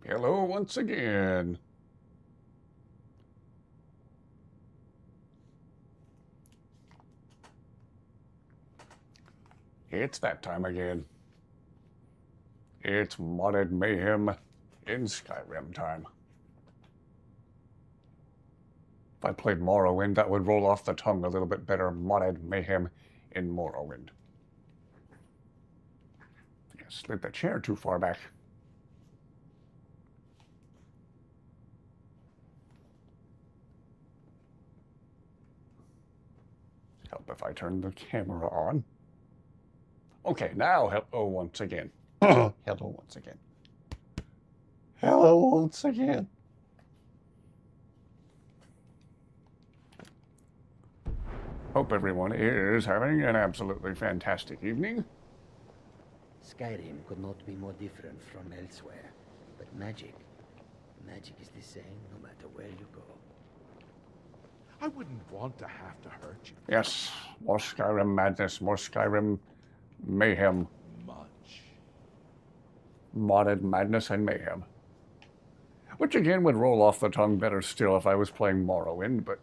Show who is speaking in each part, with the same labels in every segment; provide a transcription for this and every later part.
Speaker 1: Hello once again. It's that time again. It's modded mayhem in Skyrim time. If I played Morrowind, that would roll off the tongue a little bit better. Modded mayhem in Morrowind. I slid the chair too far back. Help if I turn the camera on. Okay, now hello once again. Hello once again. Hello once again. Hope everyone is having an absolutely fantastic evening.
Speaker 2: Skyrim could not be more different from elsewhere, but magic is the same no matter where you go.
Speaker 3: I wouldn't want to have to hurt you.
Speaker 1: Yes, more Skyrim madness, more Skyrim mayhem.
Speaker 3: Much.
Speaker 1: Modded madness and mayhem. Which again would roll off the tongue better still if I was playing Morrowind, but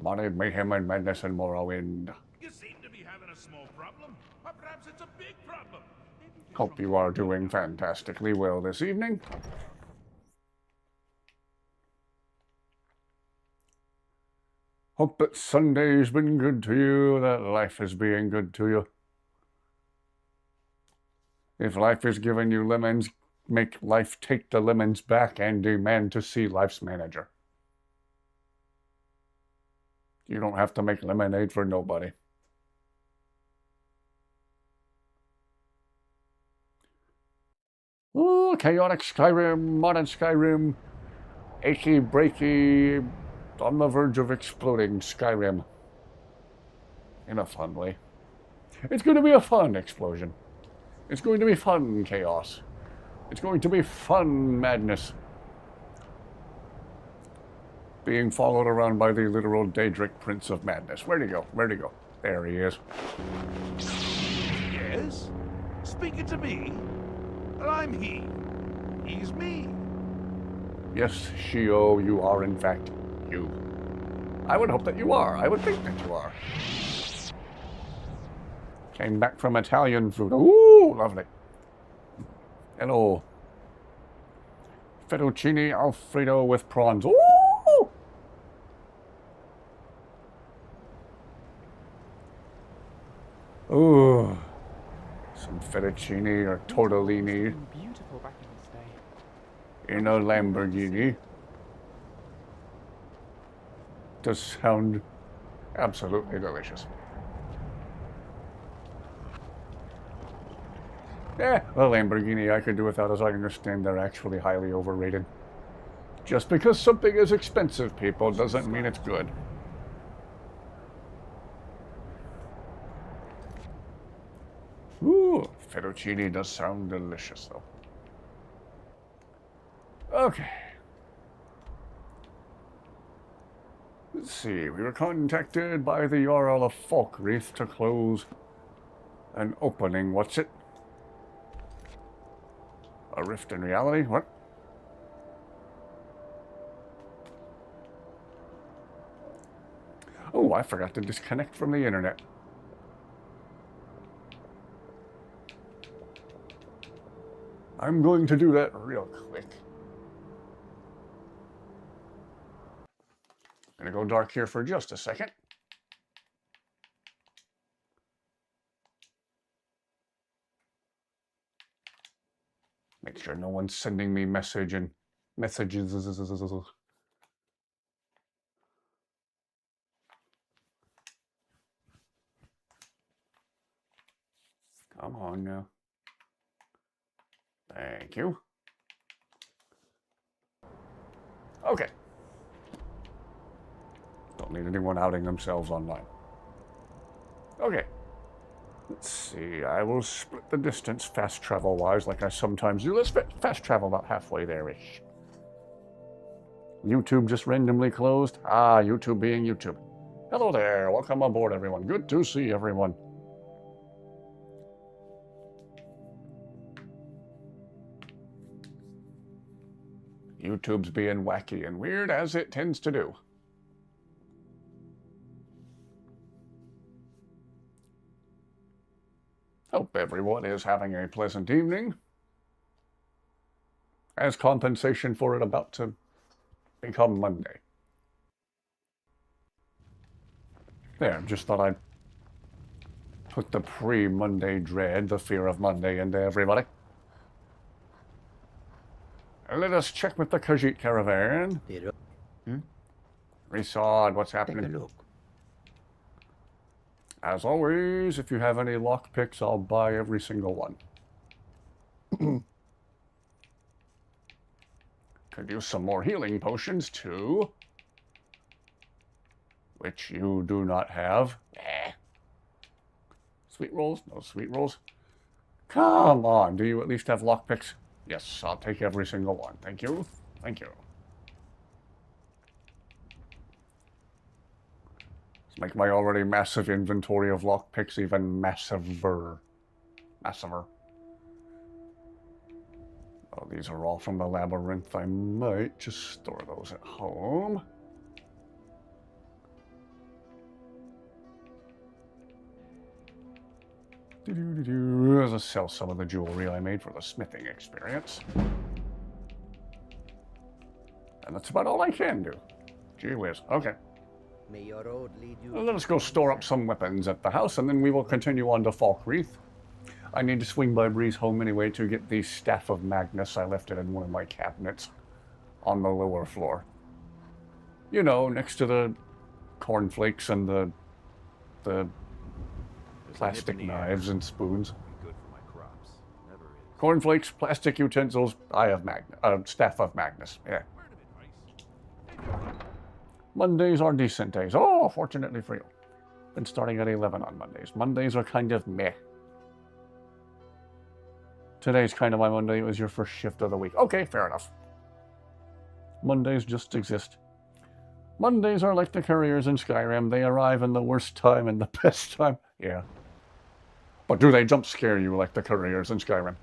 Speaker 1: Modded mayhem and madness and Morrowind.
Speaker 3: You seem to be having a small problem, or perhaps it's a big problem.
Speaker 1: Hope you are doing fantastically well this evening. Hope that Sunday's been good to you, that life is being good to you. If life is giving you lemons, make life take the lemons back and demand to see life's manager. You don't have to make lemonade for nobody. Ooh, chaotic Skyrim, modern Skyrim, achy, breaky, on the verge of exploding Skyrim. In a fun way. It's going to be a fun explosion. It's going to be fun chaos. It's going to be fun madness. Being followed around by the literal Daedric Prince of Madness. Where'd he go? Where'd he go? There he is.
Speaker 3: Yes? Speaking to me? Well, I'm he. He's me.
Speaker 1: Yes, Shio, you are in fact you. I would hope that you are. I would think that you are. Came back from Italian food. Ooh, lovely. Hello. Fettuccine Alfredo with prawns. Ooh! Ooh. Some fettuccine or tortellini
Speaker 4: Beautiful back in this day.
Speaker 1: in a Lamborghini. Does sound absolutely delicious. Yeah, a Lamborghini I could do without, as I understand they're actually highly overrated. Just because something is expensive, people, doesn't mean it's good. Ooh, fettuccine does sound delicious, though. Okay. Let's see, we were contacted by the Jarl of Falkreath to close an opening. What's it? A rift in reality? What? Oh, I forgot to disconnect from the internet. I'm going to do that real quick. Gonna go dark here for just a second. Make sure no one's sending me messages. Come on now. Thank you. Okay. Don't need anyone outing themselves online. Okay. Let's see. I will split the distance fast travel-wise like I sometimes do. Let's fast travel about halfway there-ish. YouTube just randomly closed. Ah, YouTube being YouTube. Hello there. Welcome aboard, everyone. Good to see everyone. YouTube's being wacky and weird, as it tends to do. Hope everyone is having a pleasant evening. As compensation for it about to become Monday. There, just thought I'd put the pre-Monday dread, the fear of Monday, into everybody. Let us check with the Khajiit caravan. Resod, what's happening?
Speaker 2: Take a look.
Speaker 1: As always, if you have any lockpicks, I'll buy every single one. Could use some more healing potions, too. Which you do not have. Sweet rolls? No sweet rolls. Come on, do you at least have lockpicks? Yes, I'll take every single one. Thank you. Thank you. Let's make my already massive inventory of lockpicks even massiver. Massiver. Oh, these are all from the labyrinth. I might just store those at home. Let's sell some of the jewelry I made for the smithing experience. And that's about all I can do. Gee whiz. Okay.
Speaker 2: May your road lead you.
Speaker 1: Well, let us go store up some weapons at the house, and then we will continue on to Falkreath. I need to swing by Breeze home anyway to get the Staff of Magnus. I left it in one of my cabinets on the lower floor. You know, next to the cornflakes and the plastic knives and spoons.
Speaker 3: Good for my crops. Never is.
Speaker 1: Cornflakes, plastic utensils. I have Staff of Magnus. Yeah. Mondays are decent days. Oh, fortunately for you. Been starting at 11 on Mondays. Mondays are kind of meh. Today's kind of my Monday. It was your first shift of the week. Okay, fair enough. Mondays just exist. Mondays are like the couriers in Skyrim. They arrive in the worst time and the best time. Yeah. But do they jump scare you like the couriers in Skyrim?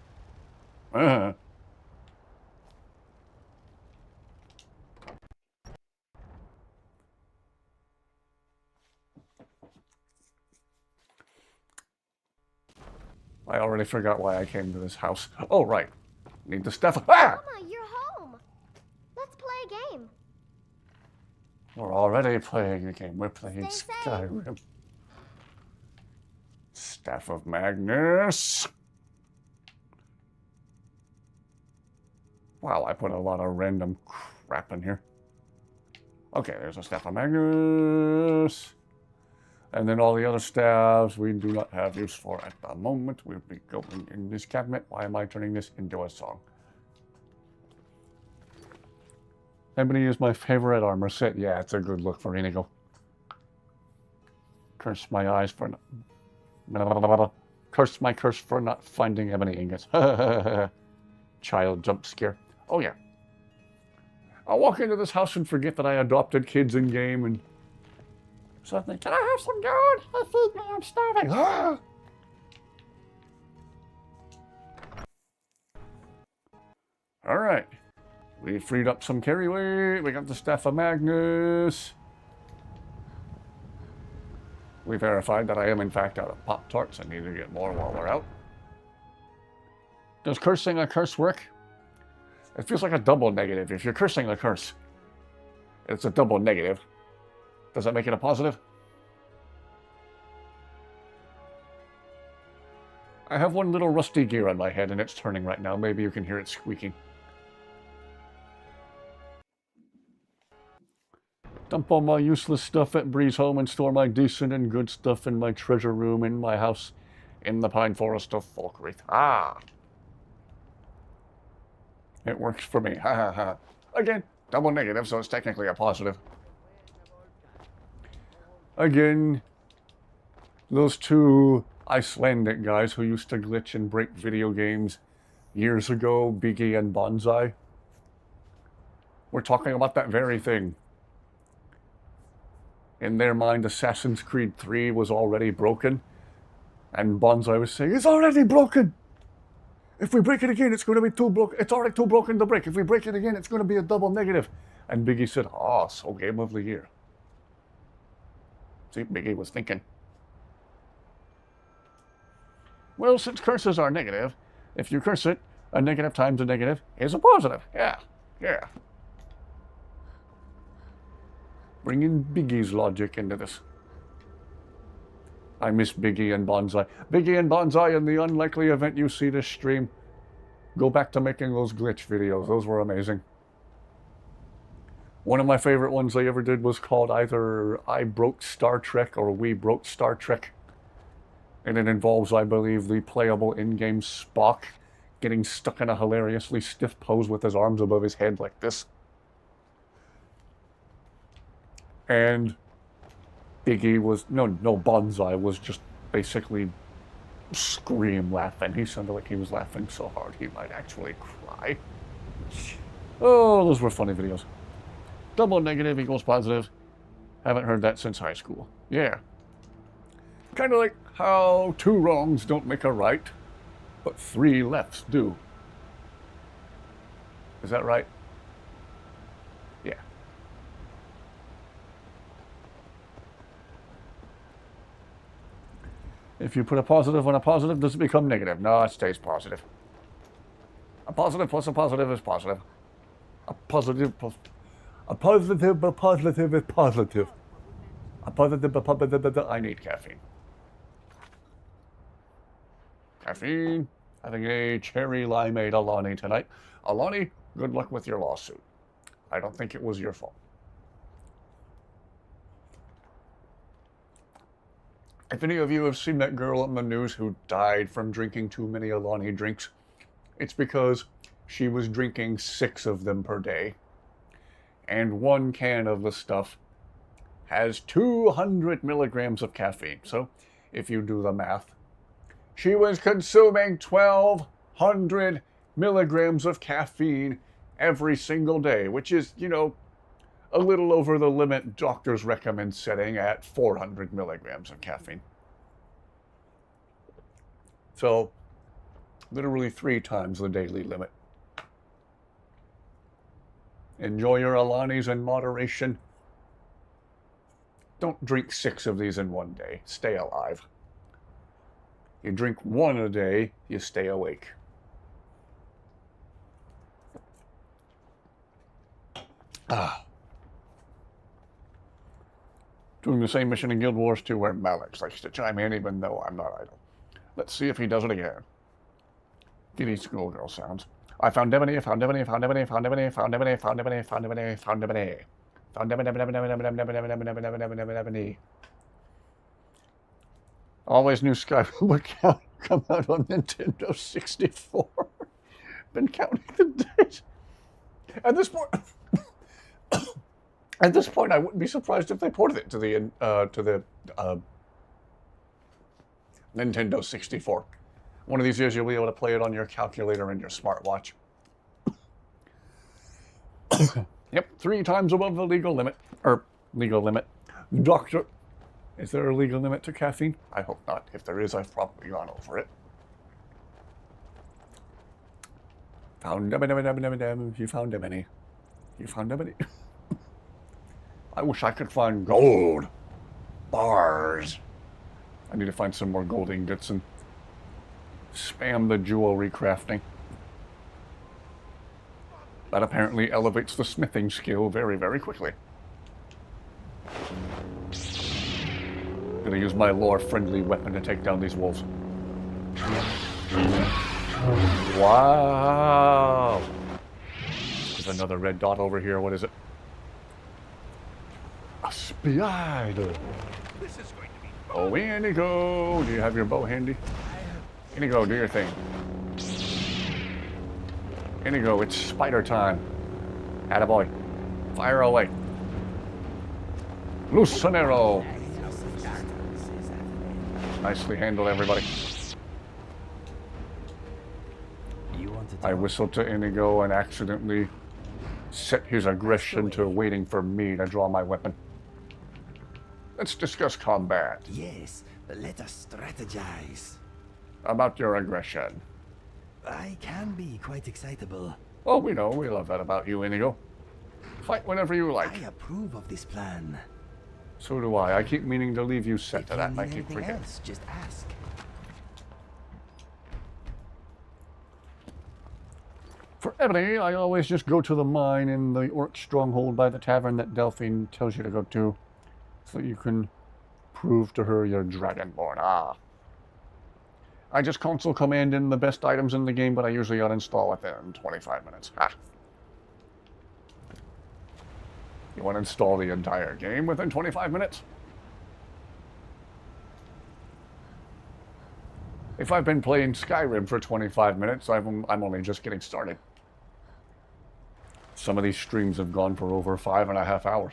Speaker 1: I already forgot why I came to this house. Oh, right. Need the stuff. Ah!
Speaker 5: Mama, you're home. Let's play a game.
Speaker 1: We're already playing a game. We're playing
Speaker 5: Stay safe.
Speaker 1: Skyrim. Staff of Magnus. Wow, I put a lot of random crap in here. Okay, there's a Staff of Magnus. And then all the other staffs we do not have use for at the moment. We'll be going in this cabinet. Why am I turning this into a song? Ebony is my favorite armor set. Yeah, it's a good look for Inigo. Curse my eyes for not... Curse my curse for not finding ebony ingots. Child jump scare. Oh yeah. I'll walk into this house and forget that I adopted kids in game and suddenly, can I have some gold? Hey, feed me, I'm starving. All right. We freed up some carry weight. We got the Staff of Magnus. We verified that I am in fact out of Pop-Tarts. I need to get more while we're out. Does cursing a curse work? It feels like a double negative. If you're cursing a curse, it's a double negative. Does that make it a positive? I have one little rusty gear on my head and it's turning right now. Maybe you can hear it squeaking. Dump all my useless stuff at Breeze Home and store my decent and good stuff in my treasure room in my house in the Pine Forest of Falkreath. Ah! It works for me. Ha ha ha. Again, double negative, so it's technically a positive. Again, those two Icelandic guys who used to glitch and break video games years ago, Biggie and Bonsai, we're talking about that very thing. In their mind, Assassin's Creed 3 was already broken, and Bonsai was saying, it's already broken! If we break it again, it's going to be too broken. It's already too broken to break. If we break it again, it's going to be a double negative. And Biggie said, oh, so game of the year. See, Biggie was thinking. Well, since curses are negative, if you curse it, a negative times a negative is a positive. Yeah, yeah. Bringing Biggie's logic into this. I miss Biggie and Bonsai. Biggie and Bonsai, in the unlikely event you see this stream, go back to making those glitch videos. Those were amazing. One of my favorite ones I ever did was called either I Broke Star Trek or We Broke Star Trek. And it involves, I believe, the playable in-game Spock getting stuck in a hilariously stiff pose with his arms above his head like this. And Biggie was, no, Bonsai was just basically scream laughing. He sounded like he was laughing so hard he might actually cry. Oh, those were funny videos. Double negative equals positive. Haven't heard that since high school. Yeah. Kind of like how 2 wrongs don't make a right, but 3 lefts do. Is that right? Yeah. If you put a positive on a positive, does it become negative? No, it stays positive. A positive plus a positive is positive. A positive plus... A positive is positive. A positive, I need caffeine. Caffeine. Having a cherry limeade Alani tonight. Alani, good luck with your lawsuit. I don't think it was your fault. If any of you have seen that girl on the news who died from drinking too many Alani drinks, it's because she was drinking 6 of them per day. And 1 can of the stuff has 200 milligrams of caffeine. So, if you do the math, she was consuming 1,200 milligrams of caffeine every single day, which is, you know, a little over the limit doctors recommend setting at 400 milligrams of caffeine. So, literally 3 times the daily limit. Enjoy your Alanis in moderation. Don't drink 6 of these in one day. Stay alive. You drink 1 a day, you stay awake. Doing the same mission in Guild Wars 2 where Malix likes to chime in even though I'm not idle. Let's see if he does it again. Giddy schoolgirl sounds. I found Ebony, found Ebony, found Ebony, found Ebony, found Ebony, found Ebony, found Ebony, found Ebony. Found Ebony. Always knew Skyrim would come out on Nintendo 64. Been counting the days. At this point, I wouldn't be surprised if they ported it to the Nintendo 64. One of these years, you'll be able to play it on your calculator and your smartwatch. Yep, 3 times above the legal limit. Legal limit. Doctor, is there a legal limit to caffeine? I hope not. If there is, I've probably gone over it. Found Ebony. You found Ebony. You found Ebony. I wish I could find gold. Bars. I need to find some more gold ingots and spam the jewelry crafting. That apparently elevates the smithing skill very, very quickly. Gonna use my lore-friendly weapon to take down these wolves. Wow! There's another red dot over here. What is it? A spider!
Speaker 3: This is going to be
Speaker 1: Oh, Inigo! Do you have your bow handy? Inigo, do your thing. Inigo, it's spider time. Attaboy. Fire away. Loose an arrow. Nicely handled, everybody. I whistled to Inigo and accidentally set his aggression to waiting for me to draw my weapon. Let's discuss combat.
Speaker 2: Yes, but let us strategize.
Speaker 1: About your aggression.
Speaker 6: I can be quite excitable.
Speaker 1: Oh, we know. We love that about you, Inigo. Fight whenever you like.
Speaker 6: I approve of this plan.
Speaker 1: So do I. I keep meaning to leave you set
Speaker 6: If
Speaker 1: to that, and
Speaker 6: you
Speaker 1: I
Speaker 6: need
Speaker 1: keep
Speaker 6: anything
Speaker 1: forgetting.
Speaker 6: else, just ask.
Speaker 1: For ebony, I always just go to the mine in the orc stronghold by the tavern that Delphine tells you to go to, so you can prove to her you're dragonborn. Ah. I just console command in the best items in the game, but I usually uninstall within 25 minutes. Ah. You want to install the entire game within 25 minutes? If I've been playing Skyrim for 25 minutes, I'm only just getting started. Some of these streams have gone for over 5.5 hours.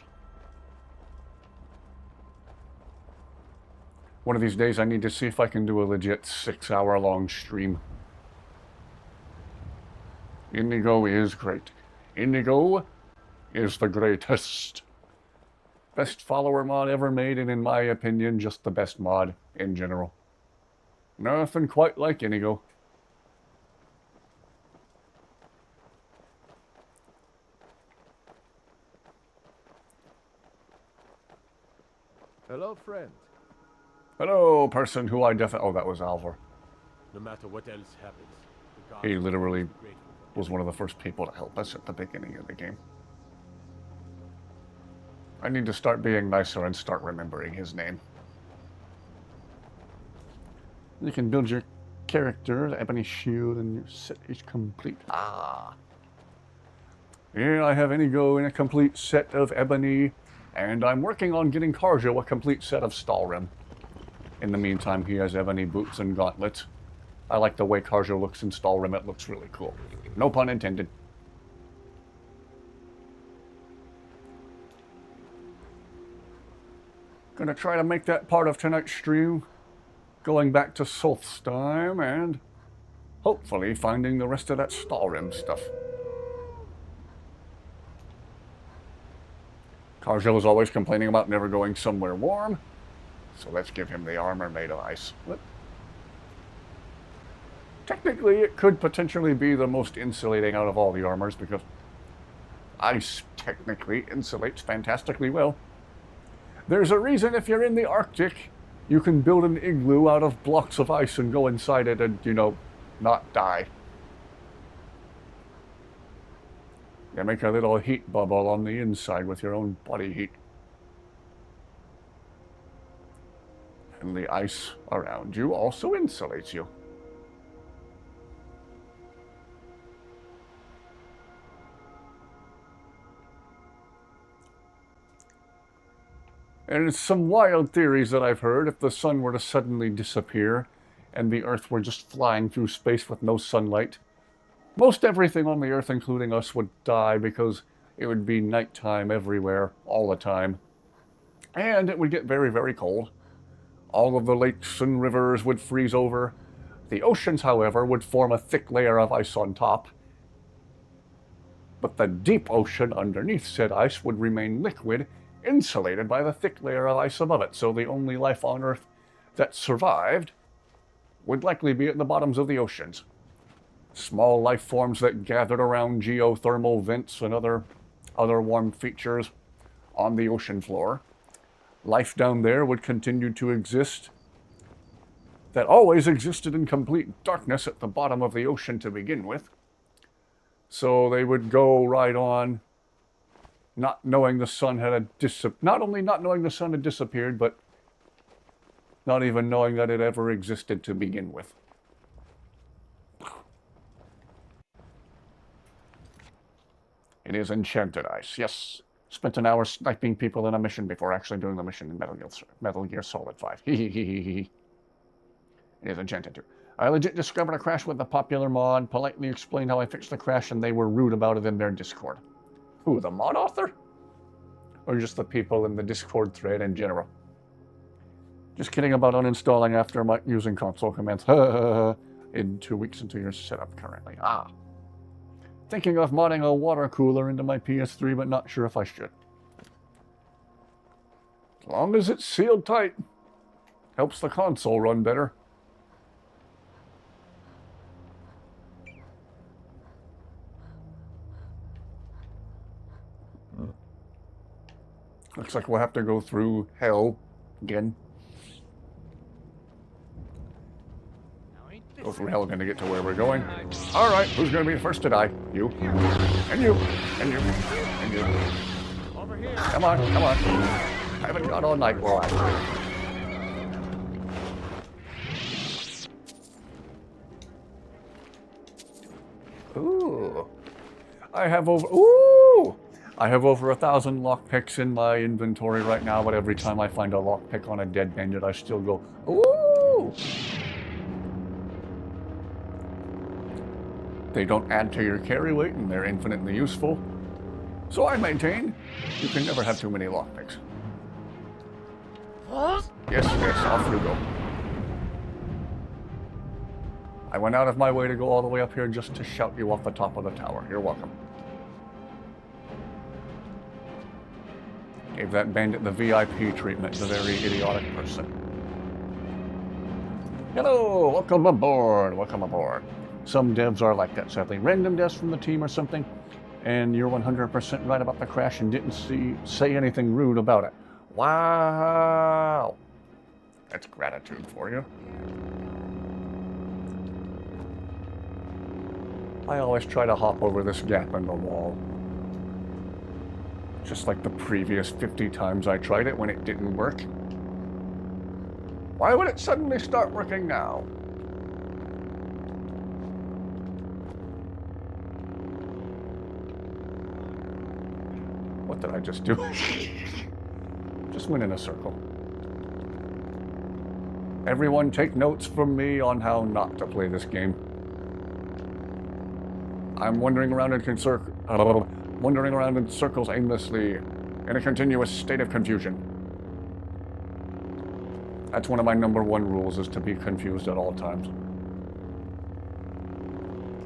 Speaker 1: One of these days I need to see if I can do a legit 6-hour-long stream. Inigo is great. Inigo is the greatest. Best follower mod ever made, and in my opinion, just the best mod in general. Nothing quite like Inigo.
Speaker 7: Hello, friend.
Speaker 1: Hello, person who I definitely... Oh, that was Alvar.
Speaker 7: No matter what else happens, the gods
Speaker 1: He
Speaker 7: will
Speaker 1: literally
Speaker 7: always be grateful for
Speaker 1: was one of the first people to help us at the beginning of the game. I need to start being nicer and start remembering his name. You can build your character, the ebony shield, and your set is complete. Ah. Yeah, I have Inigo in a complete set of ebony, and I'm working on getting Karjo a complete set of Stalrim. In the meantime, he has ebony boots and gauntlets. I like the way Karjo looks in Stalrim. It looks really cool. No pun intended. Gonna try to make that part of tonight's stream, going back to Solstheim and hopefully finding the rest of that Stalrim stuff. Karjo is always complaining about never going somewhere warm, so let's give him the armor made of ice. Technically, it could potentially be the most insulating out of all the armors, because ice technically insulates fantastically well. There's a reason if you're in the Arctic, you can build an igloo out of blocks of ice and go inside it and, you know, not die. You make a little heat bubble on the inside with your own body heat. And the ice around you also insulates you. And it's some wild theories that I've heard. If the sun were to suddenly disappear and the Earth were just flying through space with no sunlight, most everything on the Earth, including us, would die because it would be nighttime everywhere, all the time. And it would get very, very cold. All of the lakes and rivers would freeze over. The oceans, however, would form a thick layer of ice on top. But the deep ocean underneath said ice would remain liquid, insulated by the thick layer of ice above it. So the only life on Earth that survived would likely be at the bottoms of the oceans. Small life forms that gathered around geothermal vents and other warm features on the ocean floor. Life down there would continue to exist, that always existed in complete darkness at the bottom of the ocean to begin with. So they would go right on, not knowing the sun had not only not knowing the sun had disappeared, but not even knowing that it ever existed to begin with. It is enchanted ice, yes. Spent an hour sniping people in a mission before actually doing the mission in Metal Gear Solid 5. It is enchanted too. I legit discovered a crash with the popular mod, politely explained how I fixed the crash, and they were rude about it in their Discord. Who, the mod author? Or just the people in the Discord thread in general? Just kidding about uninstalling after using console commands. In 2 weeks into your setup currently. Ah. Thinking of modding a water cooler into my PS3, but not sure if I should. As long as it's sealed tight. Helps the console run better. Looks like we'll have to go through hell again. Go through hell again to get to where we're going. Alright, who's going to be the first to die? You. And you. And you. And you. Come on, come on. I haven't got all night. Well, actually. Ooh. I have over 1,000 lockpicks in my inventory right now, but every time I find a lockpick on a dead bandit, I still go, ooh! They don't add to your carry weight, and they're infinitely useful. So I maintain, you can never have too many lockpicks. Yes, off you go. I went out of my way to go all the way up here just to shout you off the top of the tower. You're welcome. Gave that bandit the VIP treatment, the very idiotic person. Hello, welcome aboard, welcome aboard. Some devs are like that, sadly. Random deaths from the team or something, and you're 100% right about the crash and didn't say anything rude about it. Wow. That's gratitude for you. I always try to hop over this gap in the wall. Just like the previous 50 times I tried it when it didn't work. Why would it suddenly start working now? What did I just do? Just went in a circle. Everyone take notes from me on how not to play this game. I'm wandering around in circles aimlessly, in a continuous state of confusion. That's one of my #1 rules, is to be confused at all times.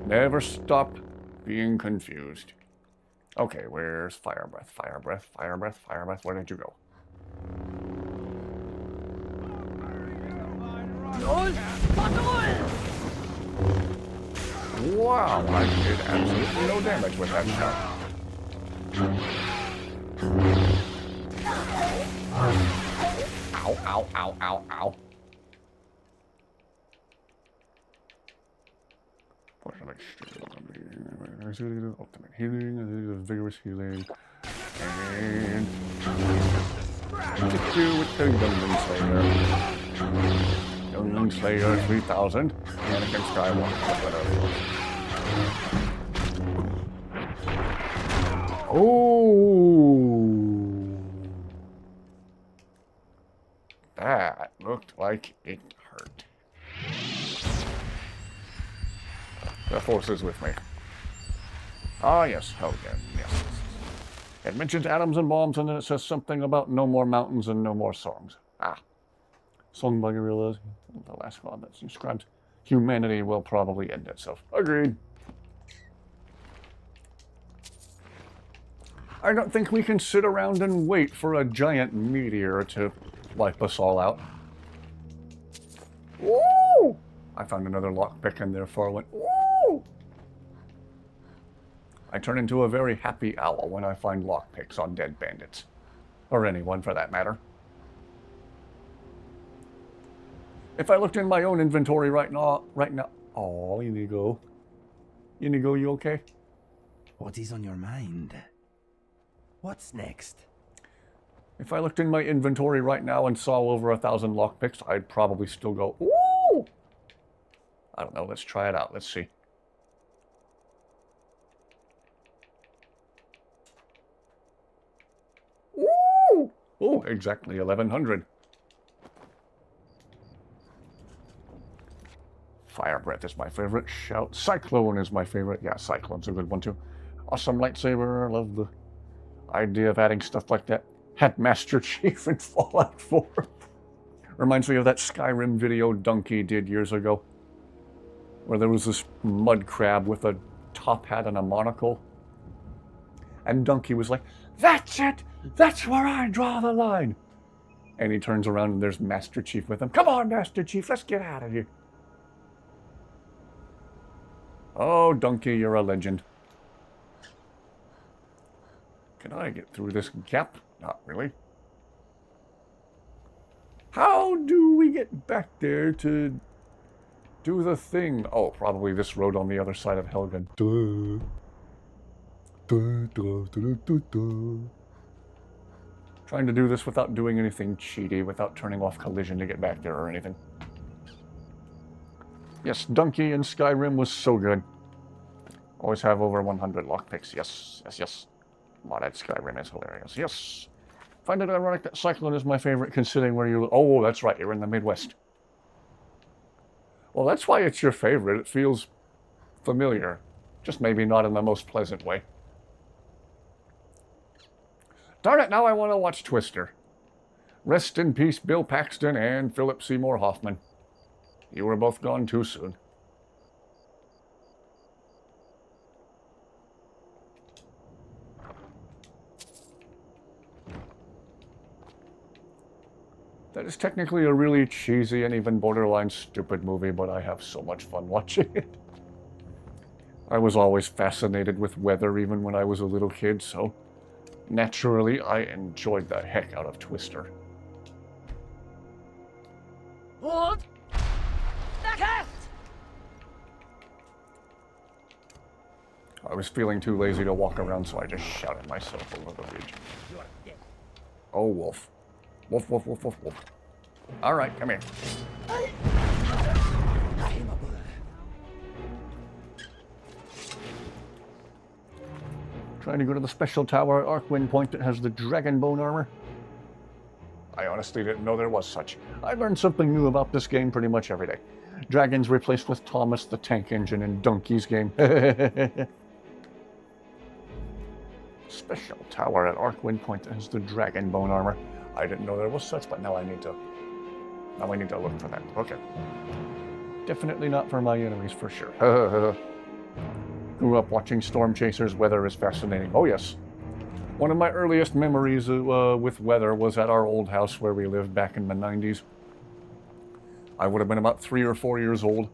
Speaker 1: Never stop being confused. Okay, where's fire breath? Fire breath, fire breath, fire breath. Where did you go? Wow, I did absolutely no damage with that shot. Ow, ow, ow, ow, ow. Ultimate healing, vigorous healing, and hit you with the Youngling Slayer. Youngling Slayer 3000, Anakin Skywalker. Oh, that looked like it hurt. The Force is with me. Ah, yes, hell yeah, yes. It mentions atoms and bombs, and then it says something about no more mountains and no more songs. Ah. Song by gorillas, the last one that describes humanity will probably end itself. Agreed. I don't think we can sit around and wait for a giant meteor to wipe us all out. Woo! I found another lockpick and therefore went, woo! I turn into a very happy owl when I find lockpicks on dead bandits. Or anyone for that matter. If I looked in my own inventory right now, oh, Inigo. Inigo, you okay?
Speaker 6: What is on your mind? What's next?
Speaker 1: If I looked in my inventory right now and saw over 1,000 lockpicks, I'd probably still go, ooh! I don't know, let's try it out, let's see. Ooh! Oh, exactly 1,100. Fire breath is my favorite. Shout. Cyclone is my favorite. Yeah, Cyclone's a good one too. Awesome lightsaber. I love the idea of adding stuff like that. Had Master Chief in Fallout 4. Reminds me of that Skyrim video Donkey did years ago, where there was this mud crab with a top hat and a monocle. And Donkey was like, "That's it! That's where I draw the line!" And he turns around and there's Master Chief with him. "Come on, Master Chief, let's get out of here." Oh, Donkey, you're a legend. Can I get through this gap? Not really. How do we get back there to do the thing? Oh, probably this road on the other side of Helgen. Duh. Duh, duh, duh, duh, duh. Trying to do this without doing anything cheaty, without turning off collision to get back there or anything. Yes, Donkey in Skyrim was so good. Always have over 100 lockpicks. Yes, yes, yes. Modded Skyrim is hilarious. Yes. Find it ironic that Cyclone is my favorite considering where you... Oh, that's right. You're in the Midwest. Well, that's why it's your favorite. It feels familiar. Just maybe not in the most pleasant way. Darn it, now I want to watch Twister. Rest in peace, Bill Paxton and Philip Seymour Hoffman. You were both gone too soon. That is technically a really cheesy and even borderline stupid movie, but I have so much fun watching it. I was always fascinated with weather even when I was a little kid, so naturally I enjoyed the heck out of Twister.
Speaker 8: Hold! Cast!
Speaker 1: I was feeling too lazy to walk around, so I just shouted myself over the ridge. Oh, wolf. Wolf, wolf, wolf, wolf, wolf. Alright, come here. Trying to go to the special tower at Arcwind Point that has the dragon bone armor. I honestly didn't know there was such. I learned something new about this game pretty much every day. Dragons replaced with Thomas the Tank Engine in Donkey's game. Special tower at Arcwind Point that has the dragon bone armor. I didn't know there was such, but now I need to look for that. Okay. Definitely not for my enemies, for sure. Grew up watching Storm Chasers. Weather is fascinating. Oh, yes. One of my earliest memories with weather was at our old house where we lived back in the 90s. I would have been about 3 or 4 years old.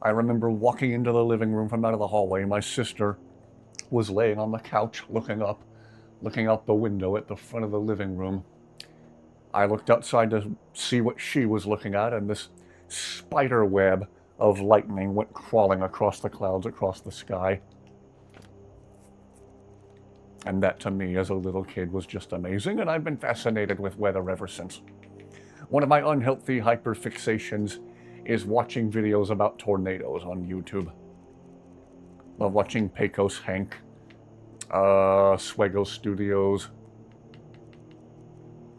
Speaker 1: I remember walking into the living room from out of the hallway. My sister was laying on the couch looking out the window at the front of the living room. I looked outside to see what she was looking at, and this spider web of lightning went crawling across the clouds, across the sky. And that, to me, as a little kid, was just amazing, and I've been fascinated with weather ever since. One of my unhealthy hyperfixations is watching videos about tornadoes on YouTube. Love watching Pecos Hank, Swego Studios,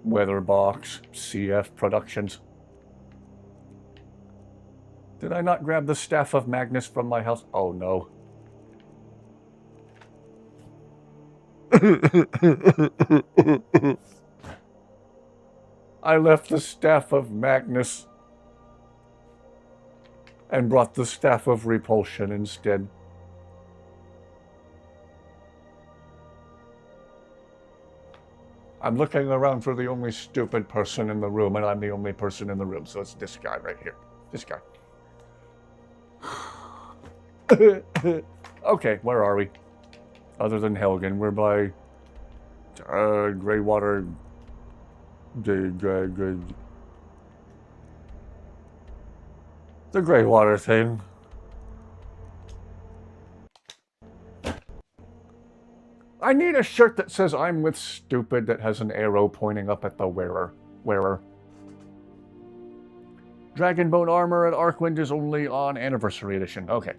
Speaker 1: Weatherbox, CF Productions. Did I not grab the Staff of Magnus from my house? Oh no. I left the Staff of Magnus and brought the Staff of Repulsion instead. I'm looking around for the only stupid person in the room, and I'm the only person in the room, so it's this guy right here. This guy. Okay, where are we? Other than Helgen, we're by Greywater. The Greywater thing. I need a shirt that says I'm with stupid that has an arrow pointing up at the wearer. Dragonbone armor at Arcwind is only on Anniversary Edition. Okay.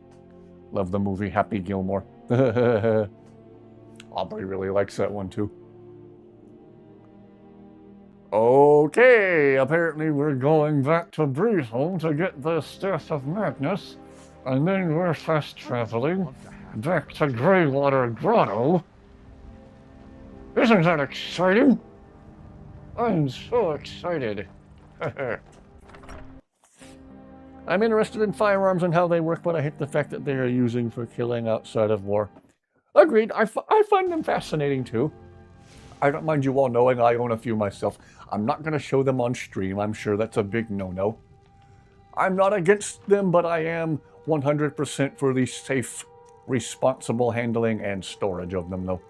Speaker 1: Love the movie Happy Gilmore. Aubrey really likes that one too. Okay, apparently we're going back to Breathole to get the Staff of Magnus, and then we're fast traveling back to Greywater Grotto. Isn't that exciting? I'm so excited. I'm interested in firearms and how they work, but I hate the fact that they are using for killing outside of war. Agreed, I find them fascinating too. I don't mind you all knowing I own a few myself. I'm not going to show them on stream. I'm sure that's a big no-no. I'm not against them, but I am 100% for the safe, responsible handling and storage of them, though.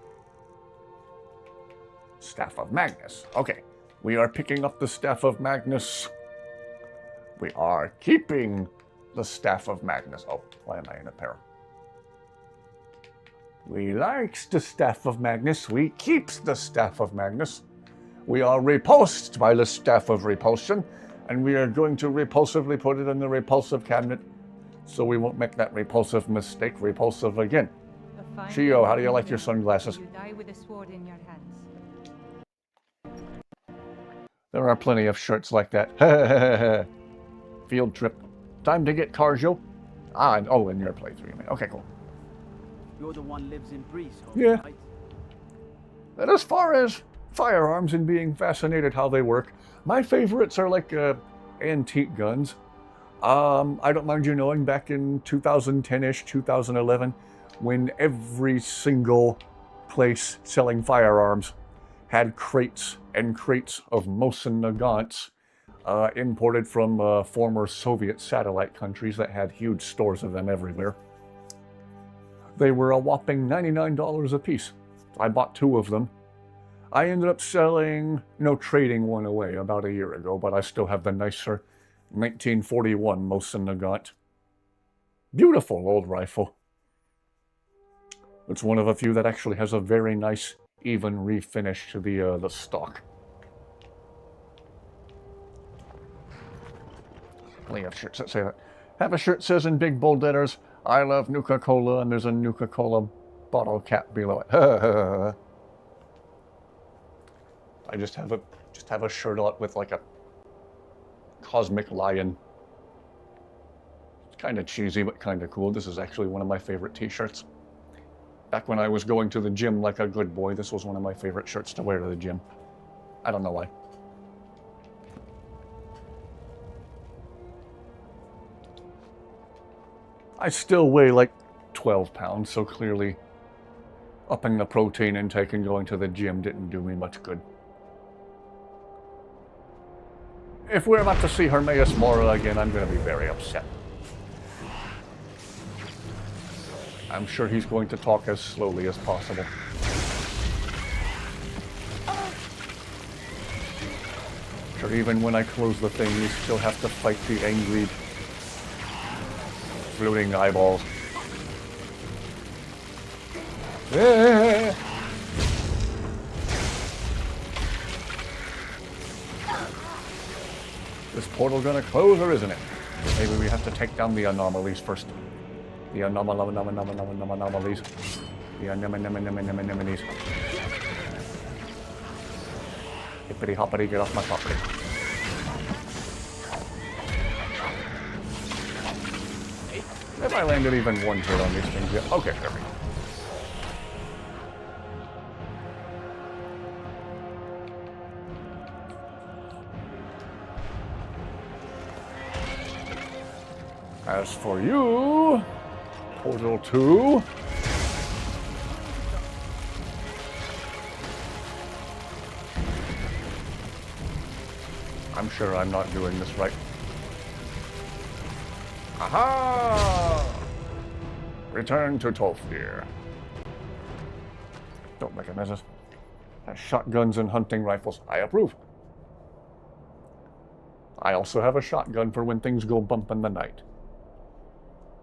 Speaker 1: Staff of Magnus. Okay, we are picking up the Staff of Magnus. We are keeping the Staff of Magnus. Oh, why am I in a peril? We likes the Staff of Magnus. We keeps the Staff of Magnus. We are repulsed by the Staff of Repulsion, and we are going to repulsively put it in the repulsive cabinet so we won't make that repulsive mistake repulsive again. Shio, how do you like your sunglasses?
Speaker 9: You die with a sword in your hands.
Speaker 1: There are plenty of shirts like that. Field trip. Time to get Carjo. Ah, and, oh, in your playthrough, you mean. Okay, cool.
Speaker 10: You're the one lives in Breeze,
Speaker 1: yeah.
Speaker 10: right?
Speaker 1: And as far as firearms and being fascinated how they work, my favorites are like antique guns. I don't mind you knowing, back in 2010-ish, 2011, when every single place selling firearms had crates and crates of Mosin Nagants imported from former Soviet satellite countries that had huge stores of them everywhere. They were a whopping $99 a piece. I bought 2 of them. I ended up selling, trading one away about a year ago, but I still have the nicer 1941 Mosin Nagant. Beautiful old rifle. It's one of a few that actually has a very nice, even refinish to the stock. Plenty of shirts that say that. Have a shirt says in big bold letters, "I love Nuka-Cola," and there's a Nuka-Cola bottle cap below it. I just have a shirt on with like a cosmic lion. It's kind of cheesy, but kind of cool. This is actually one of my favorite t-shirts. Back when I was going to the gym like a good boy, this was one of my favorite shirts to wear to the gym. I don't know why. I still weigh like 12 pounds, so clearly upping the protein intake and going to the gym didn't do me much good. If we're about to see Hermaeus Mora again, I'm going to be very upset. I'm sure he's going to talk as slowly as possible. Sure, even when I close the thing, you still have to fight the angry floating eyeballs. This portal gonna close, or isn't it? Maybe we have to take down the anomalies first. The anomalies. The anemones. Hippity hoppity, get off my property. Have I landed even one hit on these things yet? Okay, there we go. As for you, Portal 2. I'm sure I'm not doing this right. Aha! Return to Tolfdir. Don't make a mess. Has shotguns and hunting rifles. I approve. I also have a shotgun for when things go bump in the night.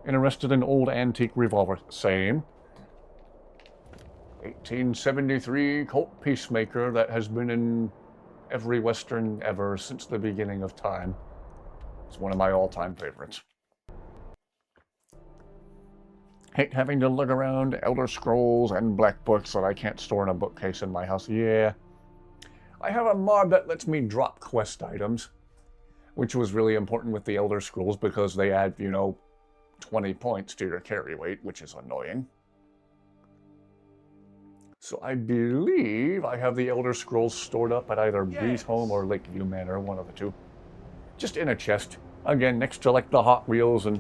Speaker 1: Interested in old antique revolver. Same. 1873 Colt Peacemaker that has been in every Western ever since the beginning of time. It's one of my all-time favorites. Hate having to look around Elder Scrolls and Black Books that I can't store in a bookcase in my house. Yeah. I have a mod that lets me drop quest items, which was really important with the Elder Scrolls because they add, 20 points to your carry weight, which is annoying. So I believe I have the Elder Scrolls stored up at either Breeze Home or Lakeview Manor, one of the two. Just in a chest. Again, next to like the Hot Wheels and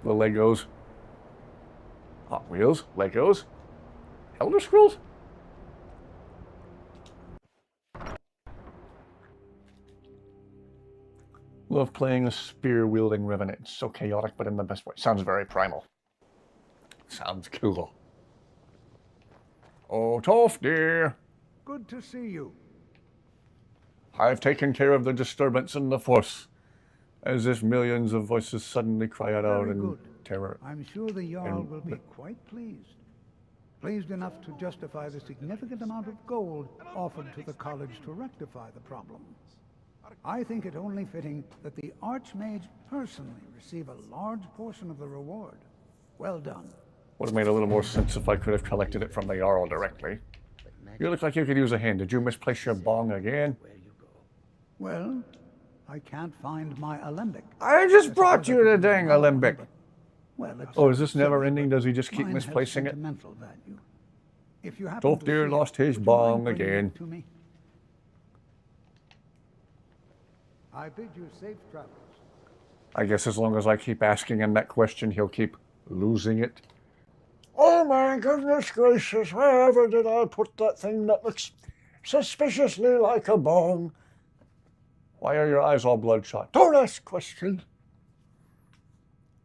Speaker 1: the Legos. Hot Wheels, Legos, Elder Scrolls? Love playing a spear-wielding Revenant. It's so chaotic, but in the best way. Sounds very primal. Sounds cool. Oh, Tolfdir.
Speaker 3: good to see you.
Speaker 1: I've taken care of the disturbance in the force. As if millions of voices suddenly cry out
Speaker 3: Very
Speaker 1: in
Speaker 3: good.
Speaker 1: terror.
Speaker 3: I'm sure the Jarl will be quite pleased. Pleased enough to justify the significant amount of gold offered to the college to rectify the problem. I think it only fitting that the Archmage personally receive a large portion of the reward. Well done.
Speaker 1: Would have made a little more sense if I could have collected it from the Jarl directly. You look like you could use a hand. Did you misplace your bong again?
Speaker 3: Well, I can't find my alembic.
Speaker 1: I just brought you the dang alembic.
Speaker 3: Well, it's
Speaker 1: Oh, is this
Speaker 3: silly,
Speaker 1: never ending?
Speaker 3: but
Speaker 1: Does he just keep
Speaker 3: mine has
Speaker 1: misplacing it?
Speaker 3: sentimental value. If you happen
Speaker 1: Dolph
Speaker 3: to
Speaker 1: Deer
Speaker 3: see it,
Speaker 1: lost his
Speaker 3: would you
Speaker 1: bong
Speaker 3: mind bringing
Speaker 1: again.
Speaker 3: it to me? I bid you safe travels.
Speaker 1: I guess as long as I keep asking him that question, he'll keep losing it. Oh my goodness gracious, wherever did I put that thing that looks suspiciously like a bong? Why are your eyes all bloodshot? Don't ask questions.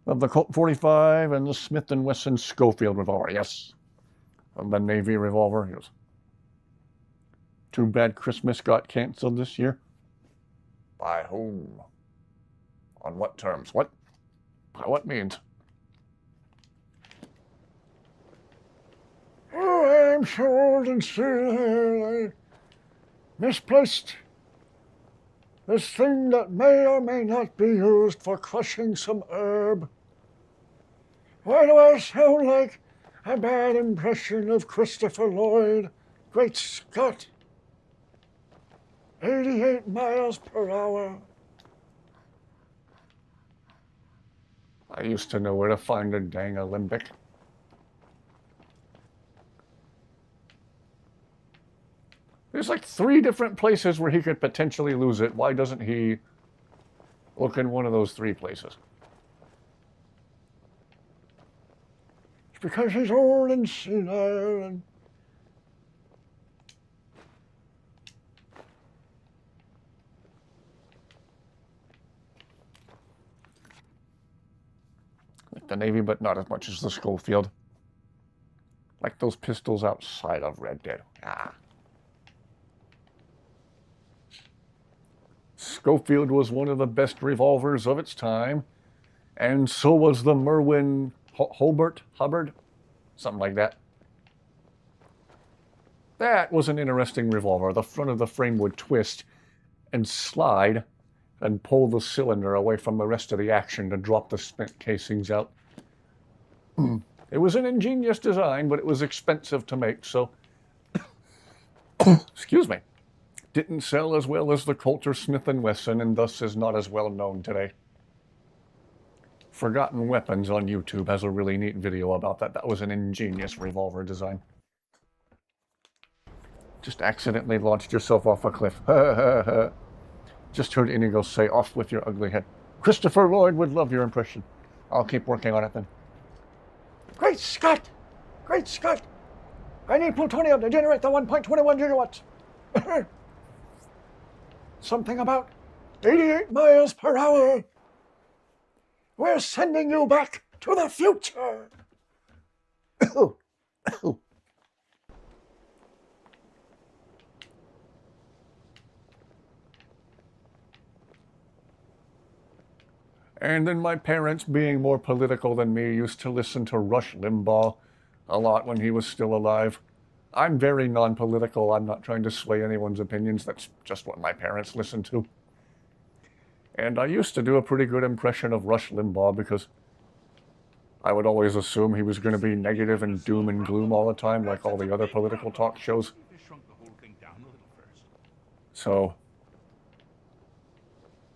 Speaker 1: Of the Colt 45 and the Smith & Wesson Schofield revolver, yes. Of the Navy revolver, yes. Too bad Christmas got canceled this year. By whom? On what terms? What? By what means? Oh, I'm so old and still misplaced this thing that may or may not be used for crushing some herb. Why do I sound like a bad impression of Christopher Lloyd? Great Scott! 88 miles per hour. I used to know where to find a dang alembic. There's like 3 different places where he could potentially lose it. Why doesn't he look in one of those 3 places? It's because he's old and senile and... Like the Navy, but not as much as the Schofield. Like those pistols outside of Red Dead. Ah. Schofield was one of the best revolvers of its time, and so was the Merwin Hubbard, something like that. That was an interesting revolver. The front of the frame would twist and slide and pull the cylinder away from the rest of the action to drop the spent casings out. It was an ingenious design, but it was expensive to make, so... Excuse me. Didn't sell as well as the Colt or Smith & Wesson, and thus is not as well known today. Forgotten Weapons on YouTube has a really neat video about that. That was an ingenious revolver design. Just accidentally launched yourself off a cliff. Just heard Inigo say, "Off with your ugly head." Christopher Lloyd would love your impression. I'll keep working on it then. Great Scott! Great Scott! I need plutonium to generate the 1.21 gigawatts. Something about 88 miles per hour. We're sending you back to the future. And then my parents, being more political than me, used to listen to Rush Limbaugh a lot when he was still alive. I'm very non-political. I'm not trying to sway anyone's opinions. That's just what my parents listened to. And I used to do a pretty good impression of Rush Limbaugh because I would always assume he was going to be negative and doom and gloom all the time, like all the other political talk shows. So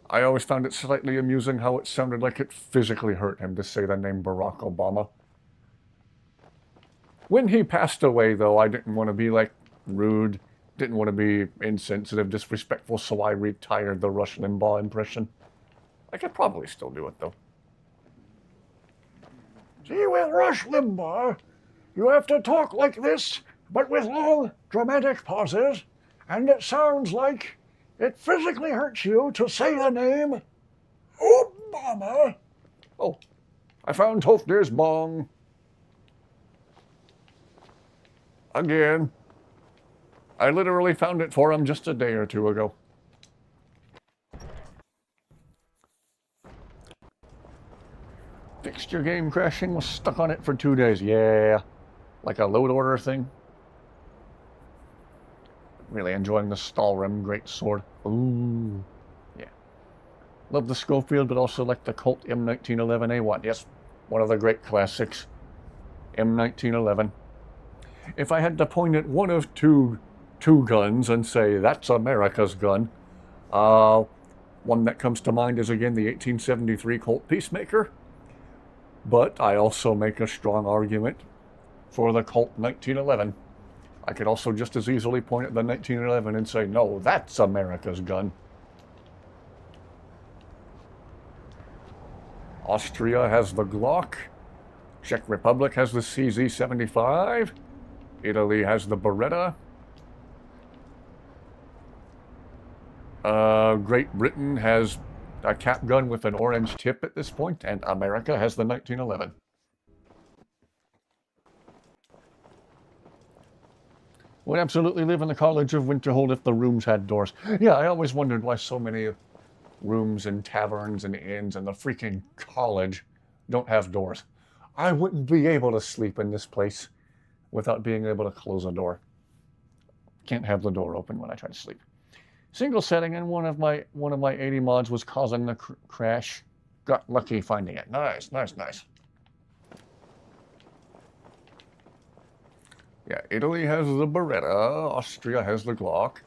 Speaker 1: I always found it slightly amusing how it sounded like it physically hurt him to say the name Barack Obama. When he passed away, though, I didn't want to be, like, rude, didn't want to be insensitive, disrespectful, so I retired the Rush Limbaugh impression. I could probably still do it, though. See, with Rush Limbaugh, you have to talk like this, but with long, dramatic pauses, and it sounds like it physically hurts you to say the name Obama. Oh, I found Tofdir's bong. Again. I literally found it for him just a day or two ago. Fixed your game crashing, was stuck on it for 2 days. Yeah, like a load order thing. Really enjoying the Stalrim greatsword. Ooh, yeah. Love the Schofield, but also like the Colt M1911A1. Yes, one of the great classics. M1911. If I had to point at one of two guns and say, that's America's gun, one that comes to mind is, again, the 1873 Colt Peacemaker. But I also make a strong argument for the Colt 1911. I could also just as easily point at the 1911 and say, no, that's America's gun. Austria has the Glock. Czech Republic has the CZ75. Italy has the Beretta. Great Britain has a cap gun with an orange tip at this point, and America has the 1911. Would absolutely live in the College of Winterhold if the rooms had doors. Yeah, I always wondered why so many rooms and taverns and inns and the freaking college don't have doors. I wouldn't be able to sleep in this place without being able to close a door. Can't have the door open when I try to sleep. Single setting, and one of my 80 mods was causing the crash. Got lucky finding it. Nice, nice, nice. Yeah, Italy has the Beretta. Austria has the Glock.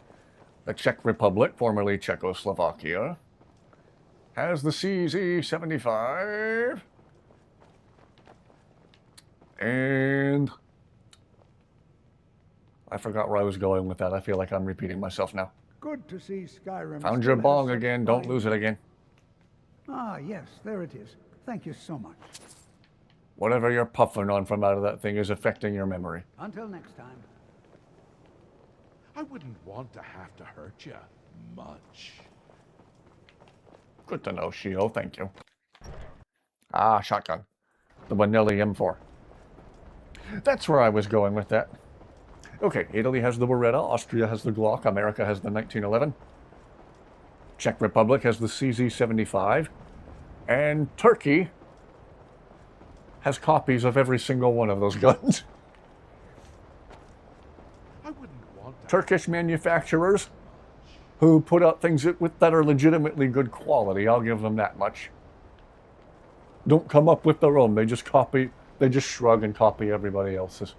Speaker 1: The Czech Republic, formerly Czechoslovakia, has the CZ75. And I forgot where I was going with that. I feel like I'm repeating myself now.
Speaker 3: Good to see Skyrim.
Speaker 1: Found your
Speaker 3: still
Speaker 1: bong
Speaker 3: has
Speaker 1: again.
Speaker 3: such
Speaker 1: Don't
Speaker 3: fine-
Speaker 1: lose it again.
Speaker 3: Ah, yes, there it is. Thank you so much.
Speaker 1: Whatever you're puffing on from out of that thing is affecting your memory.
Speaker 3: Until next time.
Speaker 11: I wouldn't want to have to hurt you much.
Speaker 1: Good to know, Shio. Thank you. Ah, shotgun. The Benelli M4. That's where I was going with that. Okay, Italy has the Beretta, Austria has the Glock, America has the 1911. Czech Republic has the CZ75. And Turkey has copies of every single one of those guns.
Speaker 11: I wouldn't want to.
Speaker 1: Turkish manufacturers who put out things that are legitimately good quality, I'll give them that much. Don't come up with their own, they just shrug and copy everybody else's.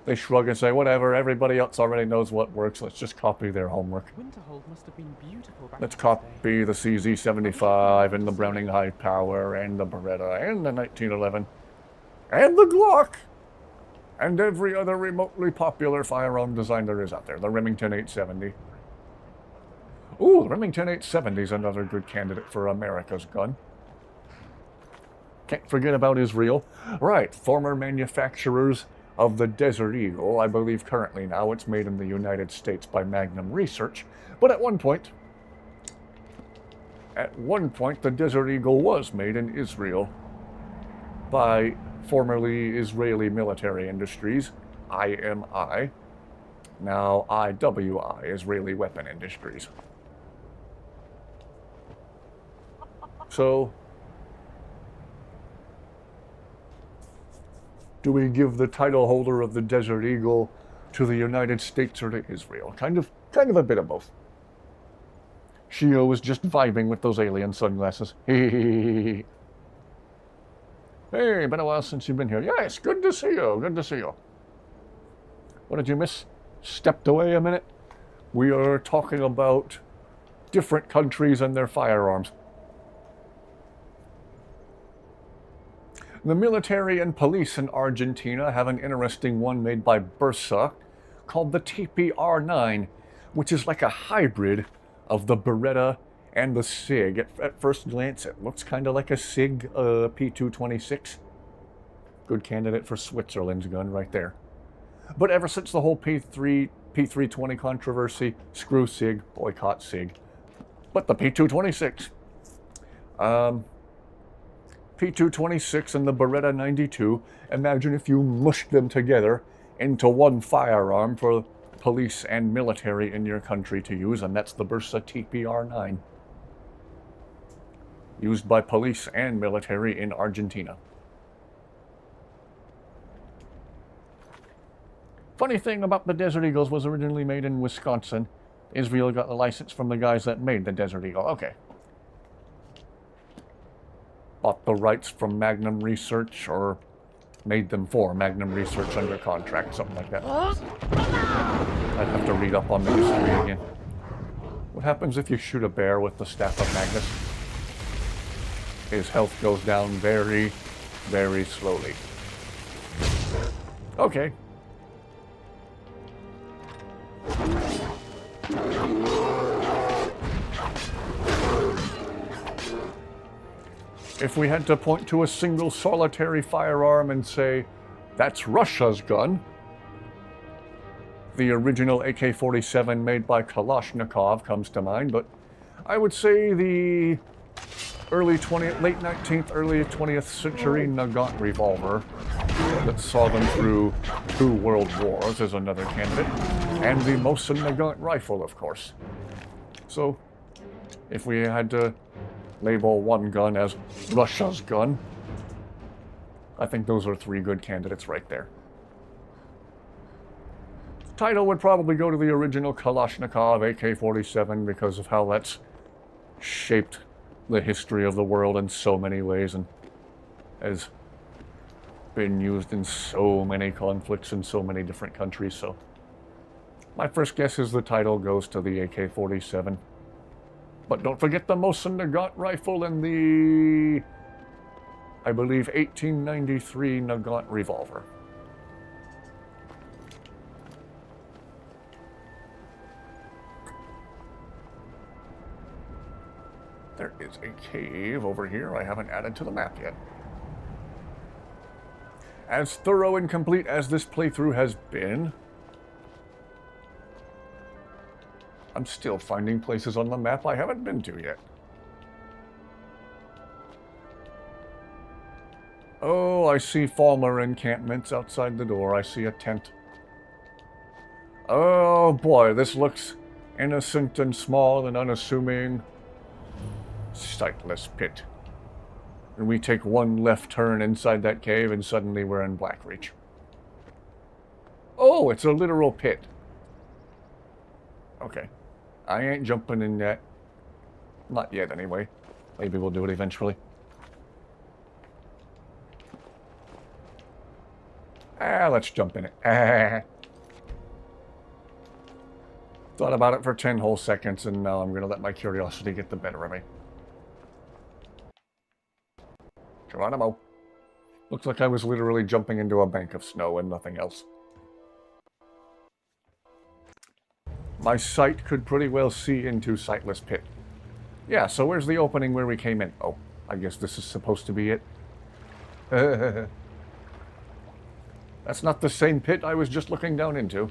Speaker 1: They shrug and say, whatever, everybody else already knows what works, let's just copy their homework.
Speaker 4: Winterhold must have been beautiful back
Speaker 1: Let's
Speaker 4: in
Speaker 1: copy the CZ75 and the Browning High Power and the Beretta and the 1911 and the Glock and every other remotely popular firearm design there is out there. The Remington 870. Ooh, the Remington 870 is another good candidate for America's gun. Can't forget about Israel. Right, former manufacturers of the Desert Eagle. I believe currently now it's made in the United States by Magnum Research. But at one point, the Desert Eagle was made in Israel by formerly Israeli Military Industries, IMI, now IWI, Israeli Weapon Industries. So, do we give the title holder of the Desert Eagle to the United States or to Israel? Kind of a bit of both. Shio was just vibing with those alien sunglasses. Hey, been a while since you've been here. Yes, good to see you, good to see you. What did you miss? Stepped away a minute? We are talking about different countries and their firearms. The military and police in Argentina have an interesting one made by Bursa called the TPR-9, which is like a hybrid of the Beretta and the SIG. At first glance, it looks kind of like a SIG P226. Good candidate for Switzerland's gun right there. But ever since the whole P320 controversy, screw SIG, boycott SIG. But the P226. P226 and the Beretta 92, imagine if you mushed them together into one firearm for police and military in your country to use, and that's the Bursa TPR-9. Used by police and military in Argentina. Funny thing about the Desert Eagles was originally made in Wisconsin. Israel got the license from the guys that made the Desert Eagle. Okay. Bought the rights from Magnum Research, or made them for Magnum Research under contract, something like that. I'd have to read up on the history again. What happens if you shoot a bear with the Staff of Magnus? His health goes down very, very slowly. Okay. If we had to point to a single solitary firearm and say, that's Russia's gun, the original AK-47 made by Kalashnikov comes to mind, but I would say the late 19th, early 20th century Nagant revolver that saw them through 2 world wars is another candidate, and the Mosin Nagant rifle, of course. So, if we had to label one gun as Russia's gun, I think those are 3 good candidates right there. The title would probably go to the original Kalashnikov AK-47 because of how that's shaped the history of the world in so many ways and has been used in so many conflicts in so many different countries. So my first guess is the title goes to the AK-47. But don't forget the Mosin Nagant rifle and the, I believe, 1893 Nagant revolver. There is a cave over here I haven't added to the map yet. As thorough and complete as this playthrough has been, I'm still finding places on the map I haven't been to yet. Oh, I see Falmer encampments outside the door. I see a tent. Oh boy, this looks innocent and small and unassuming. Sightless pit. And we take one left turn inside that cave and suddenly we're in Blackreach. Oh, it's a literal pit. Okay. I ain't jumping in that. Not yet, anyway. Maybe we'll do it eventually. Let's jump in it. Thought about it for 10 whole seconds, and now I'm going to let my curiosity get the better of me. Geronimo. Looks like I was literally jumping into a bank of snow and nothing else. My sight could pretty well see into Sightless Pit. Yeah, so where's the opening where we came in? Oh, I guess this is supposed to be it. That's not the same pit I was just looking down into.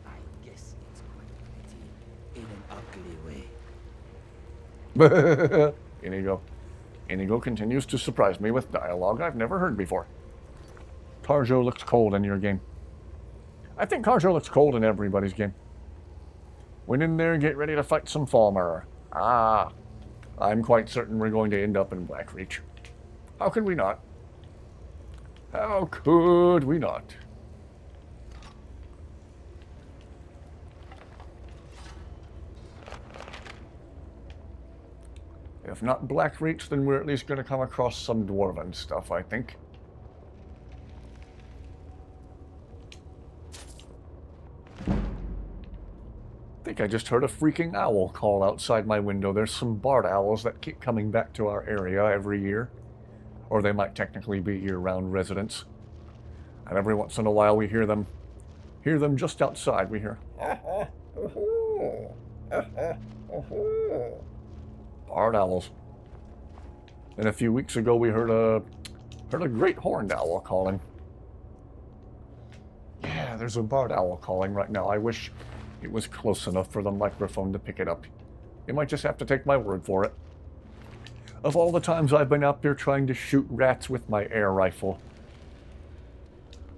Speaker 2: I guess it's quite pretty in an ugly way.
Speaker 1: Inigo. Inigo continues to surprise me with dialogue I've never heard before. Tarjo looks cold in your game. I think Tarjo looks cold in everybody's game. Went in there and get ready to fight some Falmer. Ah, I'm quite certain we're going to end up in Blackreach. How could we not? How could we not? If not Blackreach, then we're at least going to come across some Dwarven stuff, I think. I think I just heard a freaking owl call outside my window. There's some barred owls that keep coming back to our area every year. Or they might technically be year-round residents. And every once in a while we hear them just outside. We hear barred owls. And a few weeks ago we heard a great horned owl calling. Yeah, there's a barred owl calling right now. I wish it was close enough for the microphone to pick it up. You might just have to take my word for it. Of all the times I've been out there trying to shoot rats with my air rifle,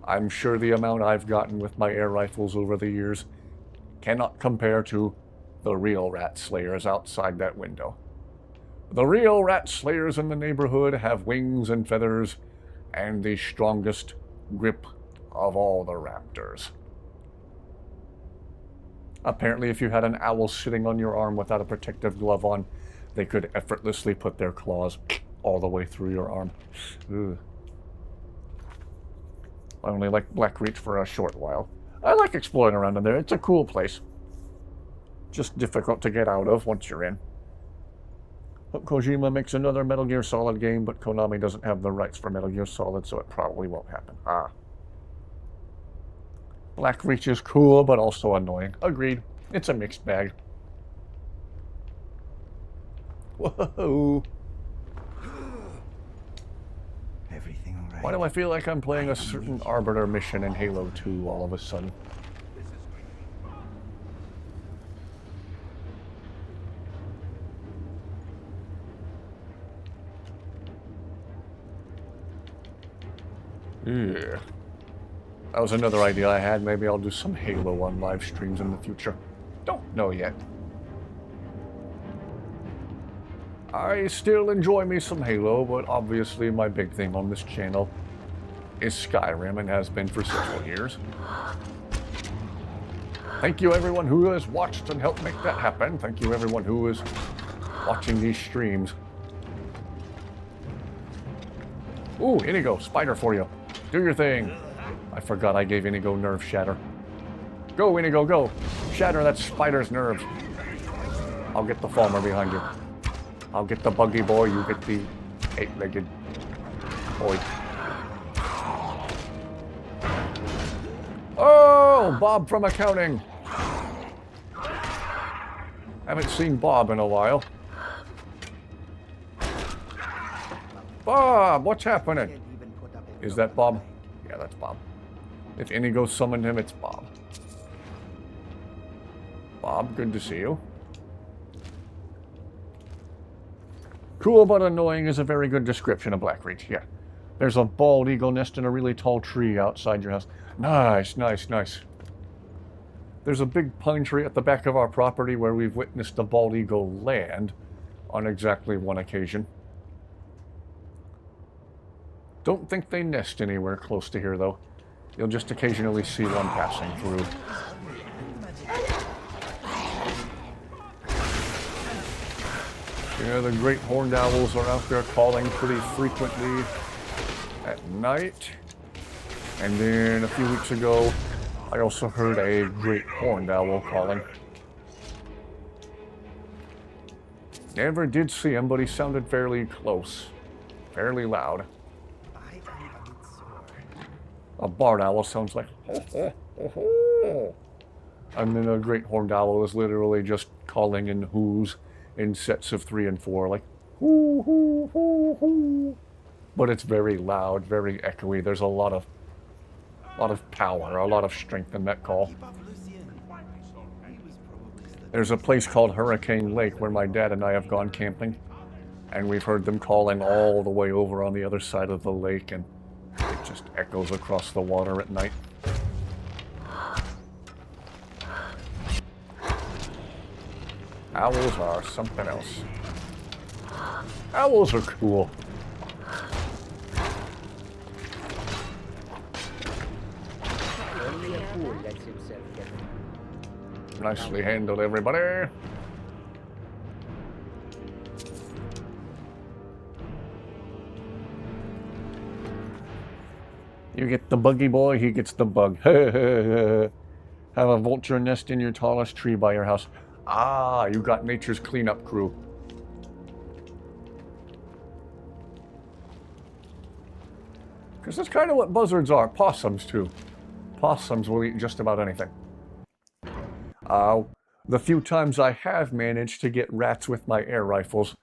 Speaker 1: I'm sure the amount I've gotten with my air rifles over the years cannot compare to the real rat slayers outside that window. The real rat slayers in the neighborhood have wings and feathers and the strongest grip of all the raptors. Apparently, if you had an owl sitting on your arm without a protective glove on, they could effortlessly put their claws all the way through your arm. Ugh. I only like Blackreach for a short while. I like exploring around in there. It's a cool place. Just difficult to get out of once you're in. Hope Kojima makes another Metal Gear Solid game, but Konami doesn't have the rights for Metal Gear Solid, so it probably won't happen. Blackreach is cool, but also annoying. Agreed. It's a mixed bag. Whoa.
Speaker 6: Everything all right?
Speaker 1: Why do I feel like I'm playing a certain Arbiter mission in Halo 2 all of a sudden? Yeah. That was another idea I had. Maybe I'll do some Halo on live streams in the future. Don't know yet. I still enjoy me some Halo, but obviously my big thing on this channel is Skyrim and has been for several years. Thank you everyone who has watched and helped make that happen. Thank you everyone who is watching these streams. Ooh, Inigo, spider for you. Do your thing. I forgot I gave Inigo nerve shatter. Go, Inigo, go. Shatter that spider's nerves. I'll get the farmer behind you. I'll get the buggy boy, you get the eight-legged boy. Oh, Bob from accounting. Haven't seen Bob in a while. Bob, what's happening? Is that Bob? Yeah, that's Bob. If Inigo summoned him, it's Bob. Bob, good to see you. Cool but annoying is a very good description of Blackreach, yeah. There's a bald eagle nest in a really tall tree outside your house. Nice, nice, nice. There's a big pine tree at the back of our property where we've witnessed the bald eagle land on exactly one occasion. Don't think they nest anywhere close to here, though. You'll just occasionally see one passing through. Yeah, the great horned owls are out there calling pretty frequently at night. And then a few weeks ago, I also heard a great horned owl calling. Never did see him, but he sounded fairly close. Fairly loud. A barred owl sounds like ho, ho, ho, ho. And then a great horned owl is literally just calling in whoos in sets of 3 and 4, like hoo, hoo, hoo, hoo. But it's very loud, very echoey. There's a lot of power, a lot of strength in that call. There's a place called Hurricane Lake where my dad and I have gone camping, and we've heard them calling all the way over on the other side of the lake, and it just echoes across the water at night. Owls are something else. Owls are cool.
Speaker 2: Only a fool lets himself get.
Speaker 1: Nicely handled, everybody. You get the buggy boy, he gets the bug. Have a vulture nest in your tallest tree by your house. Ah, you got nature's cleanup crew. Because that's kind of what buzzards are. Possums, too. Possums will eat just about anything. The few times I have managed to get rats with my air rifles,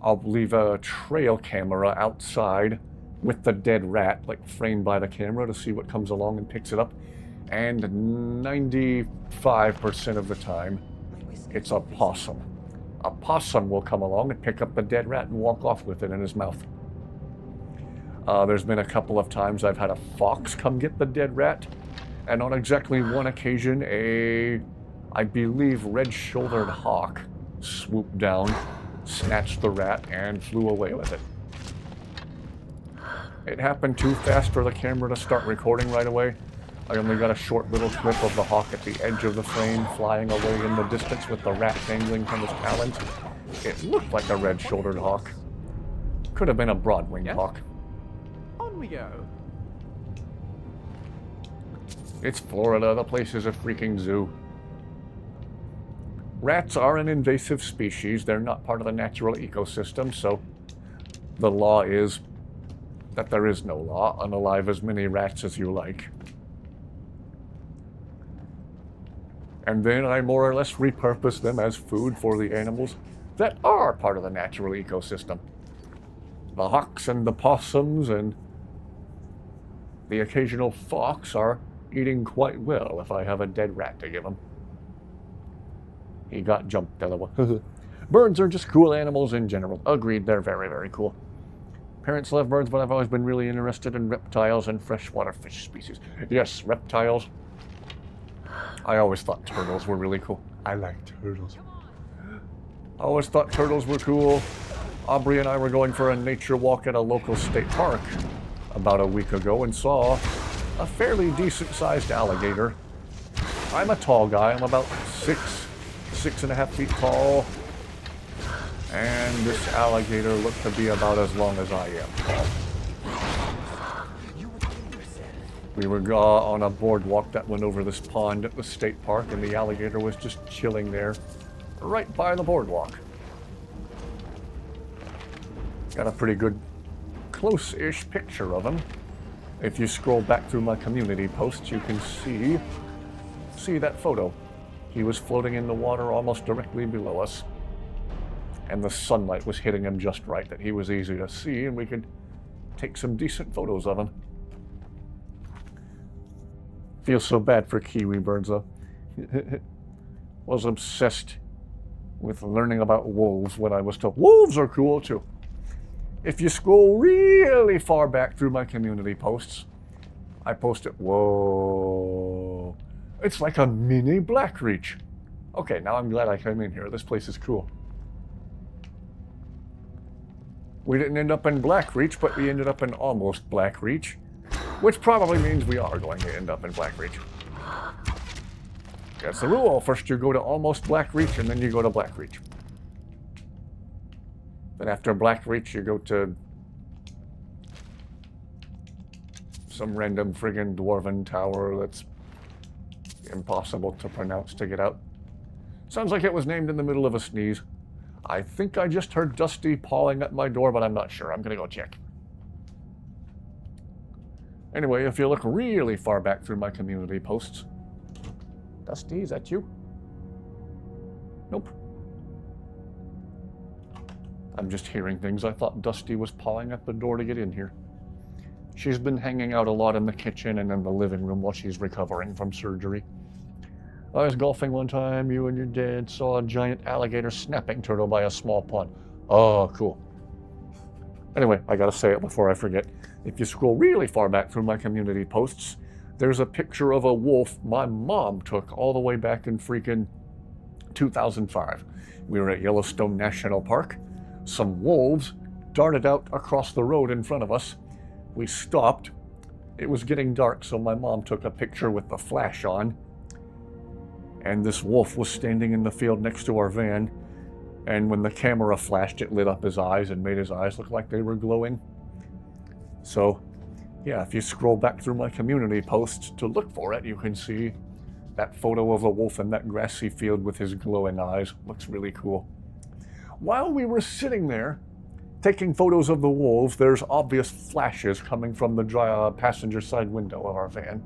Speaker 1: I'll leave a trail camera outside with the dead rat, like framed by the camera to see what comes along and picks it up. And 95% of the time, it's a possum. A possum will come along and pick up the dead rat and walk off with it in his mouth. There's been a couple of times I've had a fox come get the dead rat, and on exactly one occasion, I believe, red-shouldered hawk swooped down, snatched the rat, and flew away with it. It happened too fast for the camera to start recording right away. I only got a short little clip of the hawk at the edge of the frame, flying away in the distance with the rat dangling from his talons. It looked like a red-shouldered hawk. Could have been a broad-winged hawk.
Speaker 10: On we go.
Speaker 1: It's Florida. The place is a freaking zoo. Rats are an invasive species. They're not part of the natural ecosystem, so the law is that there is no law. Unalive as many rats as you like. And then I more or less repurpose them as food for the animals that are part of the natural ecosystem. The hawks and the possums and the occasional fox are eating quite well if I have a dead rat to give them. He got jumped out of the way. Birds are just cool animals in general. Agreed, they're very, very cool. Parents love birds, but I've always been really interested in reptiles and freshwater fish species. Yes, reptiles. I always thought turtles were really cool. I like turtles. I always thought turtles were cool. Aubrey and I were going for a nature walk at a local state park about a week ago and saw a fairly decent-sized alligator. I'm a tall guy. I'm about 6.5 feet tall. And this alligator looked to be about as long as I am tall. We were on a boardwalk that went over this pond at the state park, and the alligator was just chilling there, right by the boardwalk. Got a pretty good close-ish picture of him. If you scroll back through my community posts, you can see that photo. He was floating in the water almost directly below us, and the sunlight was hitting him just right that he was easy to see, and we could take some decent photos of him. Feels so bad for kiwi birds, though. Was obsessed with learning about wolves when I was told wolves are cool too. If you scroll really far back through my community posts, I posted, whoa, it's like a mini Blackreach. Okay, now I'm glad I came in here. This place is cool. We didn't end up in Blackreach, but we ended up in almost Blackreach, which probably means we are going to end up in Blackreach. That's the rule. First you go to almost Blackreach, and then you go to Blackreach. Then after Blackreach, you go to some random friggin' dwarven tower that's impossible to pronounce to get out. Sounds like it was named in the middle of a sneeze. I think I just heard Dusty pawing at my door, but I'm not sure. I'm gonna go check. Anyway, if you look really far back through my community posts... Dusty, is that you? Nope. I'm just hearing things. I thought Dusty was pawing at the door to get in here. She's been hanging out a lot in the kitchen and in the living room while she's recovering from surgery. I was golfing one time, you and your dad saw a giant alligator snapping turtle by a small pond. Oh, cool. Anyway, I gotta say it before I forget. If you scroll really far back through my community posts, there's a picture of a wolf my mom took all the way back in freaking 2005. We were at Yellowstone National Park. Some wolves darted out across the road in front of us. We stopped. It was getting dark, so my mom took a picture with the flash on. And this wolf was standing in the field next to our van. And when the camera flashed, it lit up his eyes and made his eyes look like they were glowing. So, yeah, if you scroll back through my community posts to look for it, you can see that photo of a wolf in that grassy field with his glowing eyes. Looks really cool. While we were sitting there, taking photos of the wolves, there's obvious flashes coming from the passenger side window of our van.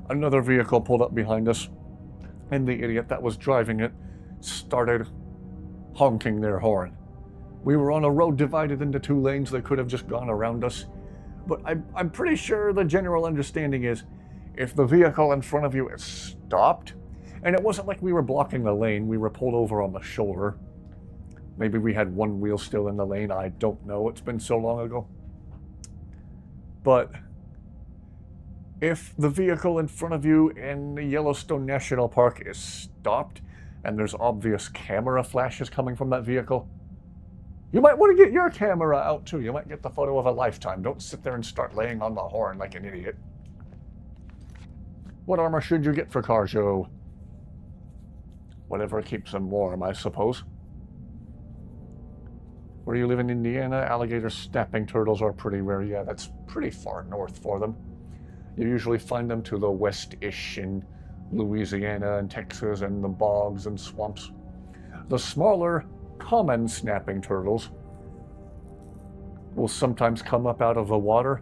Speaker 1: Another vehicle pulled up behind us, and the idiot that was driving it started honking their horn. We were on a road divided into two lanes. They could have just gone around us. But I'm pretty sure the general understanding is if the vehicle in front of you is stopped, and it wasn't like we were blocking the lane, we were pulled over on the shoulder. Maybe we had one wheel still in the lane, I don't know, it's been so long ago. but if the vehicle in front of you in the Yellowstone National Park is stopped and there's obvious camera flashes coming from that vehicle, you might want to get your camera out too. You might get the photo of a lifetime. Don't sit there and start laying on the horn like an idiot. What armor should you get for Carjo? Whatever keeps them warm, I suppose. Where you live in Indiana, alligator snapping turtles are pretty rare. Yeah, that's pretty far north for them. You usually find them to the west-ish in Louisiana and Texas and the bogs and swamps. The smaller, common snapping turtles will sometimes come up out of the water.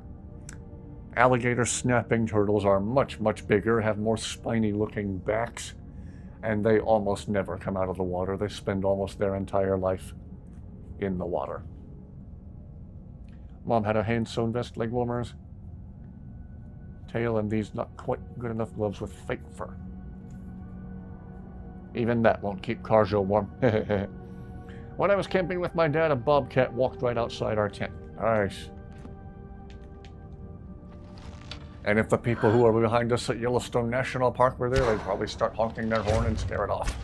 Speaker 1: Alligator snapping turtles are much, much bigger, have more spiny-looking backs, and they almost never come out of the water. They spend almost their entire life in the water. Mom had a hand-sewn vest, leg warmers, tail, and these not quite good enough gloves with fake fur. Even that won't keep Carjo warm. When I was camping with my dad, a bobcat walked right outside our tent. Nice. And if the people who are behind us at Yellowstone National Park were there, they'd probably start honking their horn and scare it off.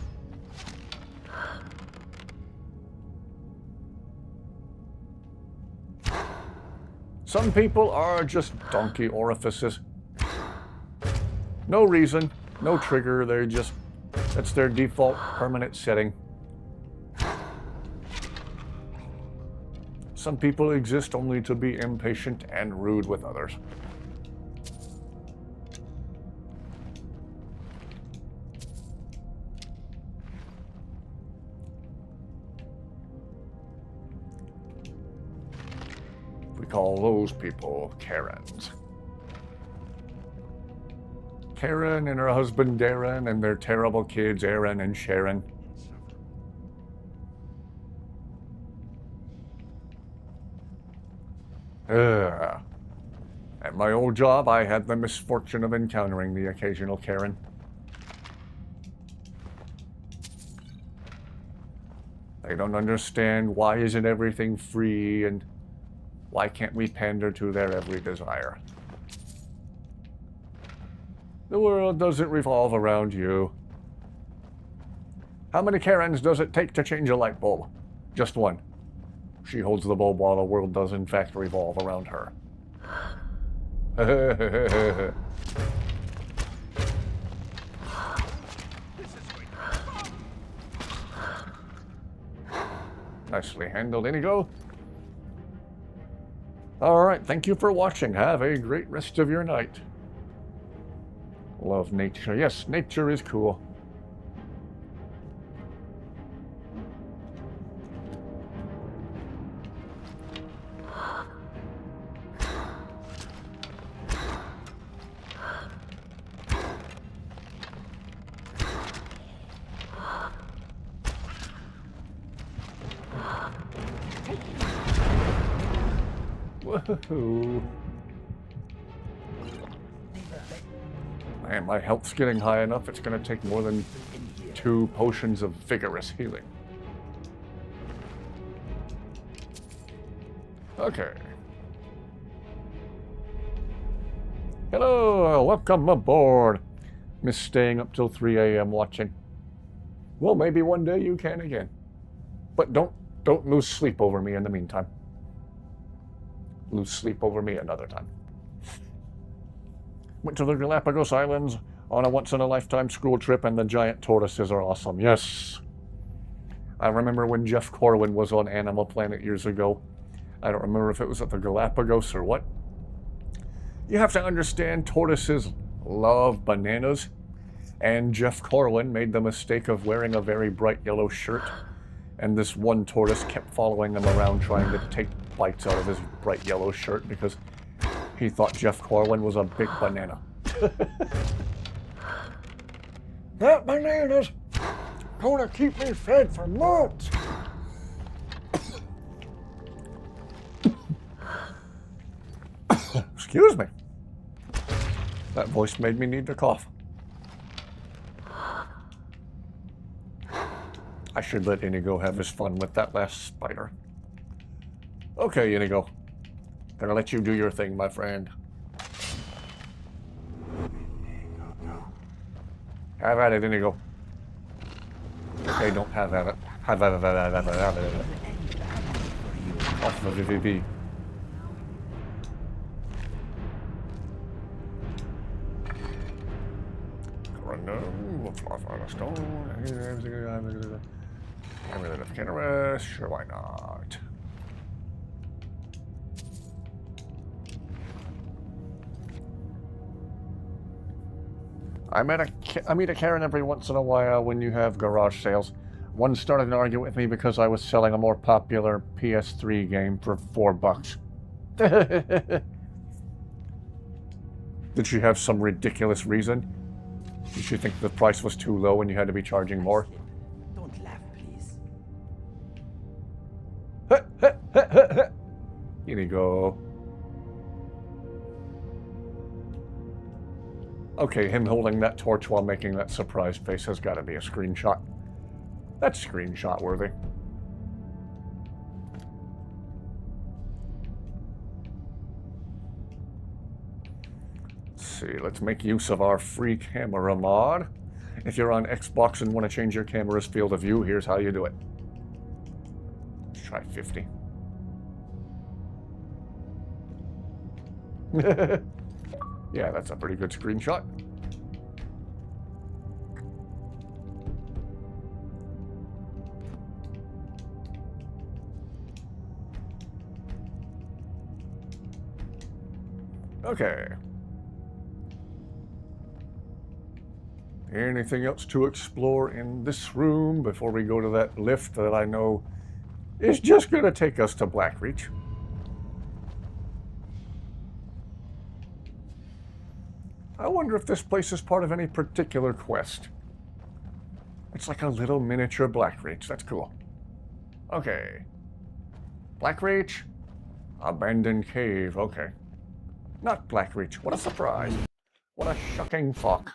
Speaker 1: Some people are just donkey orifices. No reason, no trigger, they're just, that's their default permanent setting. Some people exist only to be impatient and rude with others. We call those people Karens. Karen and her husband Darren and their terrible kids Aaron and Sharon. At my old job, I had the misfortune of encountering the occasional Karen. They don't understand why isn't everything free and why can't we pander to their every desire. The world doesn't revolve around you. How many Karens does it take to change a light bulb? Just one. She holds the bulb while the world does in fact revolve around her. Nicely handled, Inigo. Alright, thank you for watching. Have a great rest of your night. Love nature. Yes, nature is cool. Woohoo. Man, my health's getting high enough, it's going to take more than 2 potions of vigorous healing. Okay. Hello, welcome aboard. Miss staying up till 3 a.m. watching. Well, maybe one day you can again. But don't lose sleep over me in the meantime. Lose sleep over me another time. Went to the Galapagos Islands on a once-in-a-lifetime school trip, and the giant tortoises are awesome. Yes. I remember when Jeff Corwin was on Animal Planet years ago. I don't remember if it was at the Galapagos or what. You have to understand, tortoises love bananas, and Jeff Corwin made the mistake of wearing a very bright yellow shirt, and this one tortoise kept following him around trying to take bites out of his bright yellow shirt because he thought Jeff Corwin was a big banana. That banana's gonna keep me fed for months. Excuse me. That voice made me need to cough. I should let Inigo have his fun with that last spider. Okay, Inigo. Gonna let you do your thing, my friend. Have at it, Inigo. Okay, don't have at it. Have at it. Off of the VV. Sure, why not? I meet a Karen every once in a while when you have garage sales. One started an argument with me because I was selling a more popular PS3 game for $4. Did she have some ridiculous reason? Did she think the price was too low and you had to be charging more?
Speaker 6: Don't laugh, please.
Speaker 1: Here you go. Okay, him holding that torch while making that surprise face has got to be a screenshot. That's screenshot worthy. Let's see, let's make use of our free camera mod. If you're on Xbox and want to change your camera's field of view, here's how you do it. Let's try 50. Yeah, that's a pretty good screenshot. Okay. Anything else to explore in this room before we go to that lift that I know is just going to take us to Blackreach? I wonder if this place is part of any particular quest. It's like a little miniature Blackreach. That's cool. Okay. Blackreach? Abandoned cave. Okay. Not Blackreach. What a surprise. What a shocking fuck.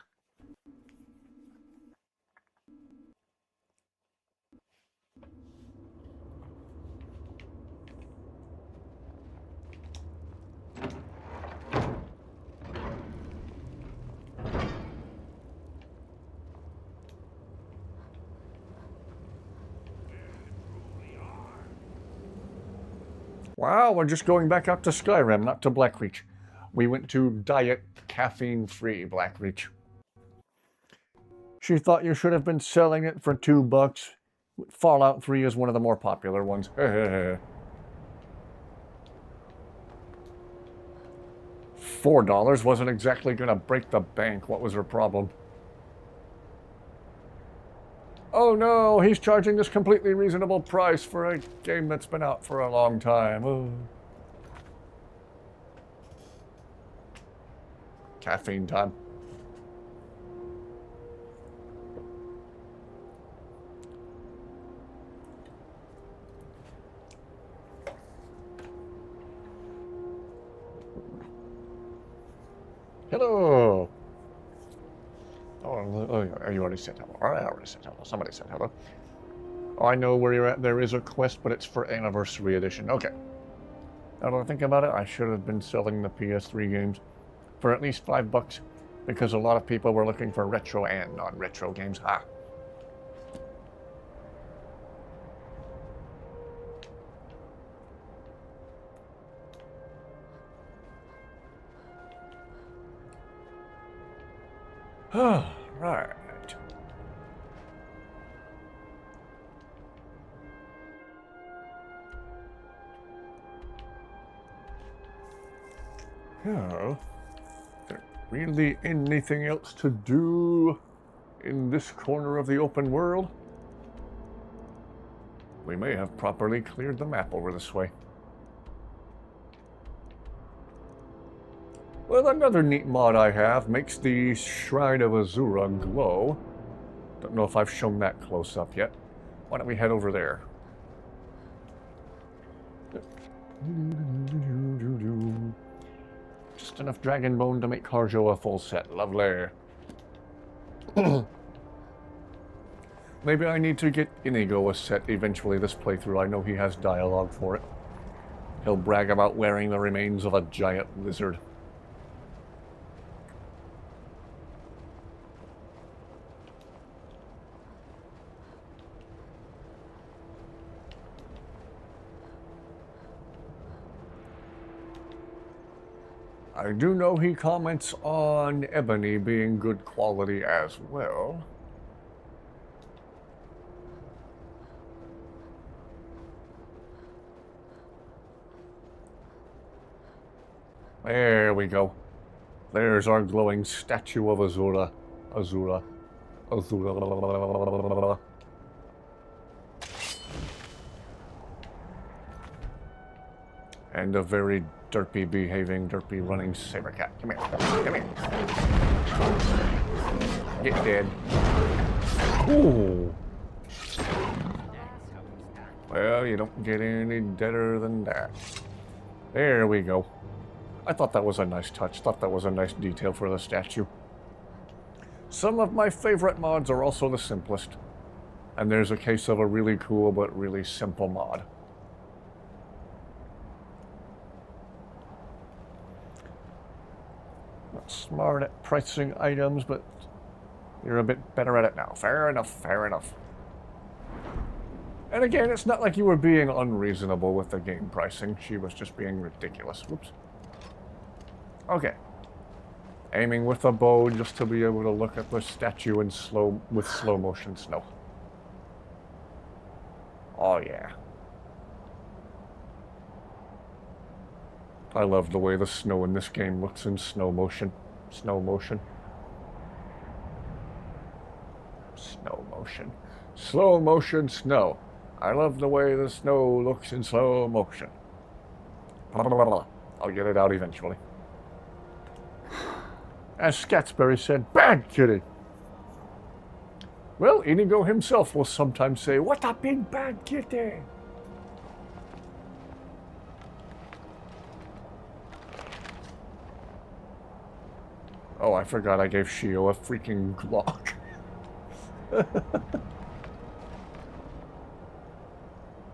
Speaker 1: Wow, we're just going back up to Skyrim, not to Blackreach. We went to diet, caffeine-free Blackreach. She thought you should have been selling it for $2. Fallout 3 is one of the more popular ones. $4 wasn't exactly going to break the bank. What was her problem? Oh no, he's charging this completely reasonable price for a game that's been out for a long time. Oh. Caffeine time. Hello. Oh, you already said hello. I already said hello. Somebody said hello. Oh, I know where you're at. There is a quest, but it's for Anniversary Edition. Okay. Now that I think about it, I should have been selling the PS3 games for at least $5 because a lot of people were looking for retro and non-retro games. Ha! Right. Yeah. Is there really anything else to do in this corner of the open world? We may have properly cleared the map over this way. Well, another neat mod I have makes the Shrine of Azura glow. Don't know if I've shown that close up yet. Why don't we head over there? Just enough dragon bone to make Karjo a full set. Lovely. Maybe I need to get Inigo a set eventually this playthrough. I know he has dialogue for it. He'll brag about wearing the remains of a giant lizard. I do know he comments on ebony being good quality as well. There we go. There's our glowing statue of Azura. Azura. And a very derpy behaving, derpy running saber cat. Come here. Come here. Get dead. Ooh. Well, you don't get any deader than that. There we go. I thought that was a nice touch. Thought that was a nice detail for the statue. Some of my favorite mods are also the simplest. And there's a case of a really cool but really simple mod. Not smart at pricing items, but you're a bit better at it now. Fair enough, fair enough. And again, it's not like you were being unreasonable with the game pricing. She was just being ridiculous. Whoops. Okay. Aiming with a bow just to be able to look at the statue in slow motion snow. Oh yeah. I love the way the snow in this game looks in slow motion. Snow motion. Snow motion. Slow motion snow. I love the way the snow looks in slow motion. I'll get it out eventually. As Scatsbury said, bad kitty. Well, Inigo himself will sometimes say, what a big bad kitty. Oh, I forgot I gave Shio a freaking Glock.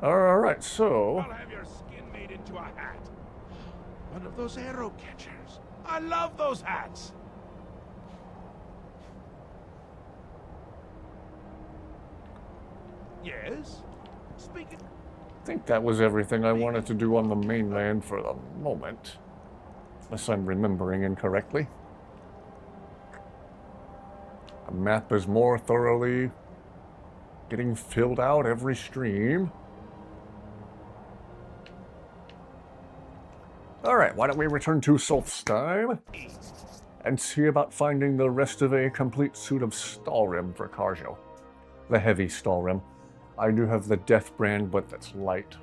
Speaker 1: Alright, so...
Speaker 11: I'll have your skin made into a hat. One of those arrow catchers. I love those hats. Yes? Speaking...
Speaker 1: I think that was everything I wanted to do on the mainland for the moment. Unless I'm remembering incorrectly. The map is more thoroughly getting filled out every stream. Alright, why don't we return to Solstheim and see about finding the rest of a complete suit of Stalrim for Karjo. The heavy Stalrim. I do have the Death brand, but that's light.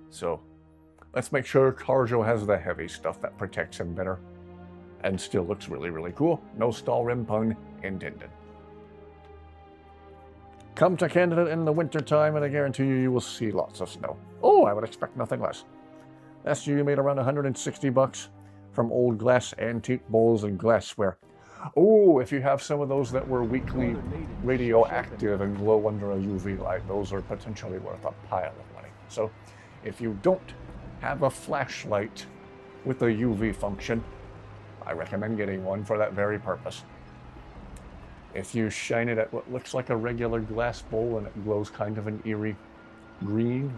Speaker 1: So, let's make sure Karjo has the heavy stuff that protects him better. And still looks really, really cool. No Stalrim pun intended. Come to Canada in the wintertime, and I guarantee you will see lots of snow. Oh, I would expect nothing less. Last year you made around 160 bucks from old glass antique bowls and glassware. Oh, if you have some of those that were weakly radioactive and glow under a UV light, those are potentially worth a pile of money. So, if you don't have a flashlight with a UV function, I recommend getting one for that very purpose. If you shine it at what looks like a regular glass bowl and it glows kind of an eerie green,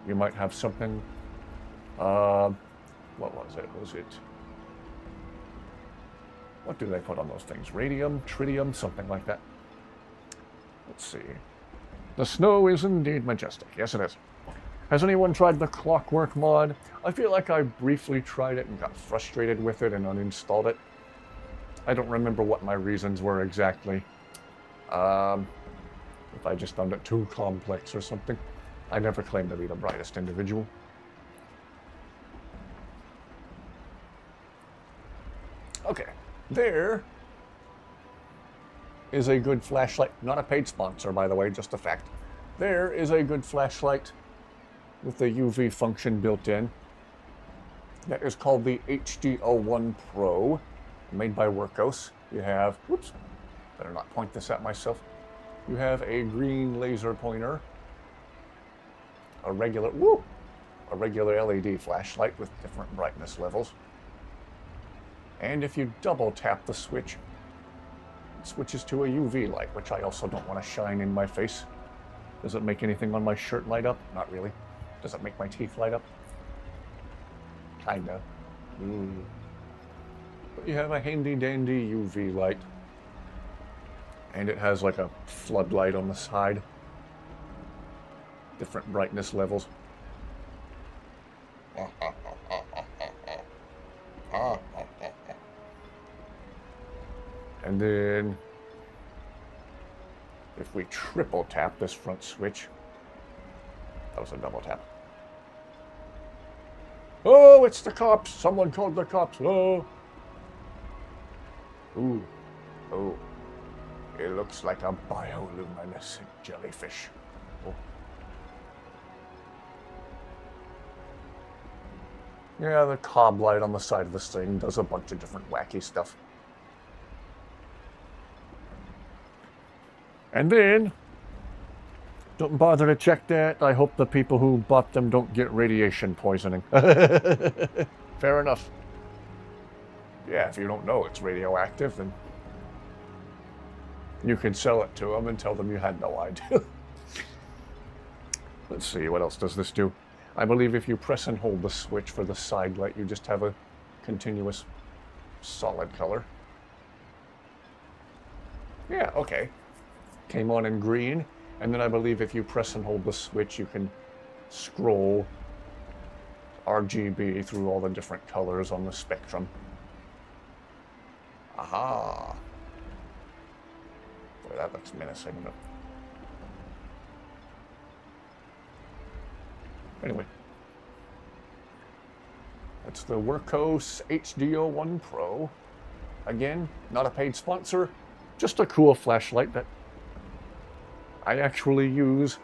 Speaker 1: you might have something, what was it? What do they put on those things? Radium, tritium, something like that. Let's see. The snow is indeed majestic. Yes, it is. Has anyone tried the Clockwork mod? I feel like I briefly tried it and got frustrated with it and uninstalled it. I don't remember what my reasons were exactly. If I just found it too complex or something. I never claimed to be the brightest individual. Okay, there is a good flashlight. Not a paid sponsor, by the way, just a fact. There is a good flashlight with the UV function built in. That is called the HD01 Pro, made by Workos. You have, whoops, better not point this at myself. You have a green laser pointer a regular LED flashlight with different brightness levels. And if you double tap the switch, it switches to a UV light, which I also don't want to shine in my face. Does it make anything on my shirt light up? Not really. Does it make my teeth light up? Kinda. But you have a handy dandy UV light. And it has like a floodlight on the side. Different brightness levels. And then if we triple tap this front switch, that was a double tap. Oh, it's the cops! Someone called the cops! Oh! Ooh. Oh. It looks like a bioluminescent jellyfish. Oh. Yeah, the cob light on the side of this thing does a bunch of different wacky stuff. And then, don't bother to check that. I hope the people who bought them don't get radiation poisoning. Fair enough. Yeah, if you don't know it's radioactive, then you can sell it to them and tell them you had no idea. Let's see, what else does this do? I believe if you press and hold the switch for the side light, you just have a continuous solid color. Yeah, okay. Came on in green, and then I believe if you press and hold the switch, you can scroll RGB through all the different colors on the spectrum. Aha! Boy, that looks menacing. But anyway, that's the Workhorse HD01 Pro. Again, not a paid sponsor, just a cool flashlight that I actually use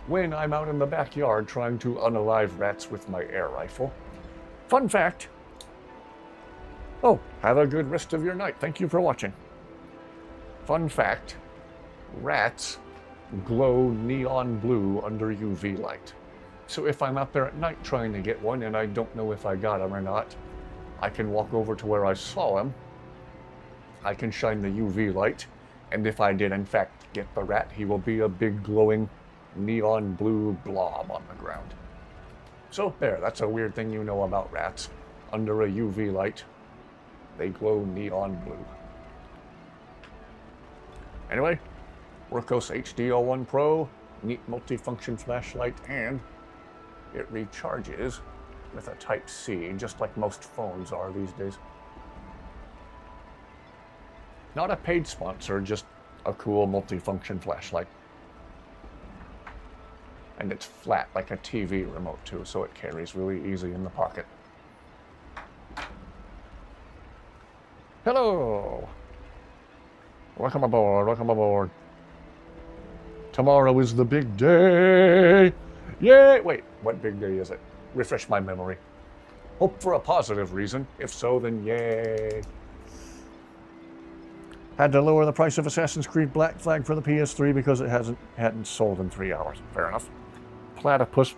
Speaker 1: when I'm out in the backyard trying to unalive rats with my air rifle. Fun fact. Oh, have a good rest of your night. Thank you for watching. Fun fact. Rats glow neon blue under UV light. So if I'm out there at night trying to get one and I don't know if I got him or not, I can walk over to where I saw him. I can shine the UV light, and if I did in fact get the rat, he will be a big glowing neon blue blob on the ground. So there, that's a weird thing you know about rats. Under a UV light, they glow neon blue. Anyway, Workhorse HD01 Pro, neat multifunction flashlight, and it recharges with a Type-C, just like most phones are these days. Not a paid sponsor, just a cool multifunction flashlight. And it's flat like a TV remote too, so it carries really easy in the pocket. Hello! Welcome aboard, welcome aboard. Tomorrow is the big day! Yay! Wait, what big day is it? Refresh my memory. Hope for a positive reason. If so, then yay. Had to lower the price of Assassin's Creed Black Flag for the PS3 because it hadn't sold in 3 hours. Fair enough. Platypus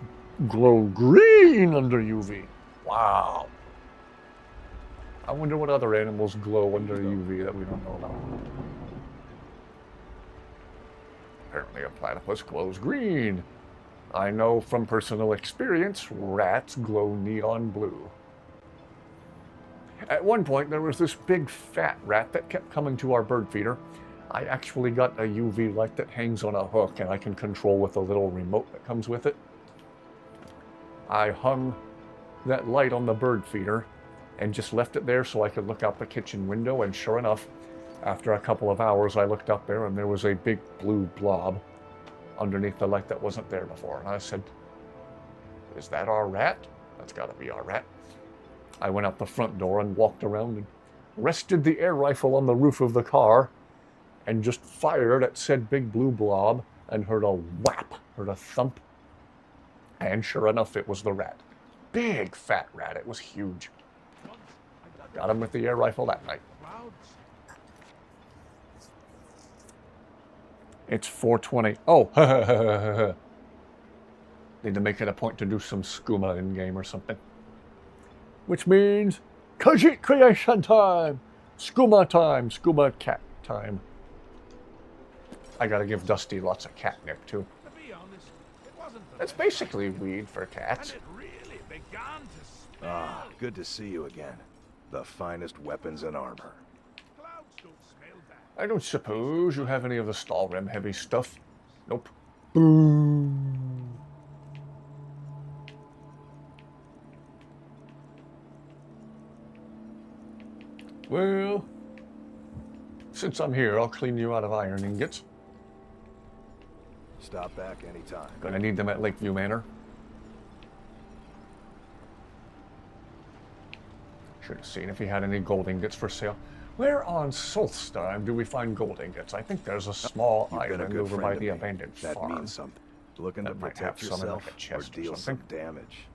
Speaker 1: glow green under UV. Wow. I wonder what other animals glow under UV that we don't know about. Apparently a platypus glows green. I know from personal experience, rats glow neon blue. At one point, there was this big fat rat that kept coming to our bird feeder. I actually got a UV light that hangs on a hook and I can control with a little remote that comes with it. I hung that light on the bird feeder and just left it there so I could look out the kitchen window, and sure enough, after a couple of hours, I looked up there and there was a big blue blob underneath the light that wasn't there before. And I said, "Is that our rat? That's got to be our rat." I went out the front door and walked around and rested the air rifle on the roof of the car and just fired at said big blue blob and heard a whap, heard a thump. And sure enough, it was the rat. Big fat rat. It was huge. Got him with the air rifle that night. It's 4:20. Oh, Need to make it a point to do some skooma in-game or something. Which means Khajiit creation time! Skooma cat time. I gotta give Dusty lots of catnip too.
Speaker 11: To be honest, it wasn't
Speaker 1: It's basically weed for cats.
Speaker 11: and it really began to smell.
Speaker 12: Ah, good to see you again. The finest weapons and armor.
Speaker 11: Clouds don't smell bad.
Speaker 1: I don't suppose you have any of the Stalrim heavy stuff. Nope. Boom. Well, since I'm here, I'll clean you out of iron ingots.
Speaker 12: Stop back anytime.
Speaker 1: Gonna need them at Lakeview Manor. Should have seen if he had any gold ingots for sale. Where on Solstheim do we find gold ingots? I think there's a small
Speaker 12: You've been a
Speaker 1: island
Speaker 12: good
Speaker 1: over by
Speaker 12: friend to
Speaker 1: the
Speaker 12: me.
Speaker 1: abandoned
Speaker 12: That
Speaker 1: farm.
Speaker 12: means something. Looking to
Speaker 1: That might
Speaker 12: protect
Speaker 1: have some in, like,
Speaker 12: yourself
Speaker 1: a
Speaker 12: or
Speaker 1: chest or
Speaker 12: deal some
Speaker 1: something.
Speaker 12: damage.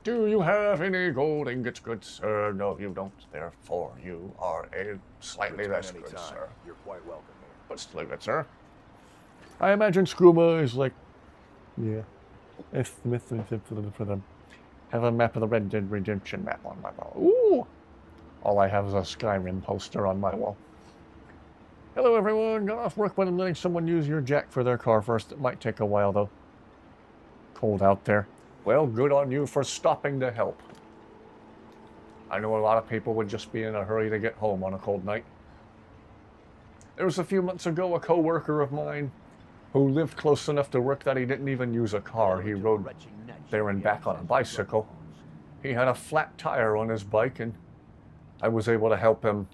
Speaker 1: Do you have any gold ingots, good sir? No, you don't. Therefore, you are a slightly
Speaker 12: Return
Speaker 1: less good
Speaker 12: anytime.
Speaker 1: sir.
Speaker 12: You're quite welcome here.
Speaker 1: But still good sir. I imagine skooma is like, yeah. It's for them. Have a map of the Red Dead Redemption map on my wall. Ooh! All I have is a Skyrim poster on my wall. Hello everyone, got off work, but I'm letting someone use your jack for their car first. It might take a while though. Cold out there. Well, good on you for stopping to help. I know a lot of people would just be in a hurry to get home on a cold night. There was a few months ago a co-worker of mine who lived close enough to work that he didn't even use a car. He rode there and back on a bicycle. He had a flat tire on his bike and I was able to help him.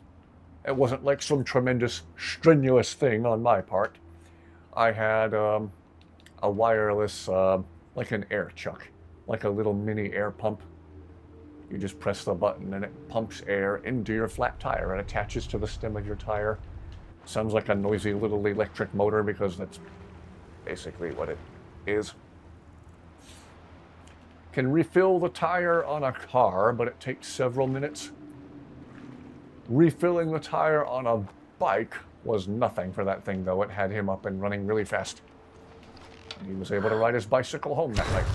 Speaker 1: It wasn't like some tremendous strenuous thing on my part. I had a wireless, like an air chuck, like a little mini air pump. You just press the button and it pumps air into your flat tire and attaches to the stem of your tire. Sounds like a noisy little electric motor because that's basically what it is. Can refill the tire on a car, but it takes several minutes. Refilling the tire on a bike was nothing for that thing, though. It had him up and running really fast. He was able to ride his bicycle home that night.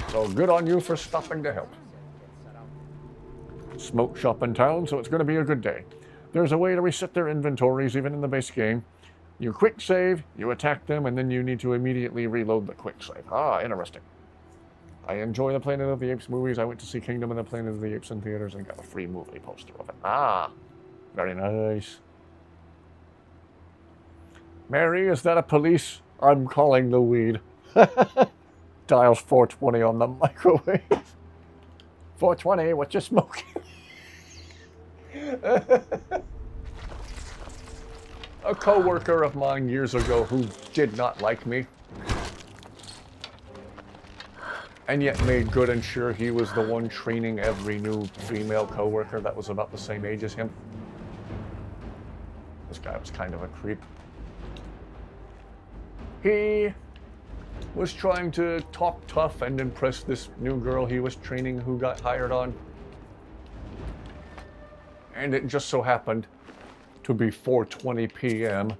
Speaker 1: So good on you for stopping to help. Smoke shop in town, so it's going to be a good day. There's a way to reset their inventories even in the base game. You quick save, you attack them, and then you need to immediately reload the quick save. Ah, interesting. I enjoy the Planet of the Apes movies. I went to see Kingdom of the Planet of the Apes in theaters and got a free movie poster of it. Ah, very nice. Mary, is that a police? I'm calling the weed. Dials 420 on the microwave. 420, what you smoking? A co-worker of mine years ago who did not like me and yet made good and sure he was the one training every new female co-worker that was about the same age as him. This guy was kind of a creep. He was trying to talk tough and impress this new girl he was training who got hired on. And it just so happened to be 4:20 p.m.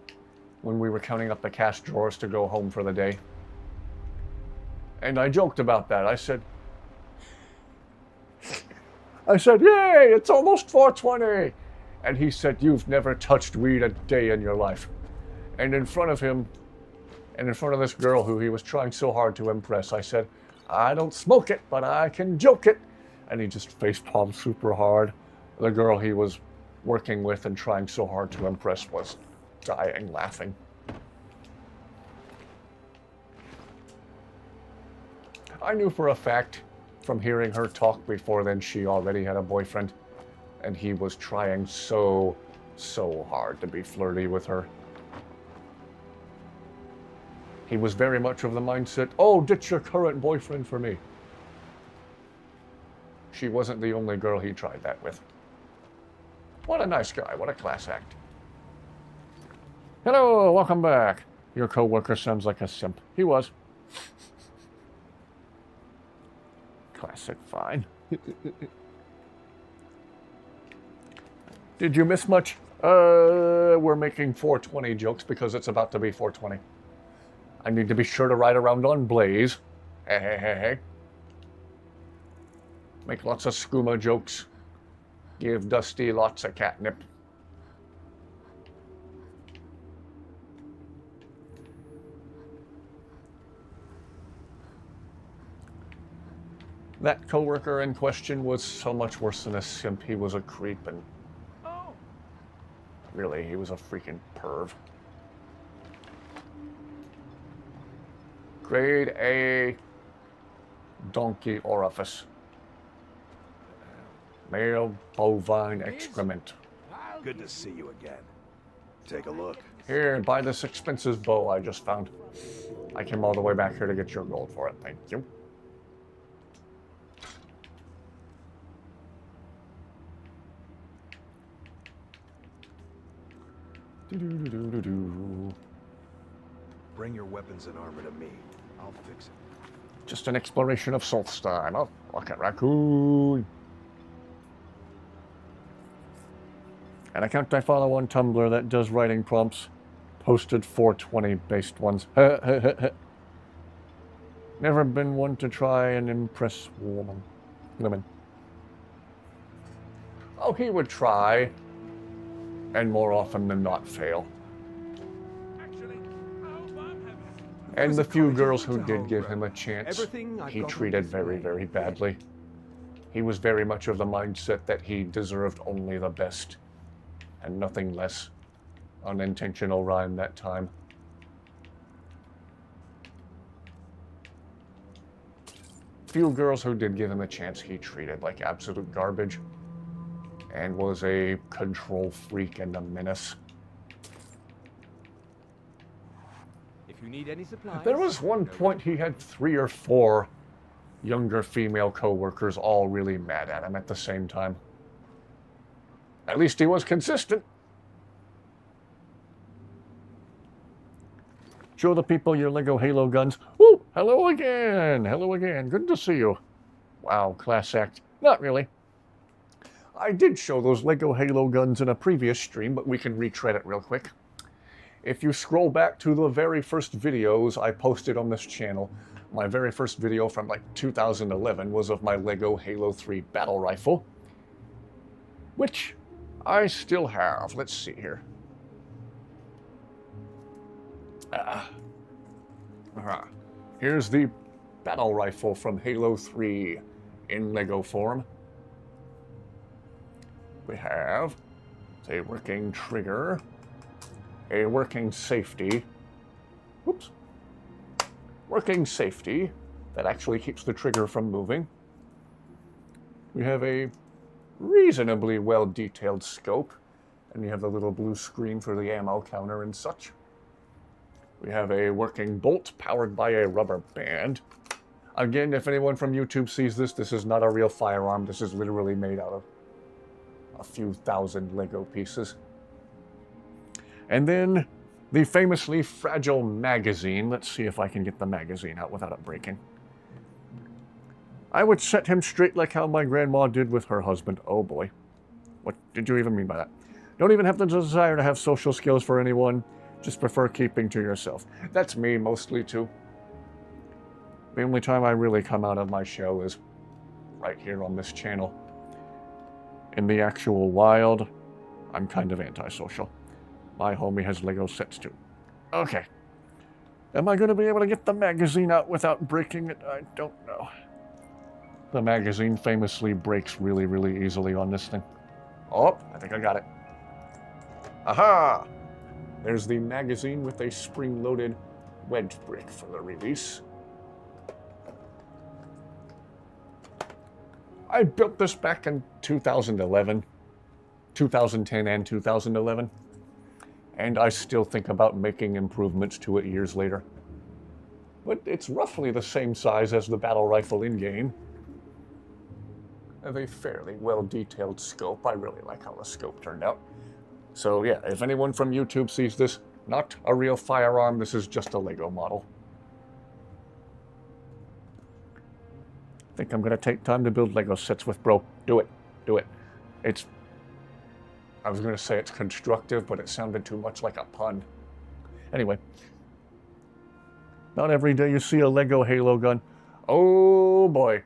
Speaker 1: when we were counting up the cash drawers to go home for the day. And I joked about that. I said, yay, it's almost 4:20. And he said, you've never touched weed a day in your life. And in front of him, and in front of this girl who he was trying so hard to impress, I said, I don't smoke it, but I can joke it. And he just facepalmed super hard. The girl he was working with and trying so hard to impress was dying laughing. I knew for a fact from hearing her talk before then she already had a boyfriend, and he was trying so hard to be flirty with her. He was very much of the mindset, oh, ditch your current boyfriend for me. She wasn't the only girl he tried that with. What a nice guy, what a class act. Hello, welcome back. Your co-worker sounds like a simp. He was. Classic fine. Did you miss much? We're making 4:20 jokes because it's about to be 4:20. I need to be sure to ride around on Blaze. Hey, hey, hey, hey. Make lots of skooma jokes. Give Dusty lots of catnip. That coworker in question was so much worse than a simp. He was a creep, and really, he was a freaking perv. Grade A donkey orifice. Male bovine excrement.
Speaker 12: Good to see you again. Take a look.
Speaker 1: Here, buy this expensive bow I just found. I came all the way back here to get your gold for it. Thank you.
Speaker 12: Bring your weapons and armor to me. I'll fix it.
Speaker 1: Just an exploration of Solstheim. Oh, look at raccoon. An account I follow on Tumblr that does writing prompts posted 420 based ones. Never been one to try and impress women. Oh, he would try, and more often than not fail. And the few girls who did give him a chance, he treated very, very badly. He was very much of the mindset that he deserved only the best, and nothing less. Unintentional rhyme that time. Few girls who did give him a chance, he treated like absolute garbage, and was a control freak and a menace.
Speaker 10: If you need any supplies,
Speaker 1: There was one point he had 3 or 4 younger female co-workers all really mad at him at the same time. At least he was consistent. Show the people your Lego Halo guns. Woo! Hello again! Hello again. Good to see you. Wow, class act. Not really. I did show those Lego Halo guns in a previous stream, but we can retread it real quick. If you scroll back to the very first videos I posted on this channel, my very first video from like 2011 was of my Lego Halo 3 battle rifle, which I still have. Let's see here. Here's the battle rifle from Halo 3 in Lego form. We have a working trigger, a working safety, working safety that actually keeps the trigger from moving. We have a reasonably well-detailed scope, and you have the little blue screen for the ammo counter and such. We have a working bolt powered by a rubber band. Again, if anyone from YouTube sees this, this is not a real firearm. This is literally made out of a few thousand Lego pieces. And then the famously fragile magazine. Let's see if I can get the magazine out without it breaking. I would set him straight like how my grandma did with her husband. Oh boy. What did you even mean by that? Don't even have the desire to have social skills for anyone. Just prefer keeping to yourself. That's me mostly too. The only time I really come out of my shell is right here on this channel. In the actual wild, I'm kind of antisocial. My homie has Lego sets too. Okay. Am I going to be able to get the magazine out without breaking it? I don't know. The magazine famously breaks really, really easily on this thing. Oh, I think I got it. Aha! There's the magazine with a spring-loaded wedge brake for the release. I built this back in 2011, 2010 and 2011, and I still think about making improvements to it years later. But it's roughly the same size as the battle rifle in-game. Have a fairly well-detailed scope. I really like how the scope turned out. So yeah, if anyone from YouTube sees this, not a real firearm, this is just a Lego model. I think I'm going to take time to build Lego sets with bro. Do it. Do it. I was going to say it's constructive, but it sounded too much like a pun. Anyway. Not every day you see a Lego Halo gun. Oh boy.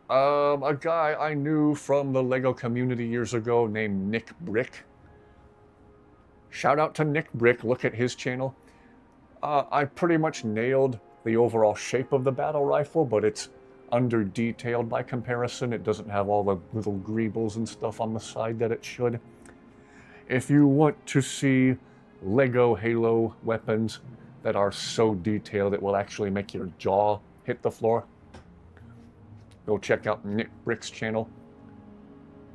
Speaker 1: A guy I knew from the Lego community years ago named Nick Brick. Shout out to Nick Brick, look at his channel. I pretty much nailed the overall shape of the battle rifle, but it's under-detailed by comparison. It doesn't have all the little greebles and stuff on the side that it should. If you want to see Lego Halo weapons that are so detailed it will actually make your jaw hit the floor, go check out Nick Brick's channel.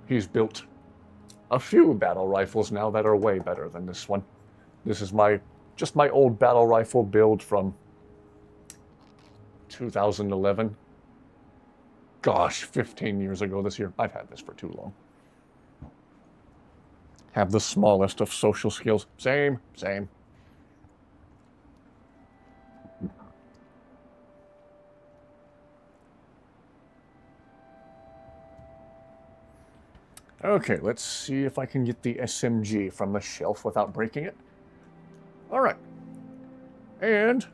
Speaker 1: He's built a few battle rifles now that are way better than this one. This is just my old battle rifle build from 2011. Gosh, 15 years ago this year. I've had this for too long. Have the smallest of social skills. Same. Okay, let's see if I can get the SMG from the shelf without breaking it. Alright. And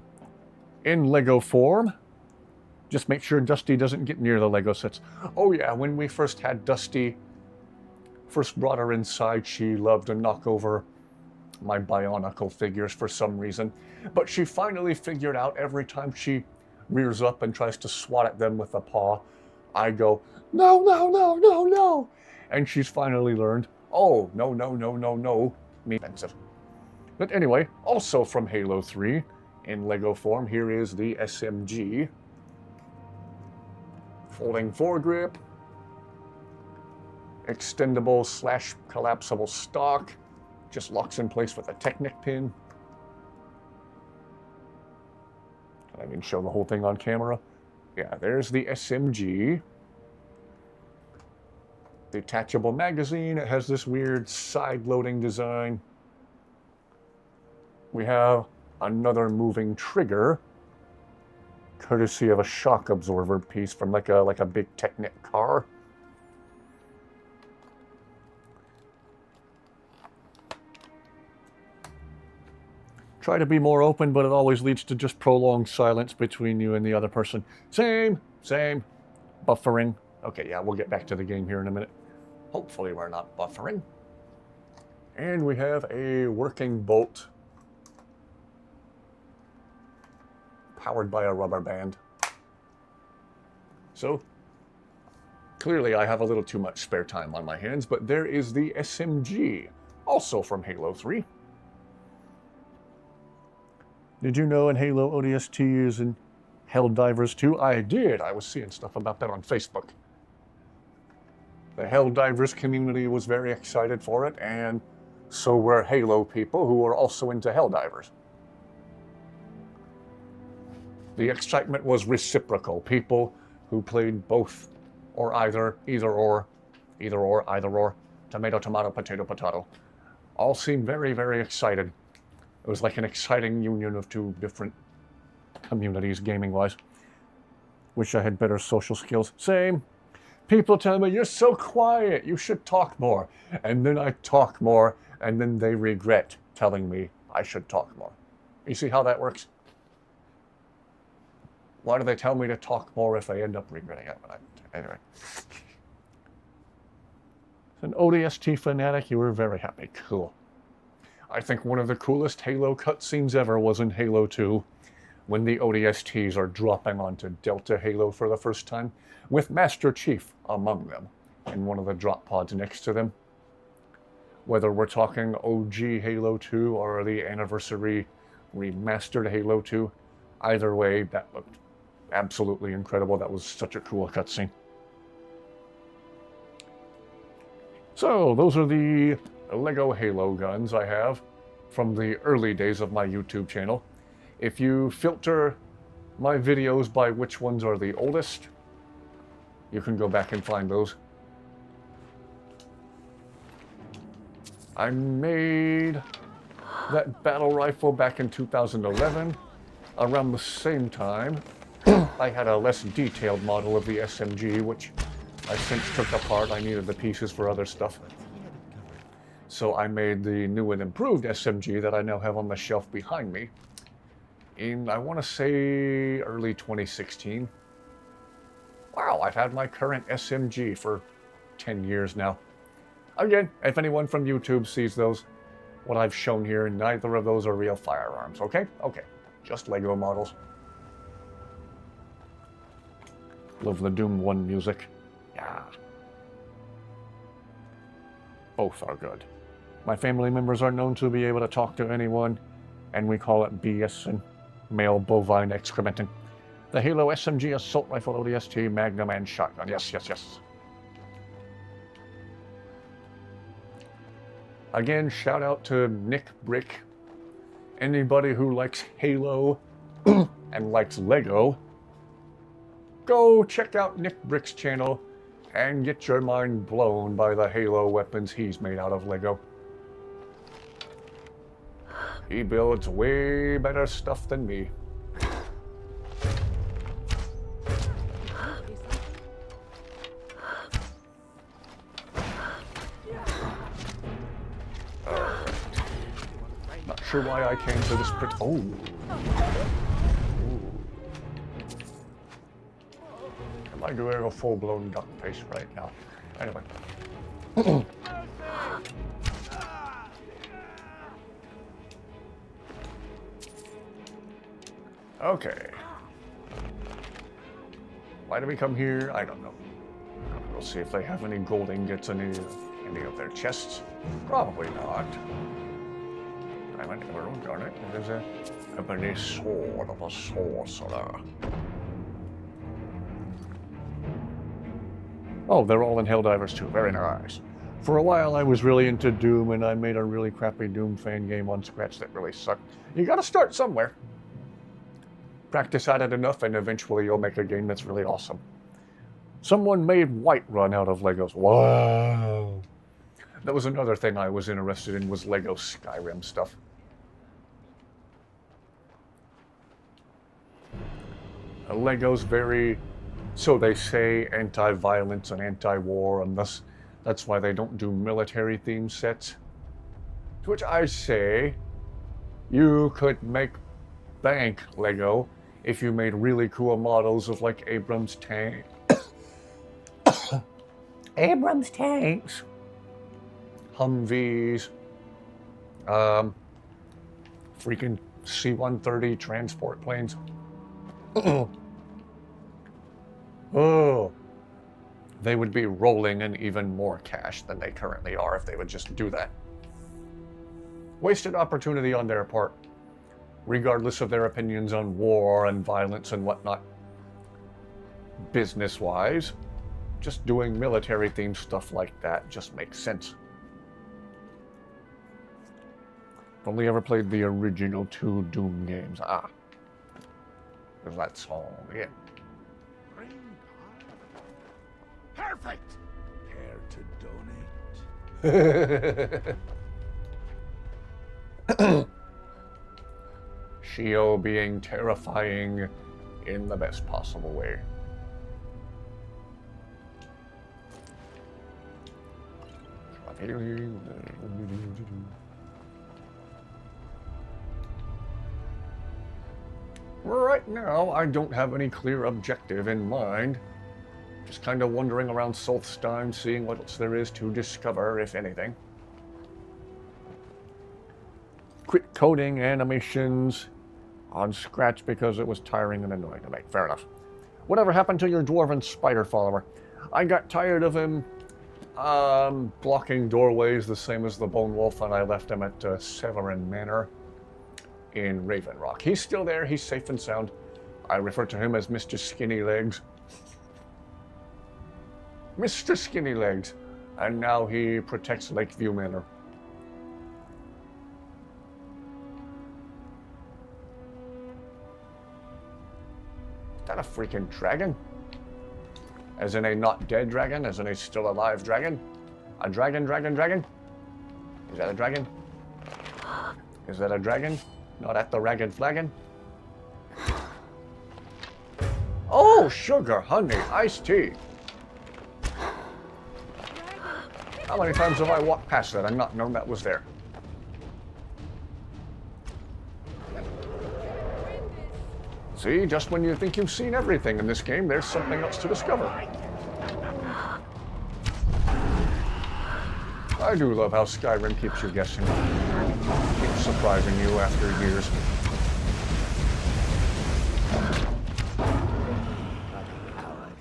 Speaker 1: in Lego form, just make sure Dusty doesn't get near the Lego sets. Oh yeah, when we first had Dusty, first brought her inside, she loved to knock over my Bionicle figures for some reason. But she finally figured out every time she rears up and tries to swat at them with a paw, I go, no, no, no, no, no. And she's finally learned, oh, no, no, no, no, no, me offensive. But anyway, also from Halo 3, in Lego form, here is the SMG. Folding foregrip. Extendable / collapsible stock. Just locks in place with a Technic pin. Can I even show the whole thing on camera? Yeah, there's the SMG. Detachable magazine. It has this weird side-loading design. We have another moving trigger, courtesy of a shock absorber piece from like a big Technic car. Try to be more open, but it always leads to just prolonged silence between you and the other person. Same. Buffering. Okay, yeah, we'll get back to the game here in a minute. Hopefully we're not buffering. And we have a working bolt powered by a rubber band. So, clearly I have a little too much spare time on my hands, but there is the SMG, also from Halo 3. Did you know in Halo ODST is in Helldivers 2? I did. I was seeing stuff about that on Facebook. The Helldivers community was very excited for it, and so were Halo people who were also into Helldivers. The excitement was reciprocal. People who played both, or either or, tomato, tomato, potato, potato, all seemed very, very excited. It was like an exciting union of two different communities, gaming-wise. Wish I had better social skills. Same. People tell me, you're so quiet, you should talk more. And then I talk more, and then they regret telling me I should talk more. You see how that works? Why do they tell me to talk more if I end up regretting it? Anyway. As an ODST fanatic, you were very happy. Cool. I think one of the coolest Halo cutscenes ever was in Halo 2, when the ODSTs are dropping onto Delta Halo for the first time, with Master Chief among them, in one of the drop pods next to them. Whether we're talking OG Halo 2 or the anniversary remastered Halo 2, either way, that looked absolutely incredible. That was such a cool cutscene. So, those are the Lego Halo guns I have from the early days of my YouTube channel. If you filter my videos by which ones are the oldest, you can go back and find those. I made that battle rifle back in 2011. Around the same time, I had a less detailed model of the SMG, which I since took apart. I needed the pieces for other stuff. So I made the new and improved SMG that I now have on the shelf behind me. in, I want to say, early 2016. Wow, I've had my current SMG for 10 years now. Again, if anyone from YouTube sees those, what I've shown here, neither of those are real firearms, okay? Okay, just Lego models. Love the Doom 1 music. Yeah. Both are good. My family members are known to be able to talk to anyone, and we call it BS and male bovine excrementing. The Halo SMG Assault Rifle ODST Magnum and Shotgun. Yes, yes, yes. Again, shout out to Nick Brick. Anybody who likes Halo and likes Lego, go check out Nick Brick's channel and get your mind blown by the Halo weapons he's made out of Lego. He builds way better stuff than me. Not sure why I came to this Ooh. Am I doing a full-blown duck face right now? Anyway. Okay. Why did we come here? I don't know. We'll see if they have any gold ingots in any of their chests. Probably not. Diamond emerald, darn it. There's a ebony sword of a sorcerer. Oh, they're all in Helldivers too. Very nice. For a while I was really into Doom, and I made a really crappy Doom fan game on Scratch that really sucked. You gotta start somewhere. Practice at it enough, and eventually you'll make a game that's really awesome. Someone made Whiterun out of Legos. Wow. That was another thing I was interested in, was Lego Skyrim stuff. Lego's very, so they say, anti-violence and anti-war, and thus that's why they don't do military-themed sets. To which I say, you could make bank Lego if you made really cool models of like Abrams tank. Abrams tanks. Humvees. Freaking C-130 transport planes. Oh. They would be rolling in even more cash than they currently are if they would just do that. Wasted opportunity on their part, regardless of their opinions on war and violence and whatnot. Business-wise, just doing military-themed stuff like that just makes sense. I've only ever played the original 2 Doom games. Ah. There's that song again.
Speaker 11: Perfect! Care to donate?
Speaker 1: Shio being terrifying in the best possible way. Right now, I don't have any clear objective in mind. Just kind of wandering around Solstheim, seeing what else there is to discover, if anything. Quit coding animations on Scratch because it was tiring and annoying to make. Fair enough. Whatever happened to your dwarven spider follower? I got tired of him blocking doorways the same as the Bone Wolf, and I left him at Severin Manor in Raven Rock. He's still there. He's safe and sound. I refer to him as Mr. Skinny Legs. Mr. Skinny Legs. And now he protects Lakeview Manor. Is that a freaking dragon? As in a not dead dragon? As in a still alive dragon? A dragon, dragon, dragon? Is that a dragon? Is that a dragon? Not at the ragged flagon? Oh, sugar, honey, iced tea. How many times have I walked past that and not known that was there? See, just when you think you've seen everything in this game, there's something else to discover. I do love how Skyrim keeps you guessing. Keeps surprising you after years.
Speaker 2: Coward.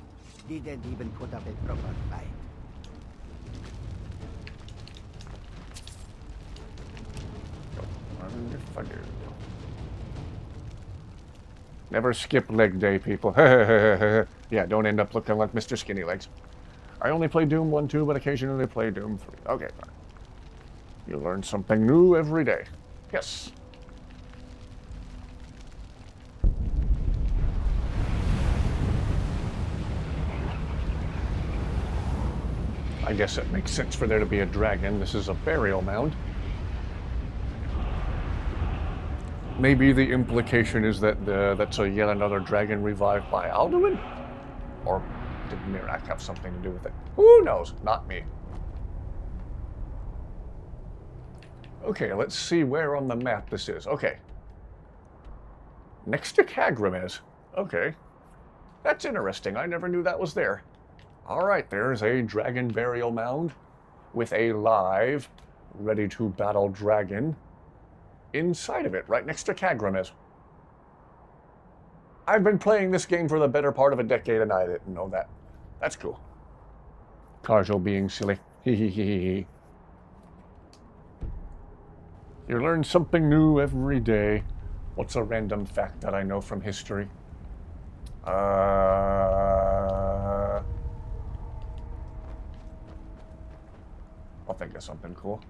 Speaker 2: Didn't even put up a proper fight.
Speaker 1: Never skip leg day, people. Yeah, don't end up looking like Mr. Skinny Legs. I only play Doom 1, 2, but occasionally play Doom 3. Okay, fine. You learn something new every day. Yes. I guess it makes sense for there to be a dragon. This is a burial mound. Maybe the implication is that that's a yet another dragon revived by Alduin? Or did Mirak have something to do with it? Who knows? Not me. Okay, let's see where on the map this is. Okay. Next to Kagrim is. Okay. That's interesting. I never knew that was there. Alright, there's a dragon burial mound with a live, ready-to-battle dragon inside of it, right next to Kagrim is. I've been playing this game for the better part of a decade and I didn't know that. That's cool. Casual being silly. You learn something new every day. What's a random fact that I know from history? I'll think of something cool.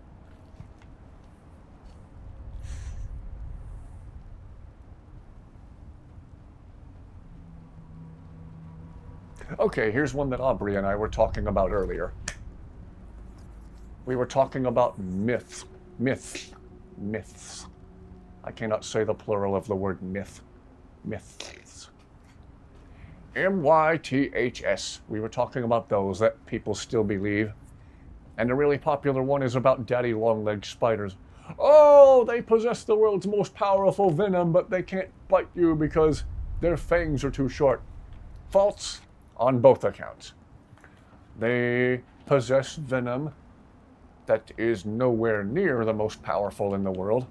Speaker 1: Okay, here's one that Aubrey and I were talking about earlier. We were talking about myths. Myths. I cannot say the plural of the word myth. Myths. M-Y-T-H-S. We were talking about those that people still believe. And a really popular one is about daddy long-legged spiders. Oh, they possess the world's most powerful venom, but they can't bite you because their fangs are too short. False on both accounts. They possess venom that is nowhere near the most powerful in the world,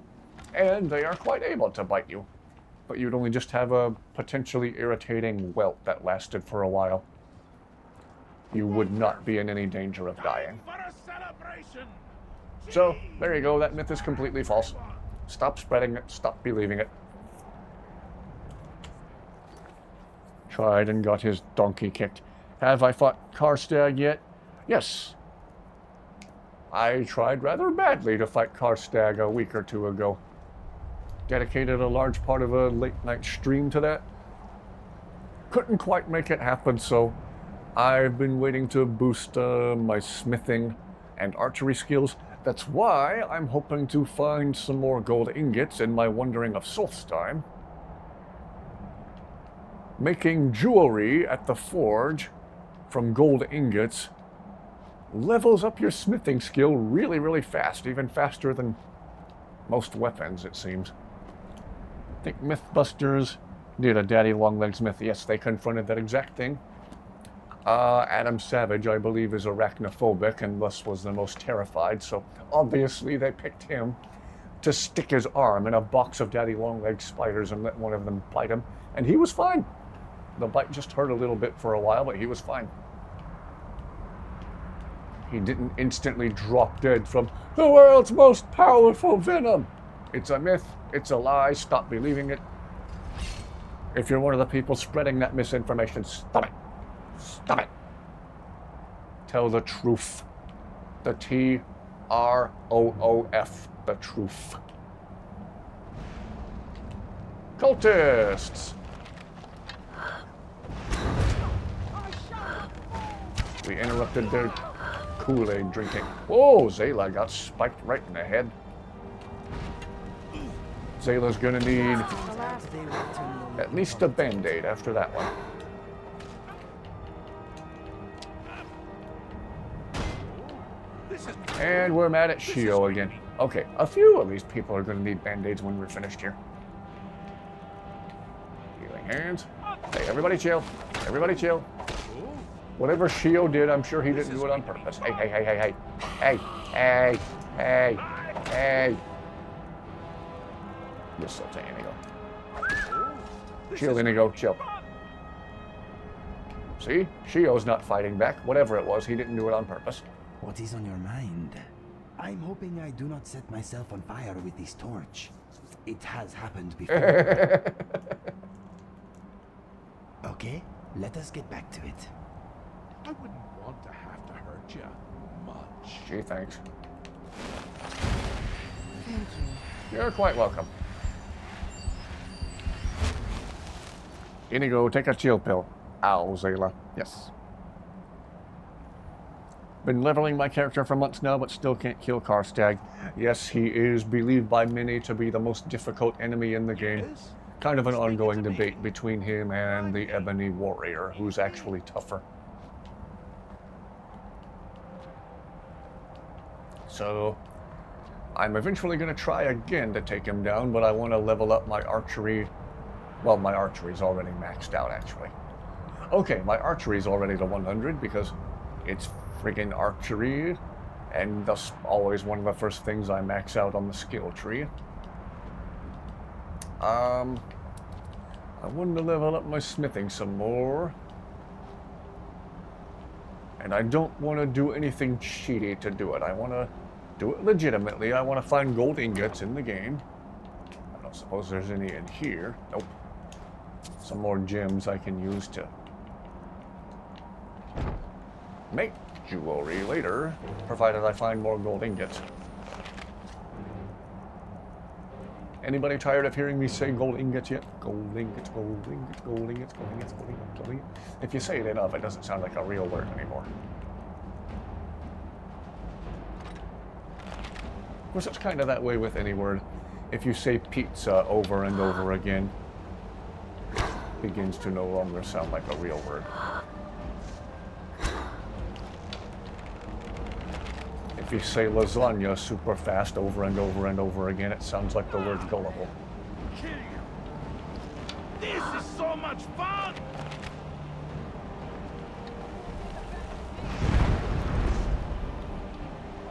Speaker 1: and they are quite able to bite you. But you'd only just have a potentially irritating welt that lasted for a while. You would not be in any danger of dying. So, there you go, that myth is completely false. Stop spreading it, stop believing it. Tried and got his donkey kicked. Have I fought Karstag yet? Yes. I tried rather badly to fight Karstag a week or two ago. Dedicated a large part of a late-night stream to that. Couldn't quite make it happen, so I've been waiting to boost my smithing and archery skills. That's why I'm hoping to find some more gold ingots in my Wandering of Solstheim. Making jewelry at the forge from gold ingots levels up your smithing skill really, really fast, even faster than most weapons, it seems. I think Mythbusters did a daddy long-legged smith. Yes, they confronted that exact thing. Adam Savage, I believe, is arachnophobic and thus was the most terrified, so obviously they picked him to stick his arm in a box of daddy long-legged spiders and let one of them bite him, and he was fine. The bite just hurt a little bit for a while, but he was fine. He didn't instantly drop dead from the world's most powerful venom. It's a myth. It's a lie. Stop believing it. If you're one of the people spreading that misinformation, stop it. Stop it. Tell the truth. The T-R-O-O-F. The truth. Cultists. We interrupted their Kool-Aid drinking. Whoa, Zayla got spiked right in the head. Zayla's gonna need at least a band-aid after that one. And we're mad at Shio again. Okay, a few of these people are gonna need band-aids when we're finished here. Healing. hands. Hey, everybody chill. Everybody chill. Whatever Shio did, I'm sure he didn't do it on purpose. Hey, hey, hey, hey, hey. Hey, hey, hey, hey. You're so tight, Inigo. Chill, Inigo, chill. See? Shio's not fighting back. Whatever it was, he didn't do it on purpose.
Speaker 6: What is on your mind? I'm hoping I do not set myself on fire with this torch. It has happened before. Okay, let us get back to it.
Speaker 11: I wouldn't want to have to hurt you much.
Speaker 1: Gee, thanks.
Speaker 9: Thank you.
Speaker 1: You're quite welcome. Inigo, take a chill pill. Ow, Zayla. Yes. Been leveling my character for months now, but still can't kill Karstag. Yes, he is believed by many to be the most difficult enemy in the game. Kind of an ongoing debate between him and the Ebony Warrior, who's actually tougher. So, I'm eventually going to try again to take him down, but I want to level up my archery. Well, my archery's already maxed out, actually. Okay, my archery's already to 100 because it's friggin' archery, and that's always one of the first things I max out on the skill tree. I wanted to level up my smithing some more. And I don't want to do anything cheaty to do it. I want to do it legitimately. I want to find gold ingots in the game. I don't suppose there's any in here. Nope. Some more gems I can use to make jewelry later, provided I find more gold ingots. Anybody tired of hearing me say gold ingots yet? Gold ingots, gold ingots, gold ingots, gold ingots, gold ingots, gold ingots. If you say it enough, it doesn't sound like a real word anymore. Of course, it's kind of that way with any word. If you say pizza over and over again, it begins to no longer sound like a real word. If you say lasagna super fast over and over and over again, it sounds like the word gullible.
Speaker 11: Kill you. This is so much fun!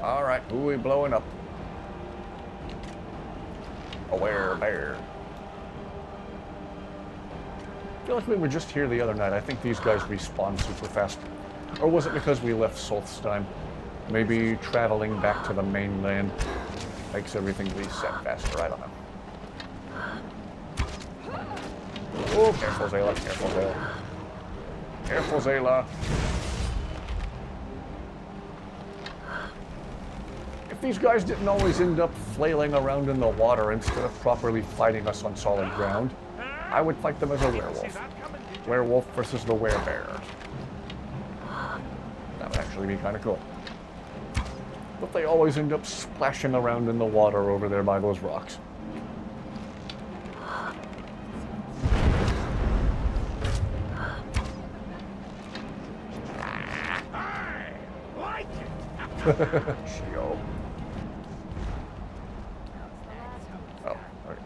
Speaker 1: Alright, who are we blowing up? A werebear. I feel like we were just here the other night. I think these guys respawn super fast. Or was it because we left Solstheim? Maybe traveling back to the mainland makes everything reset faster. I don't know. Oh, careful, Zayla. Careful, Zayla. Careful, Zayla. If these guys didn't always end up flailing around in the water instead of properly fighting us on solid ground, I would fight them as a werewolf. Werewolf versus the werebear. That would actually be kind of cool. But they always end up splashing around in the water over there by those rocks.
Speaker 11: I like it!
Speaker 1: Shio. Oh, alright.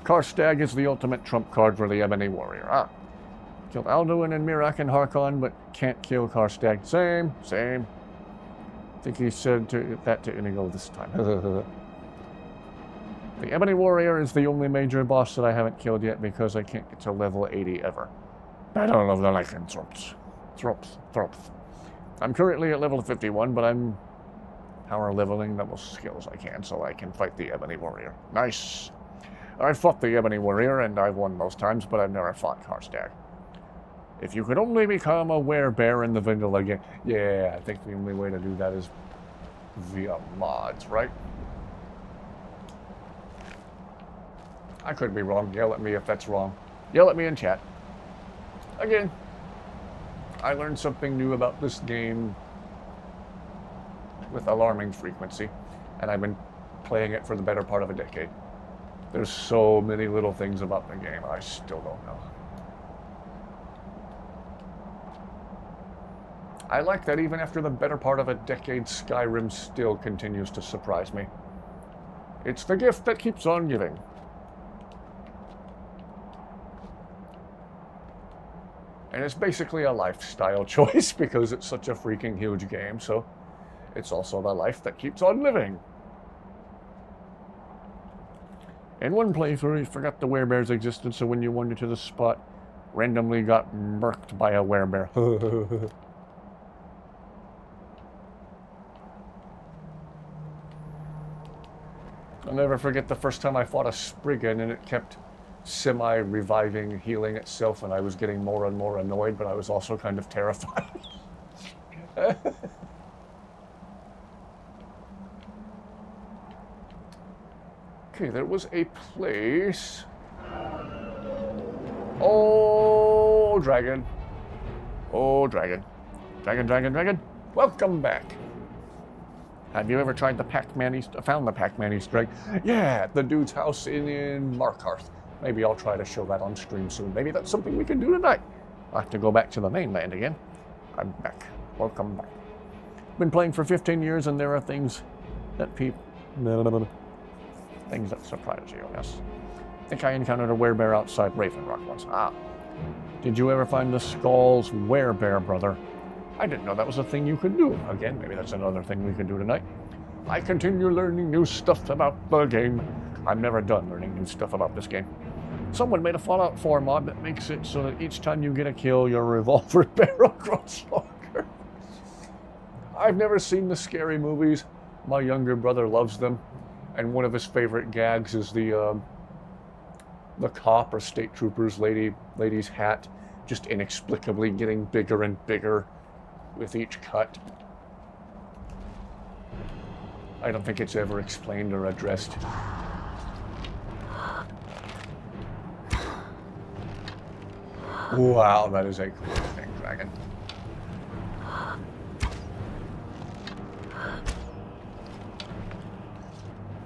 Speaker 1: Karstag is the ultimate trump card for the Ebony Warrior. Ah. Killed Alduin and Mirak and Harkon, but can't kill Karstag. Same. I think he said that to Inigo this time. The Ebony Warrior is the only major boss that I haven't killed yet because I can't get to level 80 ever. I don't love the lycanthropes. Thropes. I'm currently at level 51, but I'm power leveling the most skills I can so I can fight the Ebony Warrior. Nice. I've fought the Ebony Warrior and I've won most times, but I've never fought Karstag. If you could only become a werebear in the vanilla game. Yeah, I think the only way to do that is via mods, right? I could be wrong. Yell at me if that's wrong. Yell at me in chat. Again, I learned something new about this game with alarming frequency, and I've been playing it for the better part of a decade. There's so many little things about the game I still don't know. I like that even after the better part of a decade, Skyrim still continues to surprise me. It's the gift that keeps on giving. And it's basically a lifestyle choice because it's such a freaking huge game, so it's also the life that keeps on living. In one playthrough, you forgot the werebears existed, so when you wandered to the spot, randomly got murked by a werebear. I'll never forget the first time I fought a Spriggan and it kept semi-reviving, healing itself, and I was getting more and more annoyed, but I was also kind of terrified. Okay, there was a place. Oh, dragon. Oh, dragon. Dragon, dragon, dragon. Welcome back. Have you ever tried the Pac-Man Easter, found the Pac-Man Easter egg? Yeah, at the dude's house in Markarth. Maybe I'll try to show that on stream soon. Maybe that's something we can do tonight. I'll have to go back to the mainland again. I'm back. Welcome back. Been playing for 15 years and there are things that things that surprise you, yes. I think I encountered a werebear outside Raven Rock once. Ah. Did you ever find the Skull's werebear brother? I didn't know that was a thing you could do. Again, maybe that's another thing we can do tonight. I continue learning new stuff about the game. I'm never done learning new stuff about this game. Someone made a Fallout 4 mod that makes it so that each time you get a kill, your revolver barrel grows longer. I've never seen the scary movies. My younger brother loves them. And one of his favorite gags is the cop or state trooper's lady's hat just inexplicably getting bigger and bigger with each cut. I don't think it's ever explained or addressed. Wow, that is a cool thing, dragon.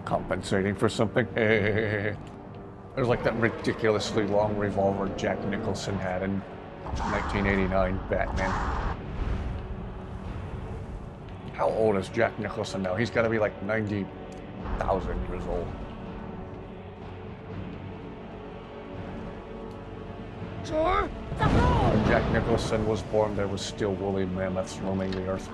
Speaker 1: Compensating for something. There's like that ridiculously long revolver Jack Nicholson had in 1989 Batman. How old is Jack Nicholson now? He's got to be like 90,000 years old.
Speaker 8: Sure.
Speaker 1: When Jack Nicholson was born, there was still woolly mammoths roaming the earth.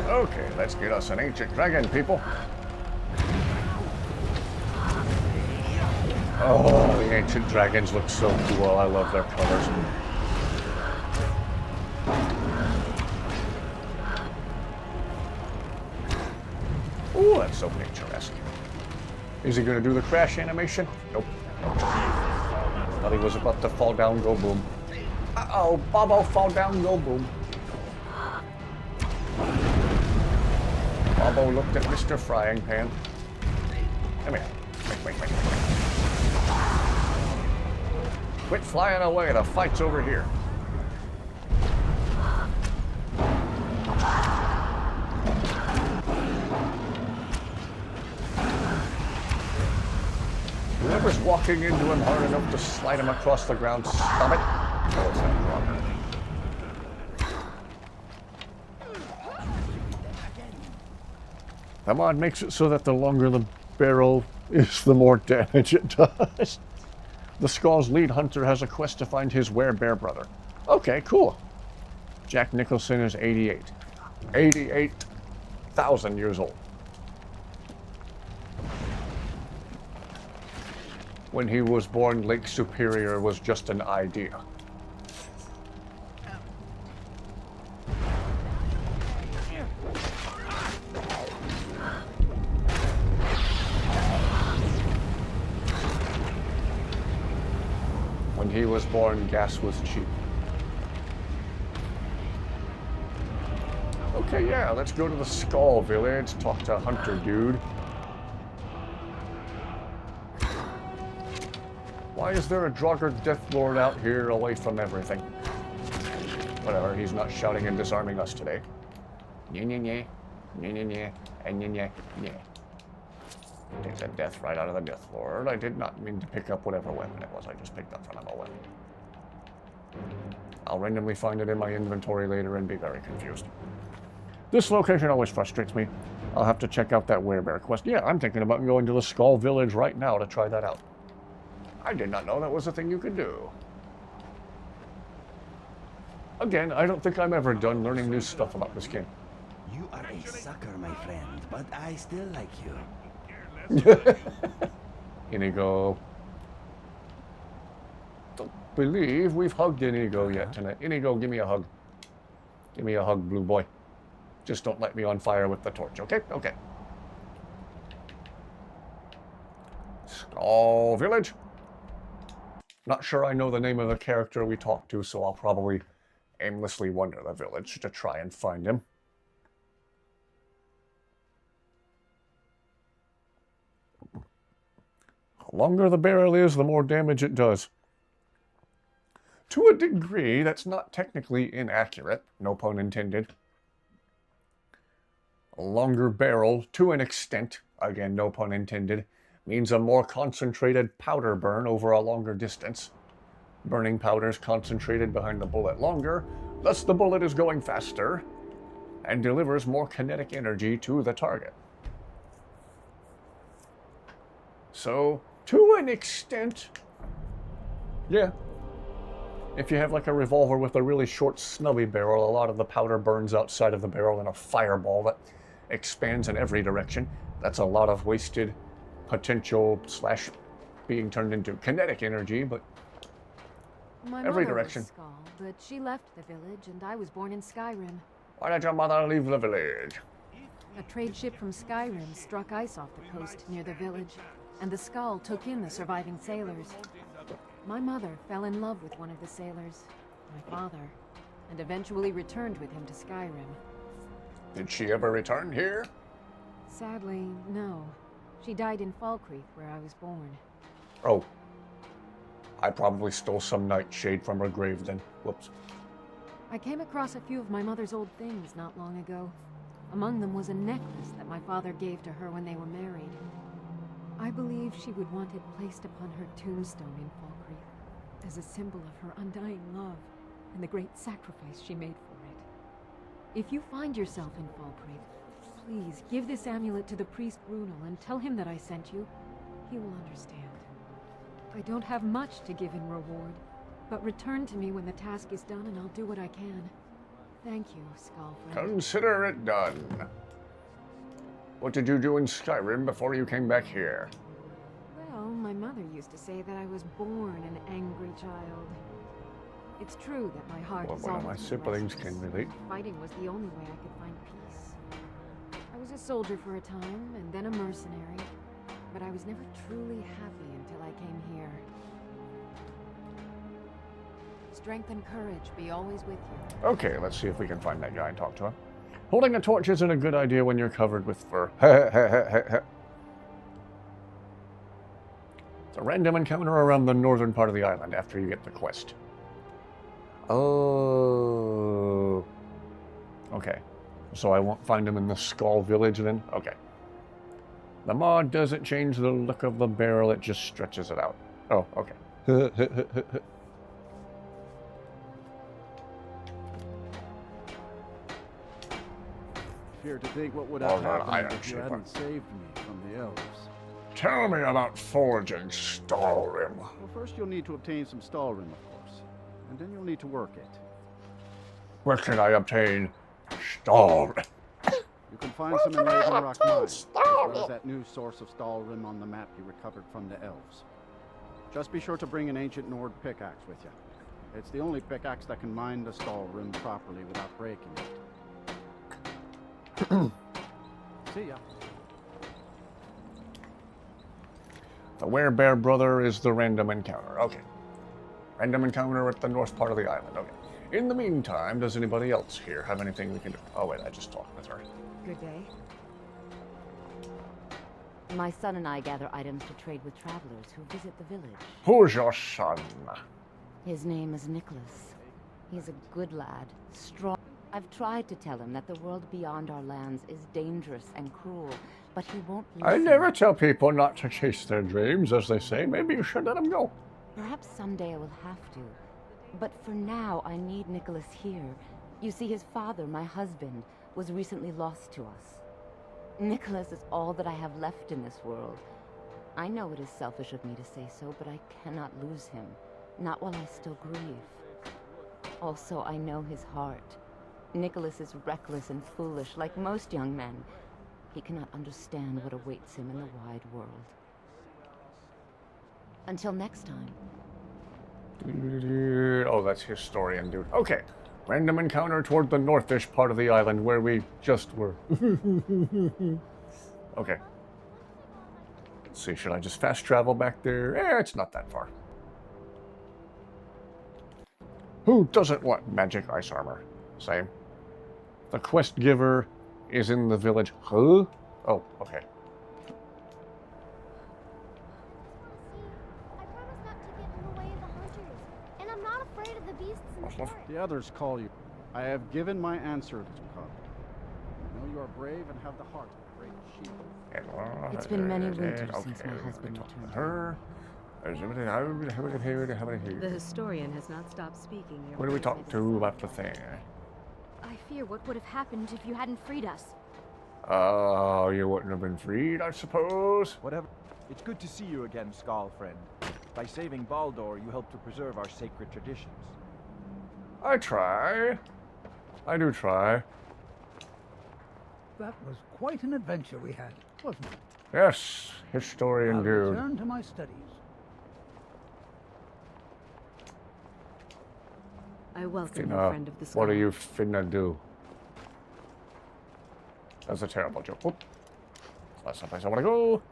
Speaker 1: Okay, let's get us an ancient dragon, people. Oh, the ancient dragons look so cool. I love their colors. Oh, that's so picturesque. Is he going to do the crash animation? Nope. Thought he was about to fall down, go boom. Uh-oh, Bobo fall down, go boom. Bobo looked at Mr. Frying Pan. Come here. Wait. Quit flying away, the fight's over here. Whoever's walking into him hard enough to slide him across the ground, stop it. Oh, it's not wrong. The mod makes it so that the longer the barrel is, the more damage it does. The Skull's lead hunter has a quest to find his werebear brother. Okay, cool. Jack Nicholson is 88. 88,000 years old. When he was born, Lake Superior was just an idea. When he was born, gas was cheap. Okay, yeah, let's go to the Skull Village, talk to Hunter Dude. Why is there a Draugr Deathlord out here away from everything? Whatever, he's not shouting and disarming us today. Takes a death right out of the Deathlord. I did not mean to pick up whatever weapon it was. I just picked up another weapon. I'll randomly find it in my inventory later and be very confused. This location always frustrates me. I'll have to check out that werebear quest. Yeah, I'm thinking about going to the Skull Village right now to try that out. I did not know that was a thing you could do. Again, I don't think I'm ever done learning new stuff about this game.
Speaker 6: You are a sucker, my friend, but I still like you.
Speaker 1: Inigo. Don't believe we've hugged Inigo yet tonight. Inigo, give me a hug. Give me a hug, blue boy. Just don't light me on fire with the torch, okay? Okay. Skull Village. Not sure I know the name of the character we talked to, so I'll probably aimlessly wander the village to try and find him. The longer the barrel is, the more damage it does. To a degree, that's not technically inaccurate, no pun intended. A longer barrel, to an extent, again no pun intended, means a more concentrated powder burn over a longer distance. Burning powder is concentrated behind the bullet longer, thus the bullet is going faster, and delivers more kinetic energy to the target. So, to an extent, yeah. If you have like a revolver with a really short snubby barrel, a lot of the powder burns outside of the barrel in a fireball that expands in every direction. That's a lot of wasted potential slash being turned into kinetic energy, but
Speaker 13: My
Speaker 1: every
Speaker 13: mother
Speaker 1: direction.
Speaker 13: Was Skull, but she left the village and I was born in Skyrim.
Speaker 1: Why did your mother leave the village?
Speaker 13: A trade ship from Skyrim struck ice off the coast near the village, and the Skull took in the surviving sailors. My mother fell in love with one of the sailors, my father, and eventually returned with him to Skyrim.
Speaker 1: Did she ever return here?
Speaker 13: Sadly, no. She died in Falkreath, where I was born.
Speaker 1: Oh. I probably stole some nightshade from her grave then. Whoops.
Speaker 13: I came across a few of my mother's old things not long ago. Among them was a necklace that my father gave to her when they were married. I believe she would want it placed upon her tombstone in Falkreath as a symbol of her undying love and the great sacrifice she made for it. If you find yourself in Falkreath, please give this amulet to the priest Runel and tell him that I sent you. He will understand. I don't have much to give in reward, but return to me when the task is done and I'll do what I can. Thank you, Skullfriend.
Speaker 1: Consider it done. What did you do in Skyrim before you came back here?
Speaker 13: Well, my mother used to say that I was born an angry child. It's true that my heart is
Speaker 1: One of my
Speaker 13: always
Speaker 1: siblings
Speaker 13: restless.
Speaker 1: can relate.
Speaker 13: Fighting was the only way I could find peace. I was a soldier for a time, and then a mercenary, but I was never truly happy until I came here. Strength and courage be always with you.
Speaker 1: Okay, let's see if we can find that guy and talk to him. Holding a torch isn't a good idea when you're covered with fur. It's a random encounter around the northern part of the island after you get the quest. Oh. Okay. So I won't find him in the Skull Village then? Okay. The mod doesn't change the look of the barrel, it just stretches it out. Oh, okay.
Speaker 14: Fear to think what would have happened if you hadn't saved me from the elves.
Speaker 1: Tell me about forging Stalrim.
Speaker 14: Well, first you'll need to obtain some Stalrim, of course. And then you'll need to work it.
Speaker 1: Where can I obtain Stalrim?
Speaker 14: You can find some in Ravenrock Mines, as well as that new source of Stalrim on the map you recovered from the elves. Just be sure to bring an ancient Nord pickaxe with you. It's the only pickaxe that can mine the Stalrim properly without breaking it. See ya.
Speaker 1: The Werebear brother is the random encounter. Okay. Random encounter at the north part of the island. Okay. In the meantime, does anybody else here have anything we can do? Oh, wait, I just talked with her.
Speaker 15: Good day. My son and I gather items to trade with travelers who visit the village.
Speaker 1: Who's your son?
Speaker 15: His name is Nicholas. He's a good lad, strong. I've tried to tell him that the world beyond our lands is dangerous and cruel, but he won't listen.
Speaker 1: I never tell people not to chase their dreams, as they say. Maybe you should let them go.
Speaker 15: Perhaps someday I will have to. But for now, I need Nicholas here. You see, his father, my husband, was recently lost to us. Nicholas is all that I have left in this world. I know it is selfish of me to say so, but I cannot lose him. Not while I still grieve. Also, I know his heart. Nicholas is reckless and foolish, like most young men. He cannot understand what awaits him in the wide world. Until next time.
Speaker 1: Oh, that's historian, dude. Okay. Random encounter toward the northish part of the island where we just were. Okay. Let's see, should I just fast travel back there? It's not that far. Who doesn't want magic ice armor? Same. The quest giver is in the village. Huh? Oh, okay.
Speaker 14: The others call you. I have given my answer, little cub. I know you are brave and have the heart of a great shield.
Speaker 15: It's been many winters since my husband returned.
Speaker 1: Her.
Speaker 16: The historian has not stopped speaking.
Speaker 1: What do we talk to about the thing?
Speaker 5: I fear what would have happened if you hadn't freed us.
Speaker 1: Oh, you wouldn't have been freed, I suppose.
Speaker 17: Whatever. It's good to see you again, Skull friend. By saving Baldur, you help to preserve our sacred traditions.
Speaker 1: I try. I do try.
Speaker 3: That was quite an adventure we had, wasn't it?
Speaker 1: Yes, historian
Speaker 3: I'll
Speaker 1: dude.
Speaker 3: return to my studies.
Speaker 16: I welcome you,
Speaker 1: Finna,
Speaker 16: friend of the sky.
Speaker 1: what are you finna do? That's a terrible joke. Whoop. That's not the place I want to go.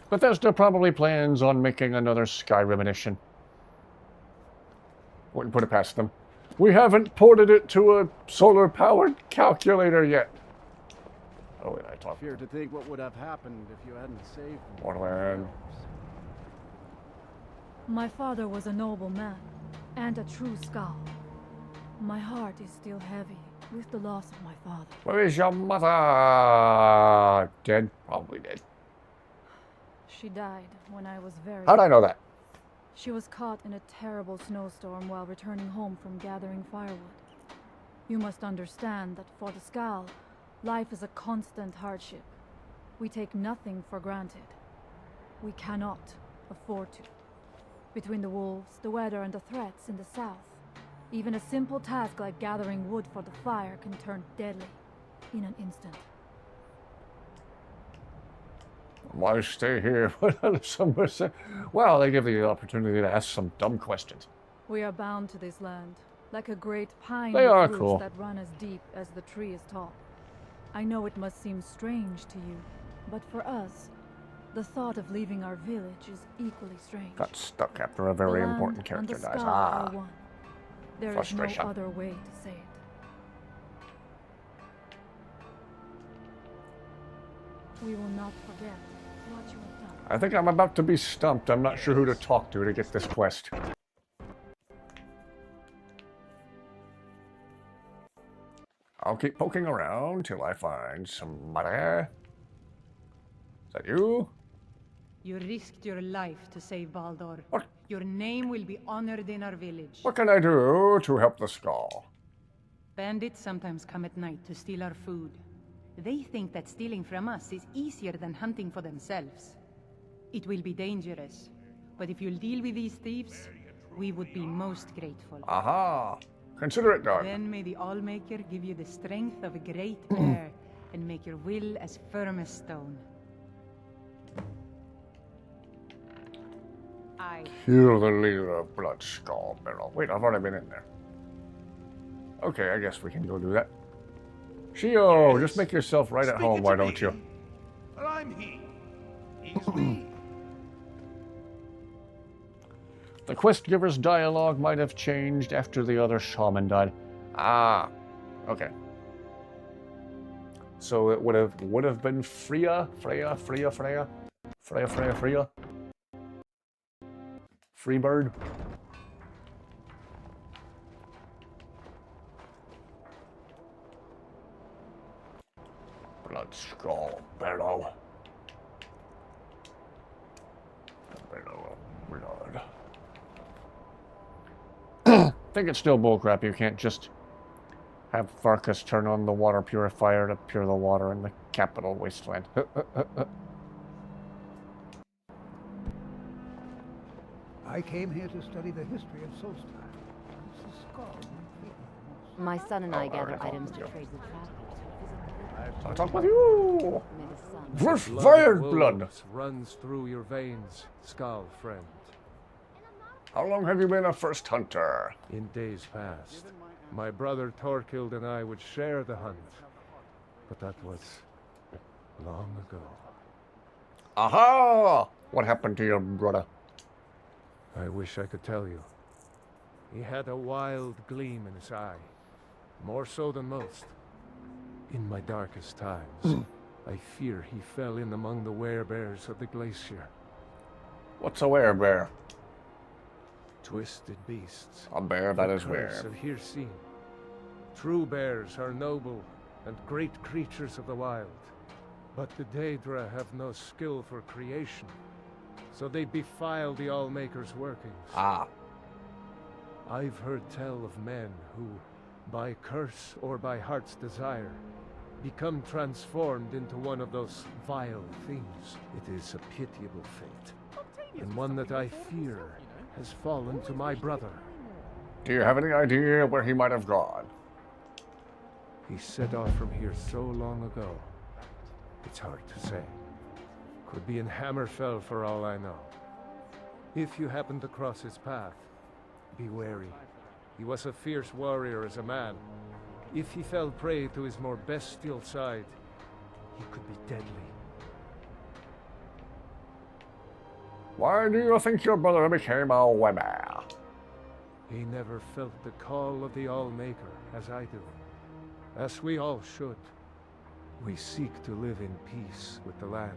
Speaker 1: Bethesda probably plans on making another Skyrim edition. Wouldn't put it past them. We haven't ported it to a solar-powered calculator yet. Oh, wait, I talked.
Speaker 14: Fear to think what would have happened if you hadn't saved me.
Speaker 1: Borderland.
Speaker 18: My father was a noble man, and a true Skull. My heart is still heavy with the loss of my father.
Speaker 1: Where is your mother? Dead? Probably dead.
Speaker 18: She died when I was very
Speaker 1: How'd I know that?
Speaker 18: She was caught in a terrible snowstorm while returning home from gathering firewood. You must understand that for the Skull, life is a constant hardship. We take nothing for granted. We cannot afford to. Between the wolves, the weather, and the threats in the south, even a simple task like gathering wood for the fire can turn deadly in an instant.
Speaker 1: Why stay here? Well, they give you the opportunity to ask some dumb questions.
Speaker 18: We are bound to this land, like a great pine
Speaker 1: They are
Speaker 18: with
Speaker 1: cool.
Speaker 18: roots that run as deep as the tree is tall. I know it must seem strange to you, but for us, the thought of leaving our village is equally strange.
Speaker 1: Got stuck after a very
Speaker 18: The land
Speaker 1: important
Speaker 18: and
Speaker 1: character
Speaker 18: the
Speaker 1: dies.
Speaker 18: sky are one. There is no
Speaker 1: Frustration.
Speaker 18: other way to say it. We will not forget what you have done.
Speaker 1: I think I'm about to be stumped. I'm not sure who to talk to get this quest. I'll keep poking around till I find somebody. Is that you?
Speaker 9: You risked your life to save Baldur.
Speaker 1: What?
Speaker 9: Your name will be honored in our village.
Speaker 1: What can I do to help the Skull?
Speaker 9: Bandits sometimes come at night to steal our food. They think that stealing from us is easier than hunting for themselves. It will be dangerous, but if you'll deal with these thieves, we would be most grateful.
Speaker 1: Aha! Consider it done.
Speaker 9: Then may the Allmaker give you the strength of a great bear and make your will as firm as stone.
Speaker 1: You're the leader of Blood Skull Barrel. Wait, I've already been in there. Okay, I guess we can go do that. Shio, just make yourself right at home, why don't you?
Speaker 11: Well, I'm he. He's me.
Speaker 1: The quest giver's dialogue might have changed after the other shaman died. Ah, okay. So it would have been Freya. Freebird. Blood Skull Barrow. Barrow of blood. I think it's still bullcrap. You can't just Have Varkas turn on the water purifier to pure the water in the capital wasteland.
Speaker 3: I came here to study the history of Solstheim. It's a skull.
Speaker 15: My son and I gather items to trade with travelers.
Speaker 1: I'll talk with you!
Speaker 7: The
Speaker 1: Fire
Speaker 7: of
Speaker 1: blood!
Speaker 7: wolves runs through your veins, Skull friend.
Speaker 1: How long have you been a first hunter?
Speaker 7: In days past, my brother Torkild and I would share the hunt. But that was long ago.
Speaker 1: Aha! What happened to your brother?
Speaker 7: I wish I could tell you. He had a wild gleam in his eye. More so than most. In my darkest times, I fear he fell in among the werebears of the glacier.
Speaker 1: What's a werebear?
Speaker 7: Twisted beasts.
Speaker 1: A bear that is
Speaker 7: curse
Speaker 1: were.
Speaker 7: of here seen. True bears are noble and great creatures of the wild. But the Daedra have no skill for creation. So they defile the Allmaker's workings.
Speaker 1: Ah.
Speaker 7: I've heard tell of men who, by curse or by heart's desire, become transformed into one of those vile things. It is a pitiable fate, and one that I fear has fallen to my brother.
Speaker 1: Do you have any idea where he might have gone?
Speaker 7: He set off from here so long ago. It's hard to say. Could be in Hammerfell for all I know. If you happen to cross his path, be wary. He was a fierce warrior as a man. If he fell prey to his more bestial side, he could be deadly.
Speaker 1: Why do you think your brother became a werebear?
Speaker 7: He never felt the call of the Allmaker, as I do. As we all should. We seek to live in peace with the land.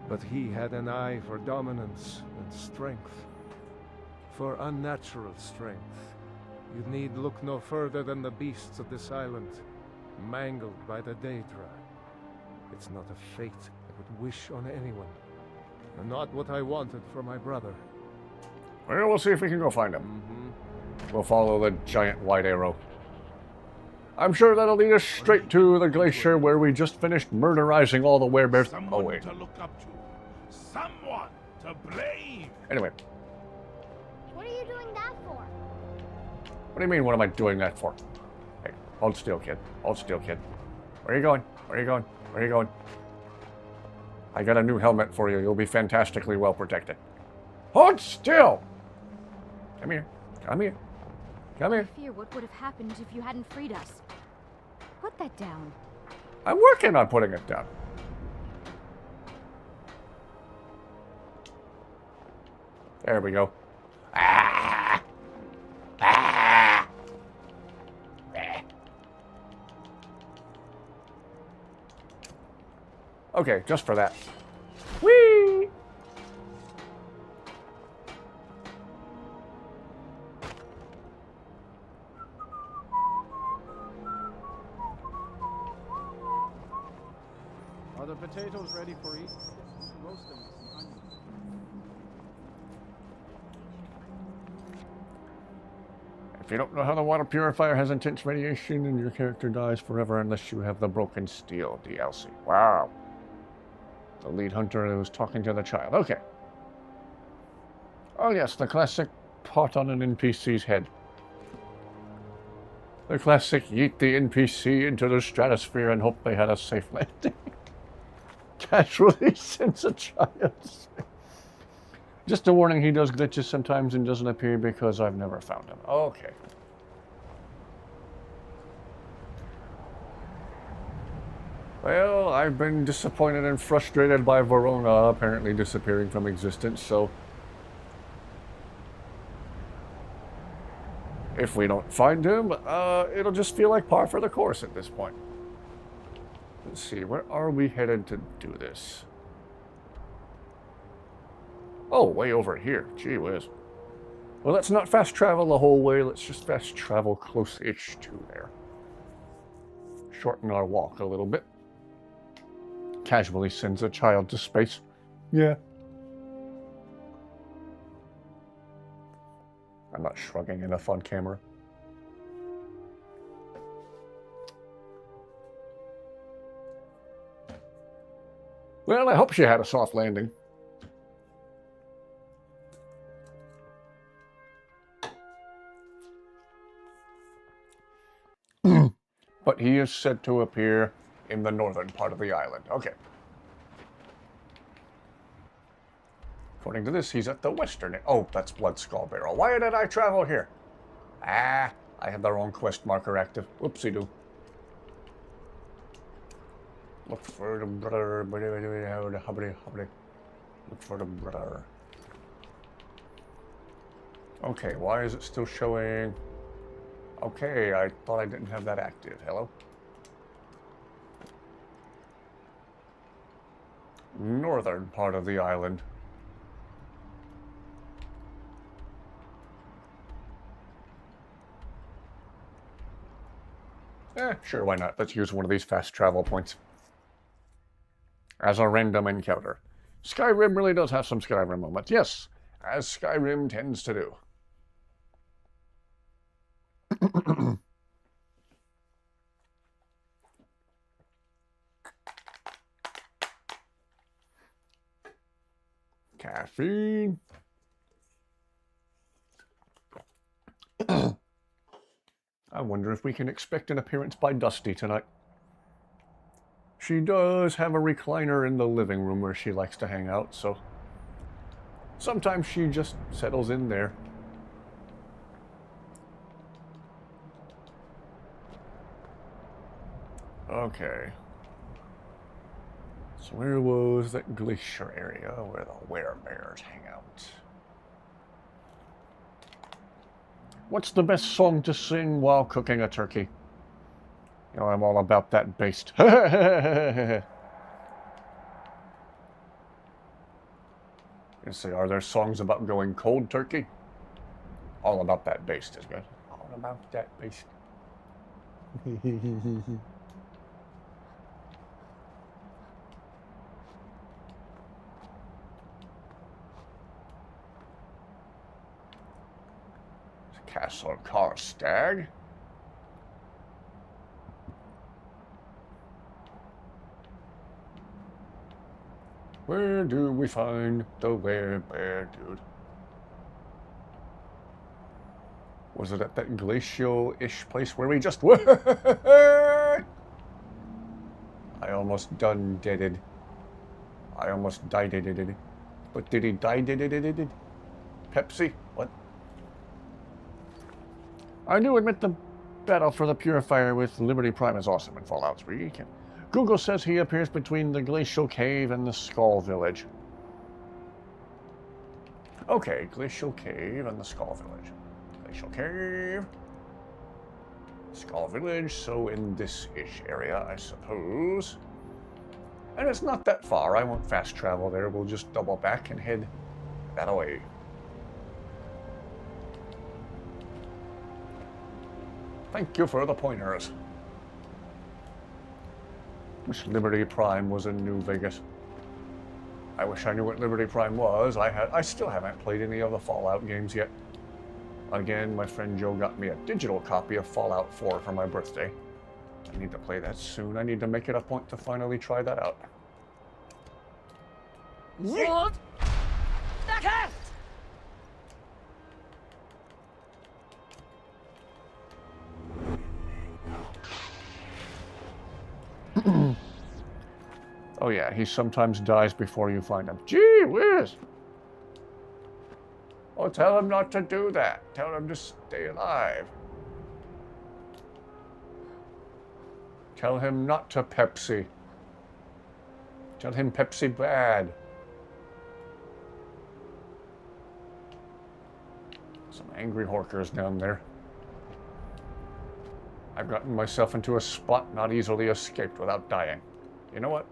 Speaker 7: But he had an eye for dominance and strength. For unnatural strength. You need look no further than the beasts of this island, mangled by the Daedra. It's not a fate I would wish on anyone, and not what I wanted for my brother.
Speaker 1: Well, we'll see if we can go find him. We'll follow the giant white arrow. I'm sure that'll lead us straight to the glacier where we just finished murderizing all the werebears. Oh, wait.
Speaker 11: To look up to. Someone to blame.
Speaker 1: Anyway.
Speaker 5: What are you doing that for?
Speaker 1: What do you mean, what am I doing that for? Hey, hold still, kid. Hold still, kid. Where are you going? Where are you going? Where are you going? I got a new helmet for you. You'll be fantastically well protected. Hold still! Come here. Come here. Come here.
Speaker 5: I fear what would have happened if you hadn't freed us. Put that down.
Speaker 1: I'm working on putting it down. There we go. Ah! Ah! Okay, just for that. Whee!
Speaker 14: Are the potatoes ready for eating? Roast them with some onions.
Speaker 1: If you don't know how the water purifier has intense radiation, and your character dies forever unless you have the Broken Steel DLC. Wow. The lead hunter who was talking to the child. Okay. Oh yes, the classic pot on an NPC's head. The classic yeet the NPC into the stratosphere and hope they had a safe landing. Casually sends a child. Just a warning, he does glitches sometimes and doesn't appear because I've never found him. Okay. Well, I've been disappointed and frustrated by Verona apparently disappearing from existence, so if we don't find him, it'll just feel like par for the course at this point. Let's see, where are we headed to do this? Oh, way over here. Gee whiz. Well, let's not fast travel the whole way. Let's just fast travel close-ish to there. Shorten our walk a little bit. Casually sends a child to space. Yeah. I'm not shrugging enough on camera. Well, I hope she had a soft landing. But he is said to appear in the northern part of the island. Okay. According to this, he's at the western... Oh, that's Blood Skull Barrel. Why did I travel here? Ah, I had the wrong quest marker active. Whoopsie-doo. Look for the brother. Look for the brother. Okay, why is it still showing... Okay, I thought I didn't have that active. Hello? Northern part of the island. Sure, why not? Let's use one of these fast travel points as a random encounter. Skyrim really does have some Skyrim moments. Yes, as Skyrim tends to do. Caffeine. I wonder if we can expect an appearance by Dusty tonight. She does have a recliner in the living room where she likes to hang out, so sometimes she just settles in there. Okay. So where was that glacier area where the werebears hang out? What's the best song to sing while cooking a turkey? You know, I'm all about that based. You say, are there songs about going cold turkey? All about that based is good. All about that based. Castle Karstag. Where do we find the werebear dude? Was it at that glacial-ish place where we just were? I almost done deaded. I almost died. But did he die? Pepsi? What? I do admit the battle for the Purifier with Liberty Prime is awesome in Fallout 3. Google says he appears between the Glacial Cave and the Skull Village. Okay, Glacial Cave and the Skull Village. Glacial Cave. Skull Village, so in this-ish area, I suppose. And it's not that far. I won't fast travel there. We'll just double back and head that way. Thank you for the pointers. Wish Liberty Prime was in New Vegas. I wish I knew what Liberty Prime was. I still haven't played any of the Fallout games yet. Again, my friend Joe got me a digital copy of Fallout 4 for my birthday. I need to play that soon. I need to make it a point to finally try that out.
Speaker 8: What? The cat!
Speaker 1: Oh yeah, he sometimes dies before you find him. Gee whiz! Oh, tell him not to do that. Tell him to stay alive. Tell him not to Pepsi. Tell him Pepsi bad. Some angry horkers down there. I've gotten myself into a spot not easily escaped without dying. You know what?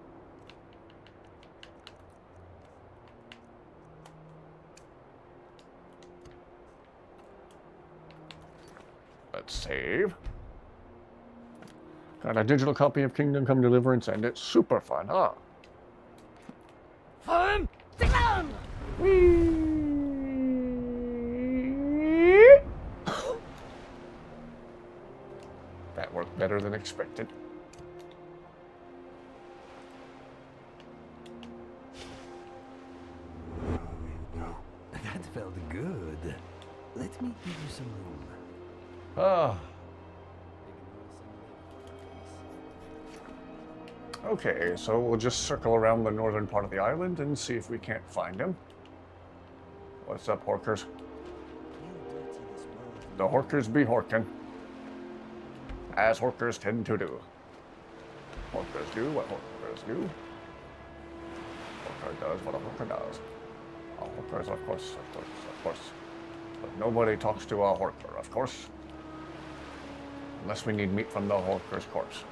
Speaker 1: Let's save. Got a digital copy of Kingdom Come Deliverance, and it's super fun, huh?
Speaker 8: Fun! Down!
Speaker 1: That worked better than expected.
Speaker 6: felt good. Let me give you some room.
Speaker 1: Ah. Okay, so we'll just circle around the northern part of the island and see if we can't find him. What's up, Horkers? The Horkers be horking. As Horkers tend to do. Horkers do what Horkers do. Horker does what a Horker does. A Horkers, of course. But nobody talks to a Horker, of course. Unless we need meat from the Horker's corpse.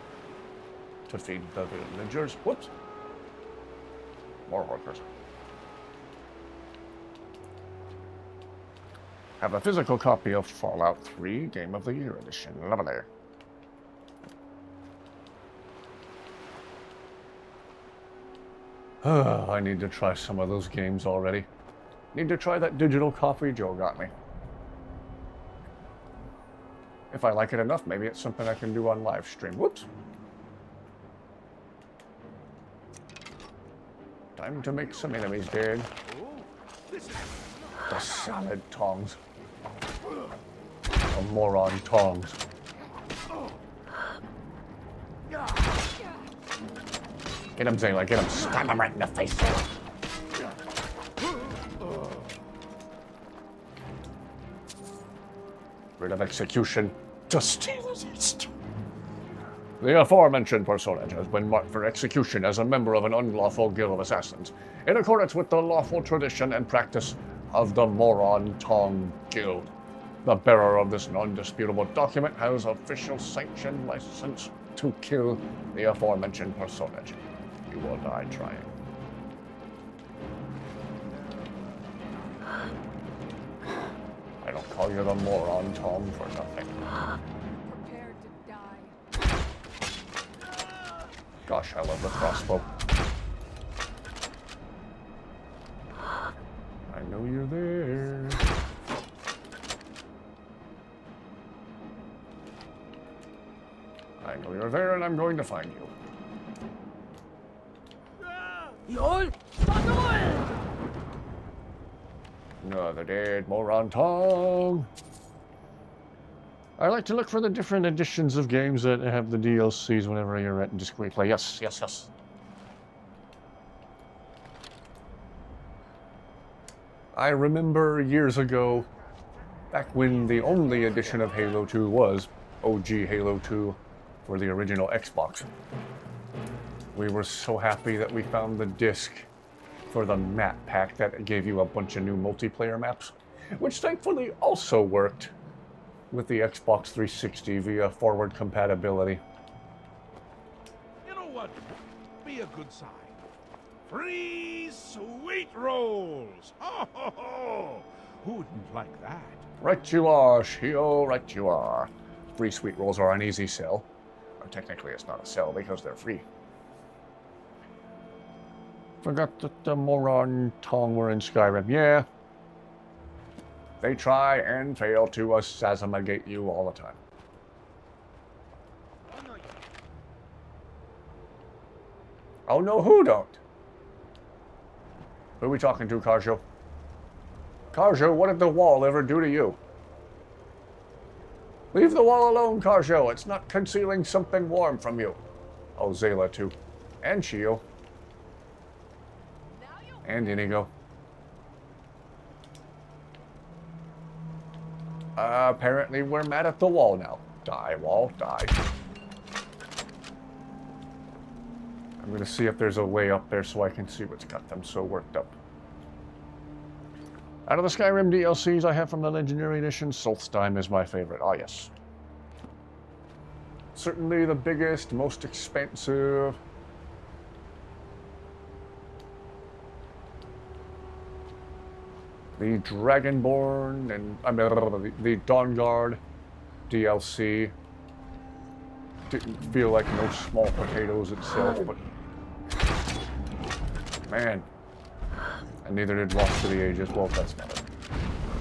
Speaker 1: To feed the villagers. Whoops. More Horkers. Have a physical copy of Fallout 3 Game of the Year Edition. Lovely. I need to try some of those games already. Need to try that digital copy Joe got me. If I like it enough, maybe it's something I can do on live stream. Whoops. Time to make some enemies dead. The salad tongs. The moron tongs. Get him, Zayla, get him. Stab him right in the face, Zayla. Rid of execution. To steal his history. The aforementioned personage has been marked for execution as a member of an unlawful guild of assassins, in accordance with the lawful tradition and practice of the Moron Tong Guild. The bearer of this non-disputable document has official sanctioned license to kill the aforementioned personage. You will die trying. I don't call you the Moron Tong for nothing.
Speaker 18: Prepared to die.
Speaker 1: Gosh, I love the crossbow. I know you're there. I know you're there, and I'm going to find you. Another dead Moron Tong. I like to look for the different editions of games that have the DLCs whenever you're at Discreet Play. Yes, yes, yes. I remember years ago, back when the only edition of Halo 2 was OG Halo 2 for the original Xbox. We were so happy that we found the disc for the map pack that gave you a bunch of new multiplayer maps, which thankfully also worked with the Xbox 360 via forward compatibility.
Speaker 11: You know what? Be a good sign. Free sweet rolls! Ho ho ho! Who wouldn't like that?
Speaker 1: Right you are, Shio, right you are. Free sweet rolls are an easy sell. Or technically it's not a sell because they're free. Forgot that the Moron Tong were in Skyrim. Yeah. They try and fail to assassinate you all the time. Oh no, who don't? Who are we talking to, Karjo? Karjo, what did the wall ever do to you? Leave the wall alone, Karjo. It's not concealing something warm from you. Oh, Zayla too. And Shio. And Inigo. Apparently we're mad at the wall now. Die, wall, die. I'm gonna see if there's a way up there so I can see what's got them so worked up. Out of the Skyrim DLCs I have from the Legendary Edition, Solstheim is my favorite. Ah, yes. Certainly the biggest, most expensive. The Dragonborn and the Dawnguard DLC didn't feel like no small potatoes itself, but man, and neither did Lost to the Ages. Well, that's not it.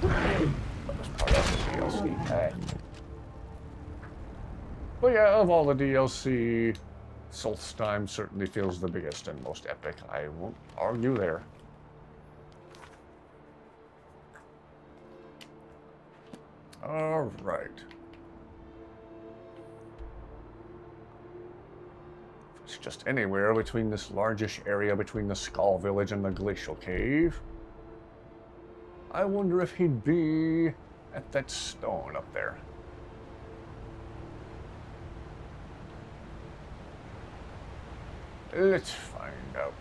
Speaker 1: That was part of the DLC. Hey. But yeah, of all the DLC, Solstheim certainly feels the biggest and most epic. I won't argue there. All right. It's just anywhere between this largish area between the Skull Village and the Glacial Cave. I wonder if he'd be at that stone up there. Let's find out.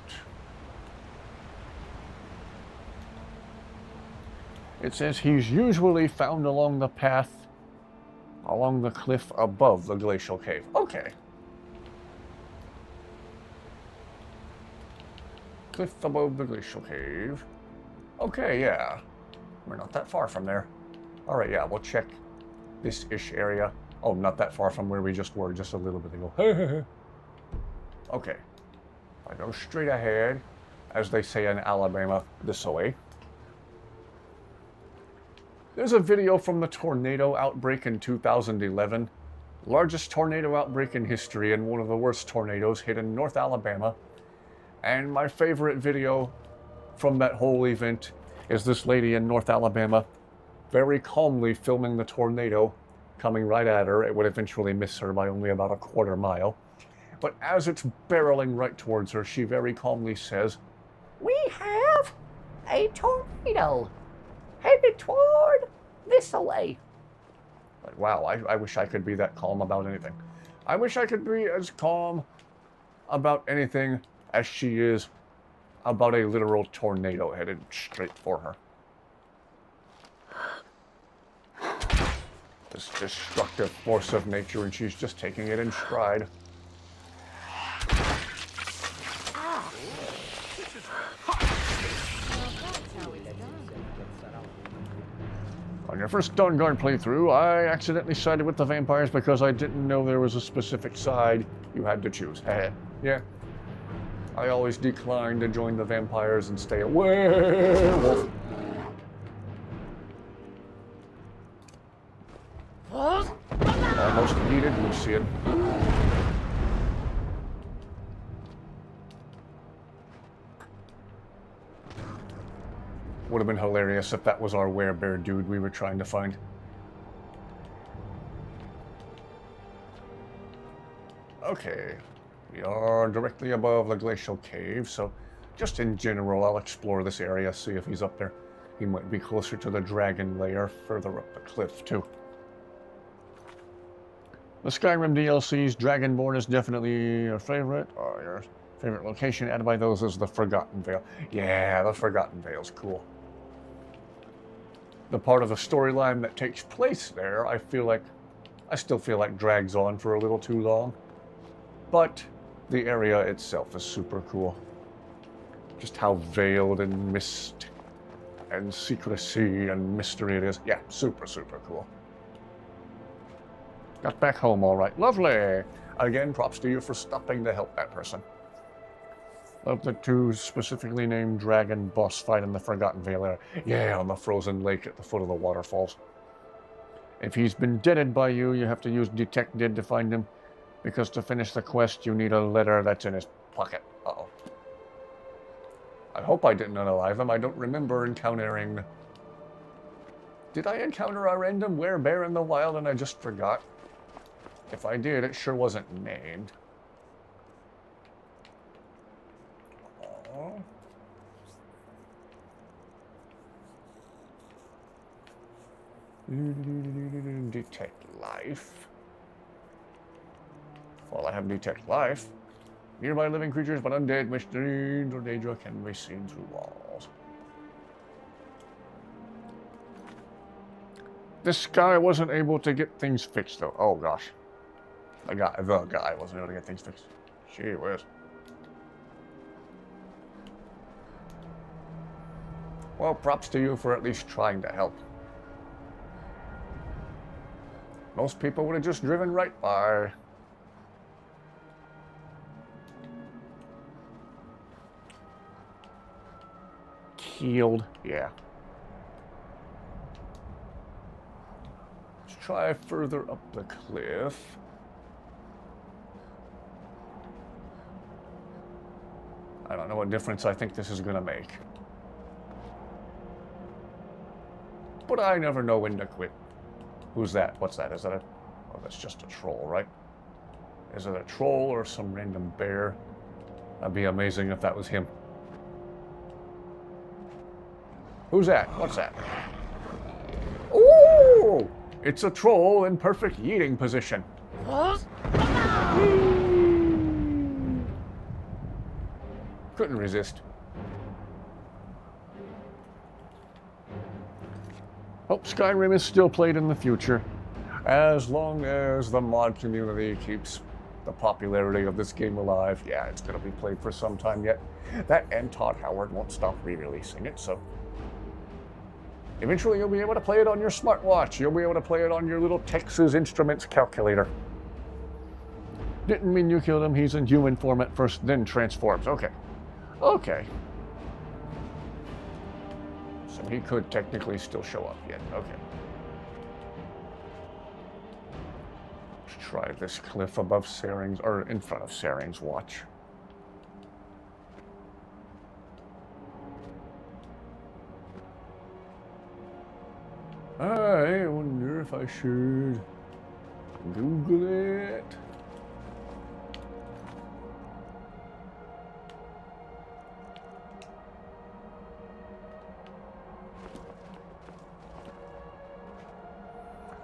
Speaker 1: It says he's usually found along the path, along the cliff above the Glacial Cave. Okay. Cliff above the Glacial Cave. Okay, yeah. We're not that far from there. Alright, yeah, we'll check this-ish area. Oh, not that far from where we just were, just a little bit ago. Okay. I go straight ahead, as they say in Alabama, this way. There's a video from the tornado outbreak in 2011. Largest tornado outbreak in history and one of the worst tornadoes hit in North Alabama. And my favorite video from that whole event is this lady in North Alabama very calmly filming the tornado coming right at her. It would eventually miss her by only about a quarter mile. But as it's barreling right towards her, she very calmly says, "We have a tornado headed toward this way." Like, wow, I wish I could be that calm about anything. I wish I could be as calm about anything as she is about a literal tornado headed straight for her. This destructive force of nature, and she's just taking it in stride. On your first Dawnguard playthrough, I accidentally sided with the vampires because I didn't know there was a specific side you had to choose. Yeah. I always declined to join the vampires and stay a werewolf. Almost needed Lucian. Would have been hilarious if that was our werebear dude we were trying to find. Okay, we are directly above the Glacial Cave, so just in general, I'll explore this area, see if he's up there. He might be closer to the dragon lair, further up the cliff, too. The Skyrim DLC's Dragonborn is definitely a favorite. Your favorite location added by those is the Forgotten Vale. Yeah, the Forgotten Vale's cool. The part of the storyline that takes place there, I still feel like drags on for a little too long. But the area itself is super cool. Just how veiled in mist and secrecy and mystery it is. Yeah, super, super cool. Got back home all right. Lovely. Again, props to you for stopping to help that person. Love the two specifically named dragon boss fight in the Forgotten Vale area. Yeah, on the frozen lake at the foot of the waterfalls. If he's been deaded by you, you have to use Detect Dead to find him. Because to finish the quest, you need a letter that's in his pocket. Uh-oh. I hope I didn't unalive him. I don't remember encountering... Did I encounter a random werebear in the wild and I just forgot? If I did, it sure wasn't named. Aww. Detect life. Well, I have detect life. Nearby living creatures, but undead, machines, or danger can be seen through walls. This guy wasn't able to get things fixed, though. Oh, gosh. The guy wasn't able to get things fixed. Gee whiz. Well, props to you for at least trying to help. Most people would have just driven right by. Healed, yeah. Let's try further up the cliff. I don't know what difference I think this is going to make. But I never know when to quit. Who's that? What's that? Is that a... Oh, that's just a troll, right? Is it a troll or some random bear? That'd be amazing if that was him. Who's that? What's that? Ooh! It's a troll in perfect yeeting position. Couldn't resist. Hope Skyrim is still played in the future, as long as the mod community keeps the popularity of this game alive. Yeah, it's going to be played for some time yet. That and Todd Howard won't stop re-releasing it, so eventually you'll be able to play it on your smartwatch. You'll be able to play it on your little Texas Instruments calculator. Didn't mean you killed him. He's in human form at first, then transforms. Okay. Okay. So he could technically still show up yet. Okay. Let's try this cliff above Saring's, or in front of Saring's watch. I wonder if I should Google it.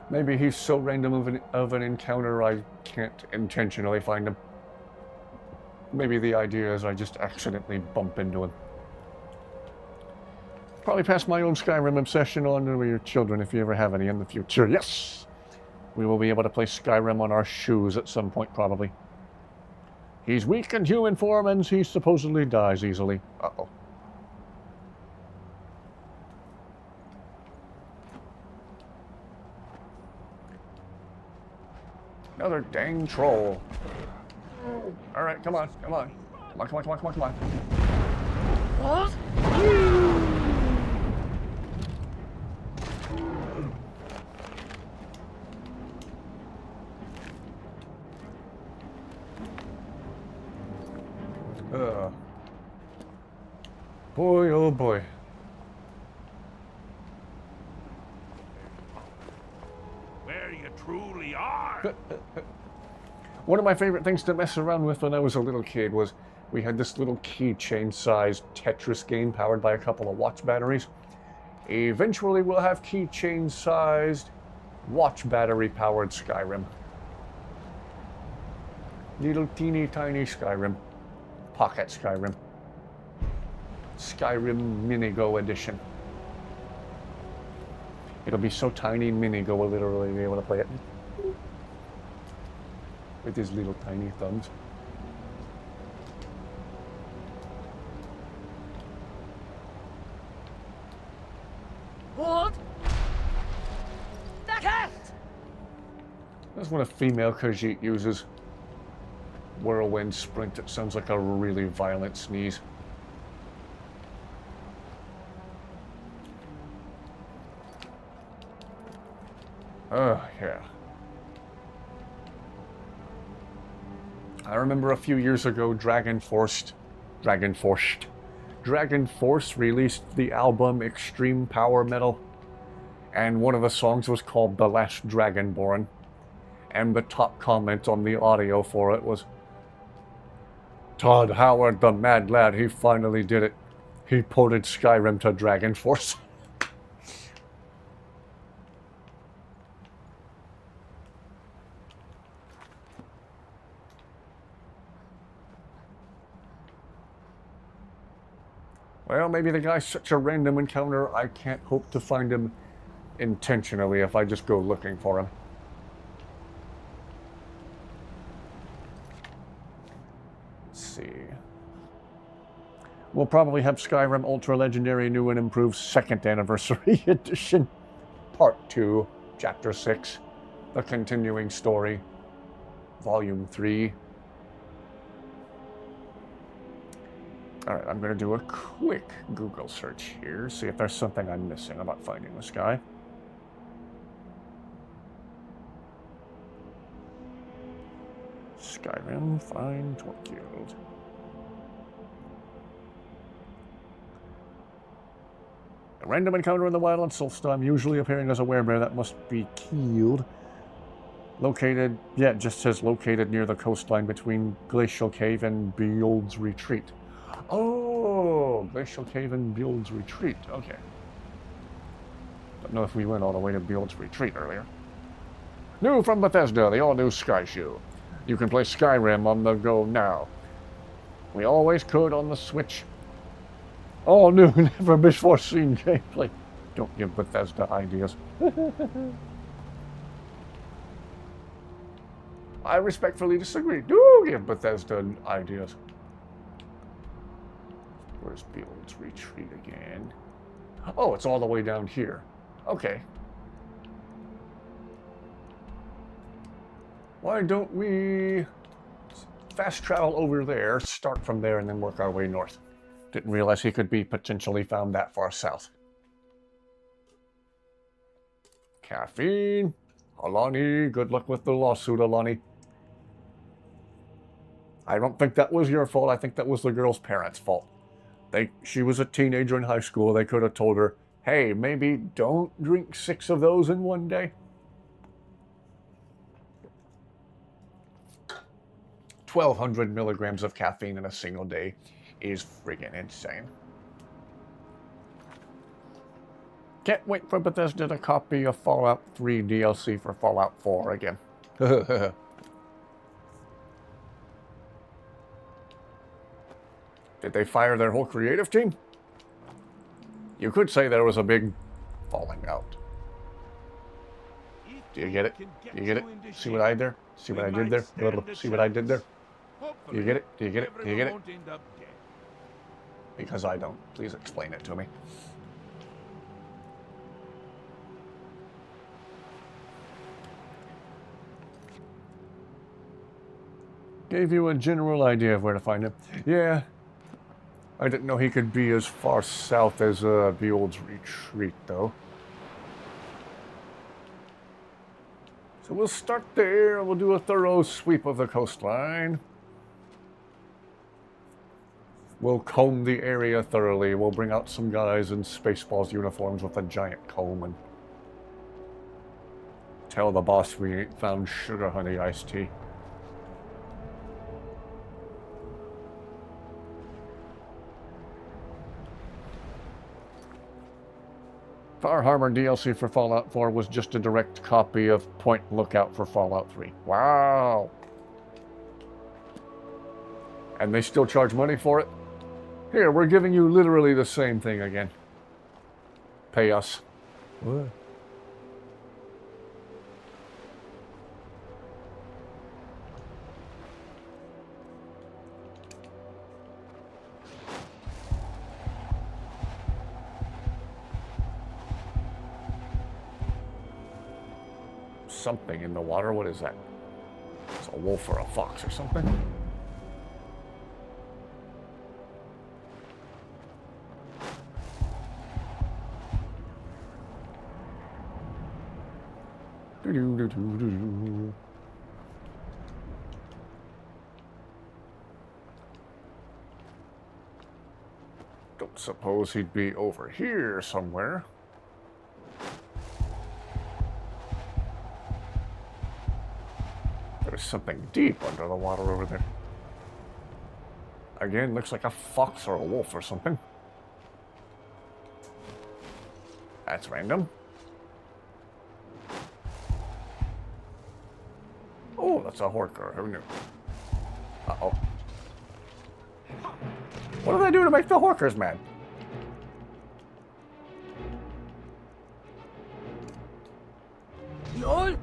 Speaker 1: Maybe he's so random of an encounter I can't intentionally find him. Maybe the idea is I just accidentally bump into him. Probably pass my own Skyrim obsession on to your children if you ever have any in the future. Yes! We will be able to play Skyrim on our shoes at some point, probably. He's weak in human form and he supposedly dies easily. Uh-oh. Another dang troll. Alright, come on, come on. Come on, come on, come on, come on, come on.
Speaker 8: What?
Speaker 1: Boy, oh boy.
Speaker 11: Where you truly are.
Speaker 1: One of my favorite things to mess around with when I was a little kid was we had this little keychain-sized Tetris game powered by a couple of watch batteries. Eventually we'll have keychain-sized watch battery-powered Skyrim. Little teeny tiny Skyrim. Pocket Skyrim. Skyrim Minigo edition. It'll be so tiny, Minigo will literally be able to play it with his little tiny thumbs.
Speaker 8: What? The cat!
Speaker 1: That's what a female Khajiit uses. Whirlwind sprint. It sounds like a really violent sneeze. Oh, yeah. I remember a few years ago, Dragon Force released the album Extreme Power Metal, and one of the songs was called The Last Dragonborn, and the top comment on the audio for it was, Todd Howard, the mad lad, he finally did it. He ported Skyrim to Dragon Force. Well, maybe the guy's such a random encounter, I can't hope to find him intentionally if I just go looking for him. Let's see. We'll probably have Skyrim Ultra Legendary New and Improved 2nd Anniversary Edition, Part 2, Chapter 6, The Continuing Story, Volume 3. Alright, I'm going to do a quick Google search here, see if there's something I'm missing about finding this guy. Skyrim, find Torque Guild. A random encounter in the wild on Solstheim, usually appearing as a werebear that must be killed. Located, yeah, it just says located near the coastline between Glacial Cave and Beold's Retreat. Oh, Glacial Cave and Beold's Retreat. Okay. Don't know if we went all the way to Beold's Retreat earlier. New from Bethesda, the all-new Sky Shoe. You can play Skyrim on the go now. We always could on the Switch. All new, never before seen gameplay. Don't give Bethesda ideas. I respectfully disagree. Do give Bethesda ideas. Where's Beold's Retreat again? Oh, it's all the way down here. Okay. Why don't we fast travel over there, start from there, and then work our way north? Didn't realize he could be potentially found that far south. Caffeine. Alani, good luck with the lawsuit, Alani. I don't think that was your fault. I think that was the girl's parents' fault. She was a teenager in high school. They could have told her, hey, maybe don't drink 6 of those in one day. 1,200 milligrams of caffeine in a single day is friggin' insane. Can't wait for Bethesda to copy a Fallout 3 DLC for Fallout 4 again. Did they fire their whole creative team? You could say there was a big falling out. Do you get it? Do you get it? See what I did there? See what I did there? See what I did there? Do you get it? Do you get it? Do you get it? Because I don't. Please explain it to me. Gave you a general idea of where to find him. Yeah. I didn't know he could be as far south as Beold's Retreat, though. So we'll start there, and we'll do a thorough sweep of the coastline. We'll comb the area thoroughly. We'll bring out some guys in Spaceballs uniforms with a giant comb and tell the boss we ain't found sugar honey iced tea. Fire Harbor DLC for Fallout 4 was just a direct copy of Point Lookout for Fallout 3. Wow! And they still charge money for it? Here, we're giving you literally the same thing again. Pay us. What? Something in the water. What is that? It's a wolf or a fox or something. Don't suppose he'd be over here somewhere. There's something deep under the water over there. Again, looks like a fox or a wolf or something. That's random. Oh, that's a horker. Who knew? Uh-oh. What do they do to make the horkers mad?
Speaker 8: LOL!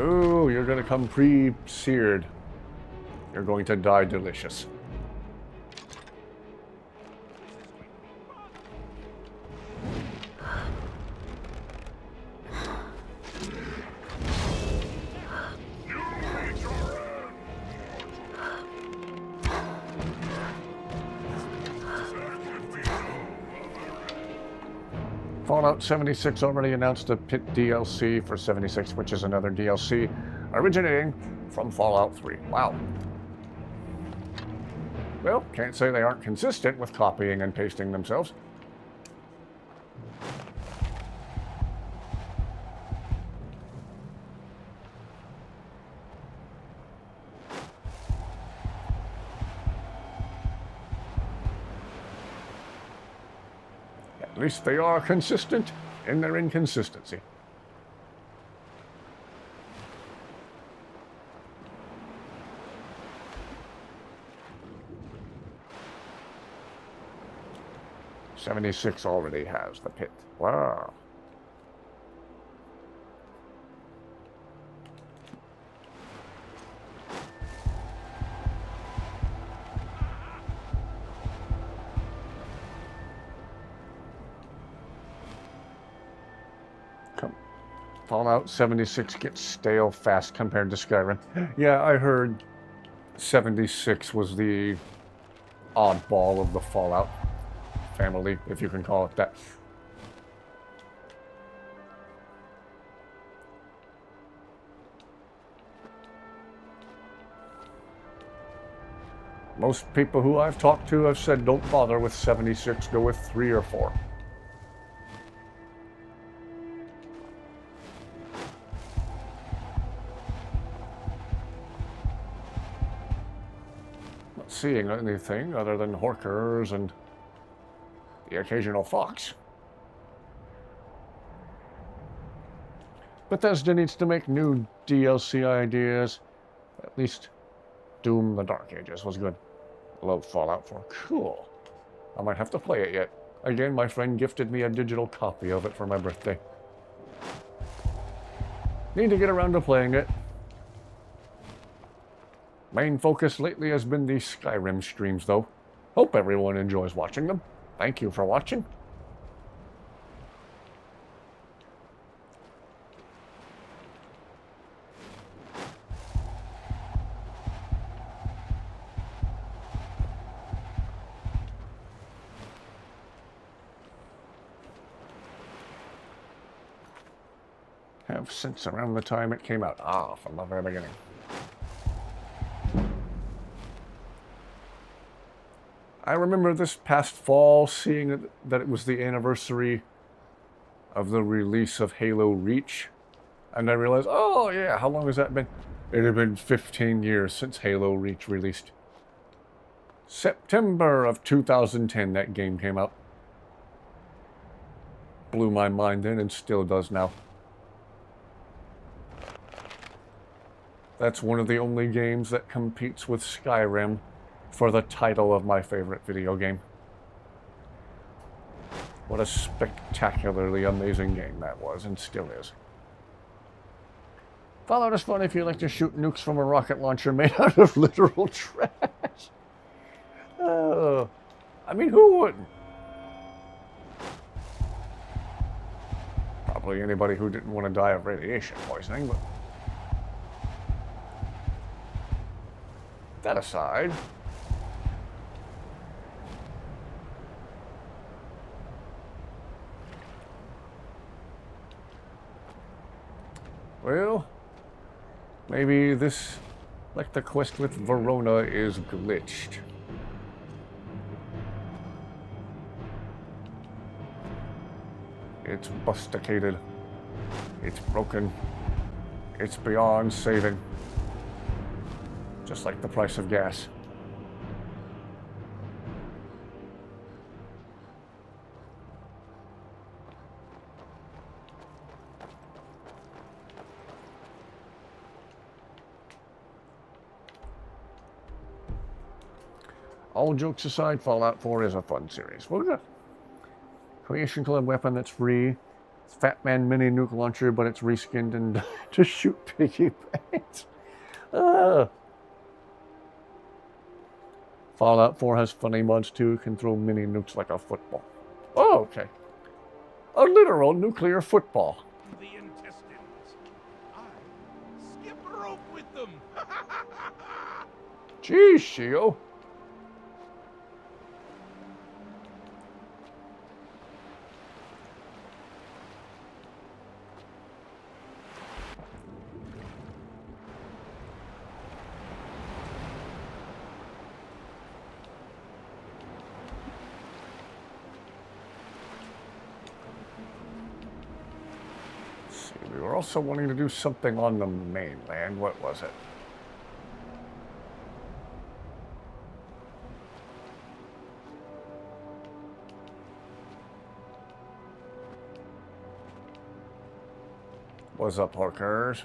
Speaker 1: Oh, you're gonna come pre-seared. You're going to die delicious. Fallout 76 already announced a pit DLC for 76, which is another DLC originating from Fallout 3. Wow. Well, can't say they aren't consistent with copying and pasting themselves. At least they are consistent in their inconsistency. '76 already has the pit. Wow. Fallout 76 gets stale fast compared to Skyrim. Yeah, I heard 76 was the oddball of the Fallout family, if you can call it that. Most people who I've talked to have said don't bother with 76, go with 3 or 4. Not seeing anything other than horkers and the occasional fox. Bethesda needs to make new DLC ideas. At least Doom the Dark Ages was good. Love Fallout 4. Cool. I might have to play it yet. Again, my friend gifted me a digital copy of it for my birthday. Need to get around to playing it. Main focus lately has been the Skyrim streams, though. Hope everyone enjoys watching them. Thank you for watching. Have since around the time it came out. Ah, from the very beginning. I remember this past fall seeing that it was the anniversary of the release of Halo Reach. And I realized, oh yeah, how long has that been? It had been 15 years since Halo Reach released. September of 2010 that game came out. Blew my mind then and still does now. That's one of the only games that competes with Skyrim for the title of my favorite video game. What a spectacularly amazing game that was, and still is. Fallout is fun if you like to shoot nukes from a rocket launcher made out of literal trash. I mean, who wouldn't? Probably anybody who didn't want to die of radiation poisoning, but... that aside... well, maybe this, like the quest with Verona, is glitched. It's busticated. It's broken. It's beyond saving. Just like the price of gas. All jokes aside, Fallout 4 is a fun series. Well, good. Creation Club weapon that's free. It's Fat Man Mini Nuke Launcher, but it's reskinned and to shoot piggy banks. Fallout 4 has funny mods too. Can throw mini nukes like a football. Oh, okay. A literal nuclear football.
Speaker 11: The intestines. I skip rope with them.
Speaker 1: Geez, Shio. We were also wanting to do something on the mainland. What was it? What's up, Parkers?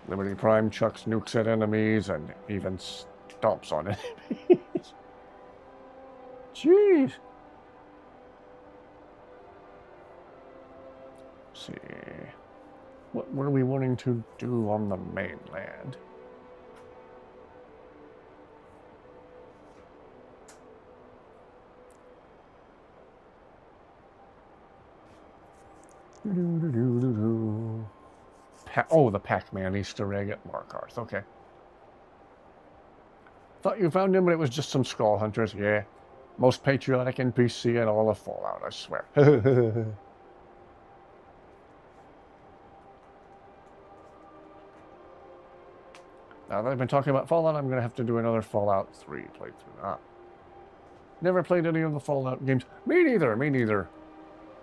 Speaker 1: Liberty Prime chucks nukes at enemies and even stomps on enemies. Jeez. Let's see. What are we wanting to do on the mainland? Oh, the Pac-Man Easter egg at Markarth. Okay. Thought you found him, but it was just some Skull Hunters. Yeah. Most patriotic NPC in all of Fallout, I swear. Now that I've been talking about Fallout, I'm going to have to do another Fallout 3 playthrough. Ah. Never played any of the Fallout games. Me neither, me neither.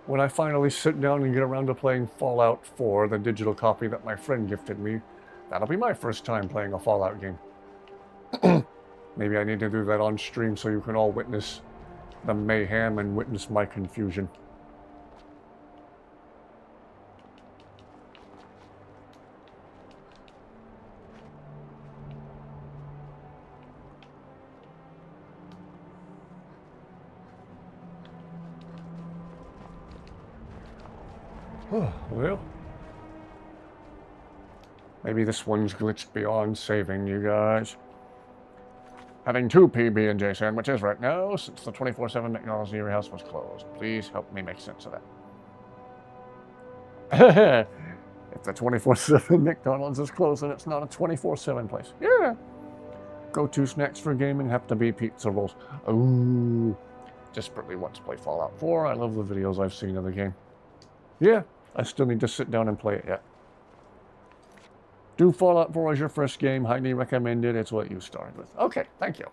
Speaker 1: When I finally sit down and get around to playing Fallout 4, the digital copy that my friend gifted me, that'll be my first time playing a Fallout game. Maybe I need to do that on stream so you can all witness the mayhem and witness my confusion. Well, maybe this one's glitched beyond saving you guys. Having 2 PB&J sandwiches right now since the 24/7 McDonald's near your house was closed. Please help me make sense of that. If the 24/7 McDonald's is closed, then it's not a 24/7 place. Yeah. Go-to snacks for gaming have to be pizza rolls. Ooh. Desperately want to play Fallout 4. I love the videos I've seen of the game. Yeah. I still need to sit down and play it yet. Do Fallout 4 as your first game. Highly recommended. It's what you started with. Okay, thank you.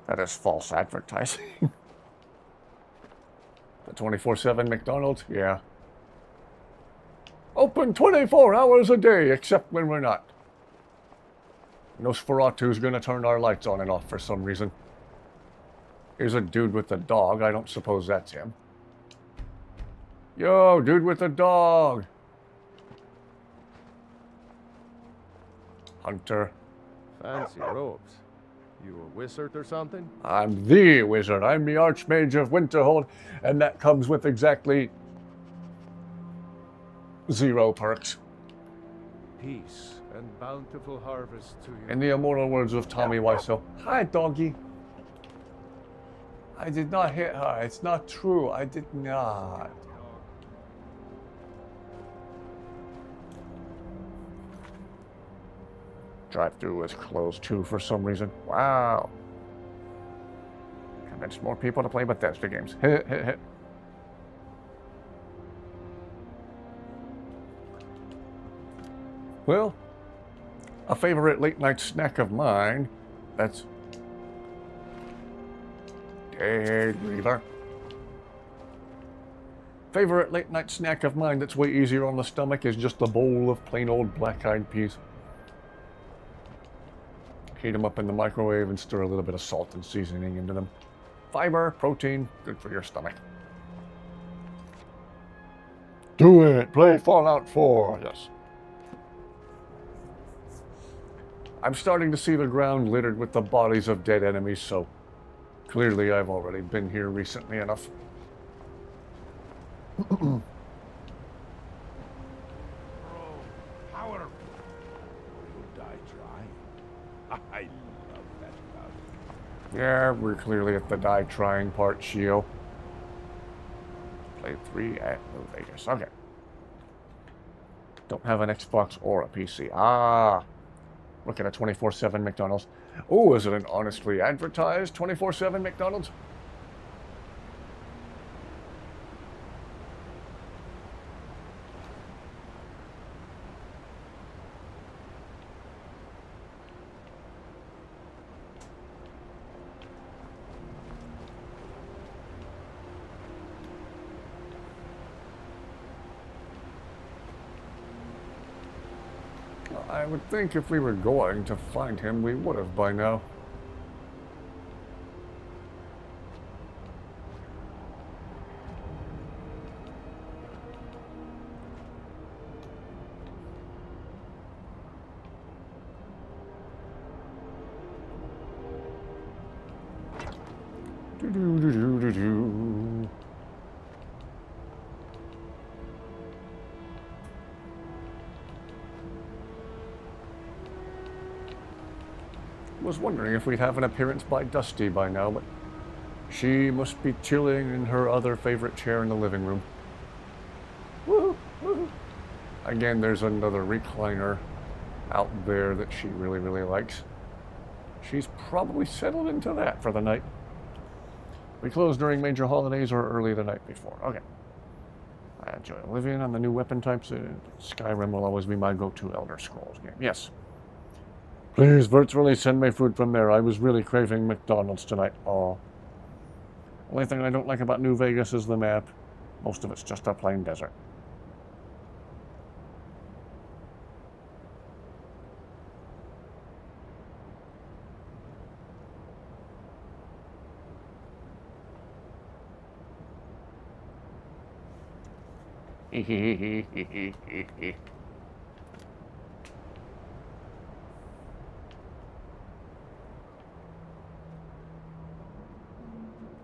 Speaker 1: That is false advertising. The 24/7 McDonald's? Yeah. Open 24 hours a day, except when we're not. Nosferatu's gonna turn our lights on and off for some reason. Here's a dude with a dog. I don't suppose that's him. Yo, dude with a dog. Hunter.
Speaker 7: Fancy robes. You a wizard or something?
Speaker 1: I'm the wizard. I'm the Archmage of Winterhold, and that comes with exactly 0 perks.
Speaker 7: Peace and bountiful harvest to you.
Speaker 1: In the immortal words of Tommy Wiseau. Hi, doggy. I did not hit her. It's not true. I did not. Drive-thru was closed too for some reason. Wow. Convinced more people to play Bethesda games. Well, a favorite late-night snack of mine, that's Hey, Griever. Favorite late-night snack of mine that's way easier on the stomach is just a bowl of plain old black-eyed peas. Heat them up in the microwave and stir a little bit of salt and seasoning into them. Fiber, protein, good for your stomach. Do it! Play Fallout 4! Yes. I'm starting to see the ground littered with the bodies of dead enemies, so clearly I've already been here recently enough.
Speaker 11: Powerful. You'll die trying. I love that about it.
Speaker 1: Yeah, we're clearly at the die trying part, Shio. Play 3 at New Vegas. Okay. Don't have an Xbox or a PC. Ah. Look at a 24/7 McDonald's. Oh, is it an honestly advertised 24/7 McDonald's? I would think if we were going to find him, we would have by now. Do-do-do-do-do-do. Was wondering if we'd have an appearance by Dusty by now, but she must be chilling in her other favorite chair in the living room. Woo, woo. Again, there's another recliner out there that she really, really likes. She's probably settled into that for the night. We close during major holidays or early the night before. Okay. I enjoy living on the new weapon types. Skyrim will always be my go-to Elder Scrolls game. Yes. Please virtually send me food from there. I was really craving McDonald's tonight. Oh. Only thing I don't like about New Vegas is the map. Most of it's just a plain desert.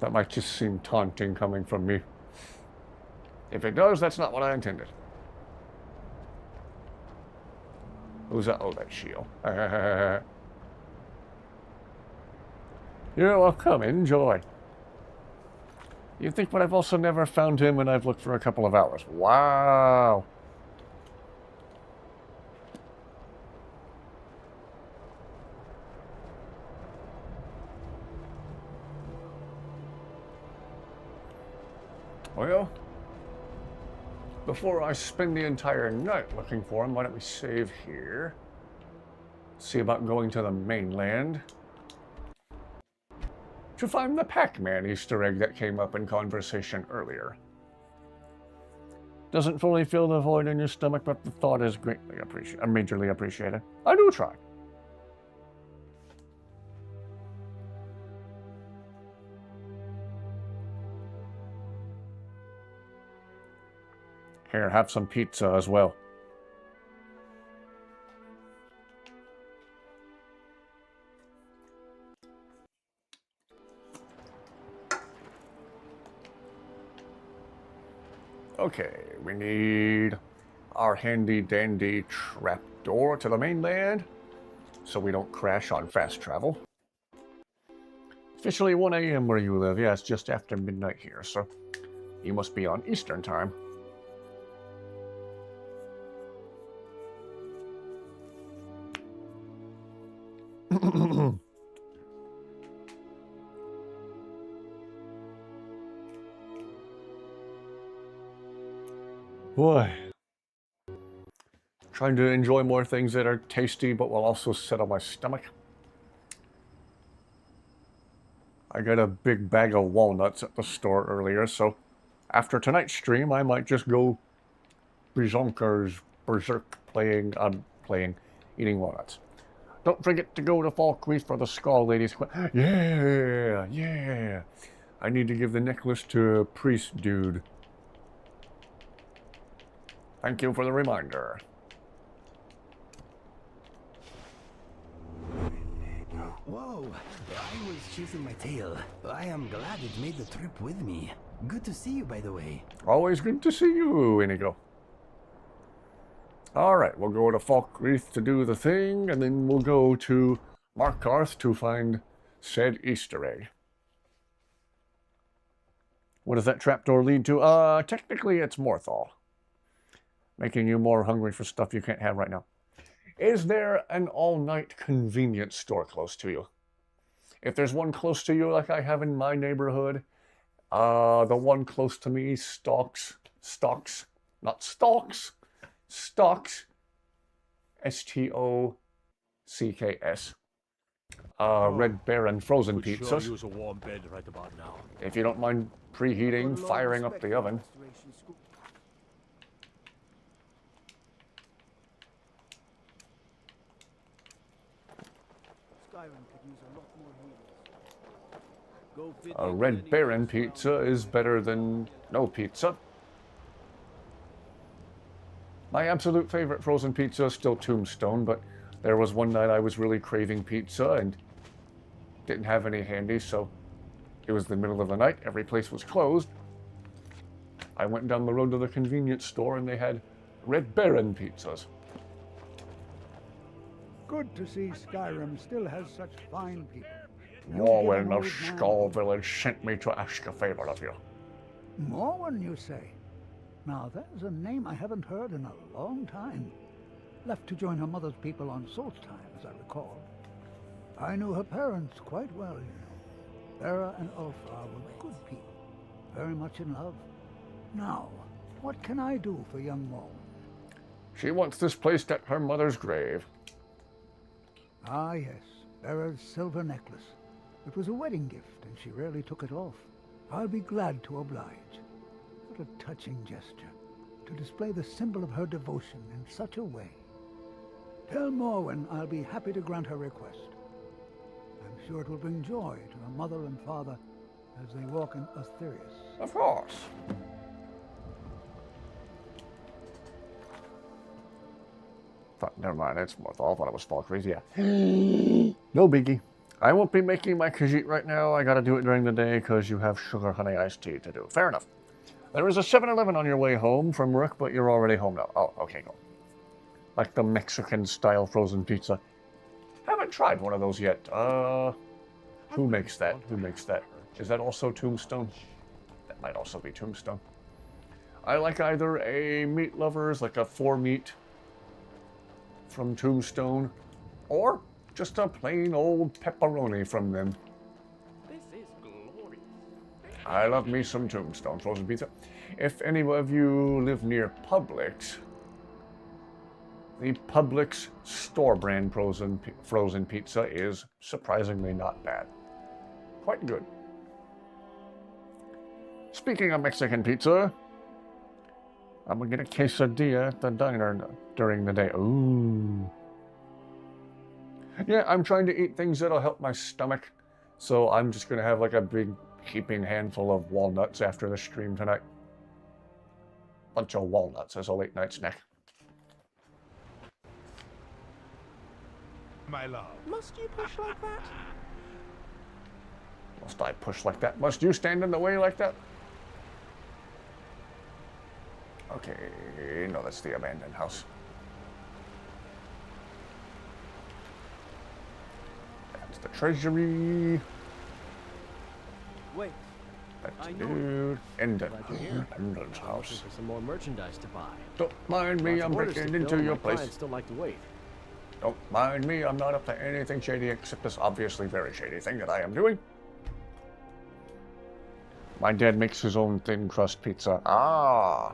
Speaker 1: That might just seem taunting coming from me. If it does, that's not what I intended. Who's that? Oh, that's Shield. You're welcome. Enjoy. You'd think, but I've also never found him when I've looked for a couple of hours. Wow. Well, before I spend the entire night looking for him, why don't we save here? See about going to the mainland to find the Pac-Man Easter egg that came up in conversation earlier. Doesn't fully fill the void in your stomach, but the thought is greatly appreciated, majorly appreciated. I do try. Here, have some pizza as well. Okay, we need our handy-dandy trapdoor to the mainland so we don't crash on fast travel. Officially 1 a.m. where you live. Yeah, it's just after midnight here, so you must be on Eastern time. Boy. Trying to enjoy more things that are tasty but will also settle my stomach. I got a big bag of walnuts at the store earlier, so after tonight's stream I might just go berserk eating walnuts. Don't forget to go to Falkreath for the Skull Ladies. Yeah, yeah. I need to give the necklace to a priest dude. Thank you for the reminder.
Speaker 6: Whoa, I was chasing my tail. I am glad it made the trip with me. Good to see you, by the way.
Speaker 1: Always good to see you, Inigo. Alright, we'll go to Falkreath to do the thing, and then we'll go to Markarth to find said Easter egg. What does that trapdoor lead to? Technically it's Morthal. Making you more hungry for stuff you can't have right now. Is there an all-night convenience store close to you? If there's one close to you like I have in my neighborhood, the one close to me stocks, S-T-O-C-K-S. Red Bear and frozen pizzas.
Speaker 11: Sure use a warm bed right about now.
Speaker 1: If you don't mind preheating, firing up the oven.
Speaker 19: Skyrim could use a lot more heroes. Go fit
Speaker 1: A
Speaker 19: in
Speaker 1: Red
Speaker 19: any
Speaker 1: Baron
Speaker 19: place
Speaker 1: pizza is better than no pizza. My absolute favorite frozen pizza is still Tombstone, but there was one night I was really craving pizza and didn't have any handy, so it was the middle of the night, every place was closed. I went down the road to the convenience store and they had Red Baron pizzas.
Speaker 3: Good to see Skyrim still has such fine people.
Speaker 1: Morwen of Skull Village sent me to ask a favor of you.
Speaker 3: Morwen, you say? Now, that is a name I haven't heard in a long time. Left to join her mother's people on Solstheim, as I recall. I knew her parents quite well, you know. Vera and Ulfar were good people, very much in love. Now, what can I do for young Morwen?
Speaker 1: She wants this placed at her mother's grave.
Speaker 3: Ah, yes, Vera's silver necklace. It was a wedding gift, and she rarely took it off. I'll be glad to oblige. What a touching gesture, to display the symbol of her devotion in such a way. Tell Morwen I'll be happy to grant her request. I'm sure it will bring joy to her mother and father as they walk in Asterius.
Speaker 1: Of course. Never mind, it's Morthal. I thought it was Falkreath, yeah. No biggie. I won't be making my Khajiit right now. I gotta do it during the day because you have sugar honey iced tea to do. Fair enough. There is a 7-Eleven on your way home from Rook, but you're already home now. Oh, okay, go. Like the Mexican-style frozen pizza. Haven't tried one of those yet. Who makes that? Who makes that? Is that also Tombstone? That might also be Tombstone. I like either a Meat Lovers, like a 4-meat from Tombstone, or just a plain old pepperoni from them.
Speaker 4: This is glorious.
Speaker 1: I love me some Tombstone frozen pizza. If any of you live near Publix, the Publix store brand frozen pizza is surprisingly not bad. Quite good. Speaking of Mexican pizza, I'm gonna get a quesadilla at the diner during the day. Ooh. Yeah, I'm trying to eat things that'll help my stomach. So I'm just gonna have like a big heaping handful of walnuts after the stream tonight. Bunch of walnuts as a late night snack.
Speaker 11: My love.
Speaker 4: Must you push like that?
Speaker 1: Must I push like that? Must you stand in the way like that? Okay, no, that's the abandoned house. That's the treasury.
Speaker 20: Wait.
Speaker 1: That's dude. Endon's house.
Speaker 20: For some more merchandise to buy.
Speaker 1: Don't mind me, I'm breaking into your place.
Speaker 20: Still like to wait.
Speaker 1: Don't mind me, I'm not up to anything shady except this obviously very shady thing that I am doing. My dad makes his own thin crust pizza. Ah.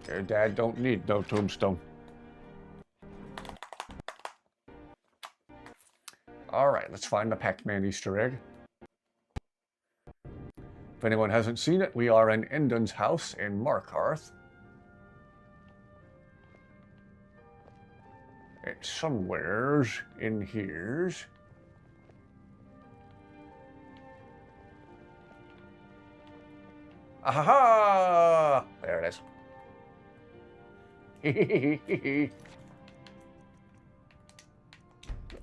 Speaker 1: Your dad don't need no tombstone. Alright, let's find the Pac-Man Easter egg. If anyone hasn't seen it, we are in Endon's house in Markarth. It's somewheres in here's. Aha! There it is.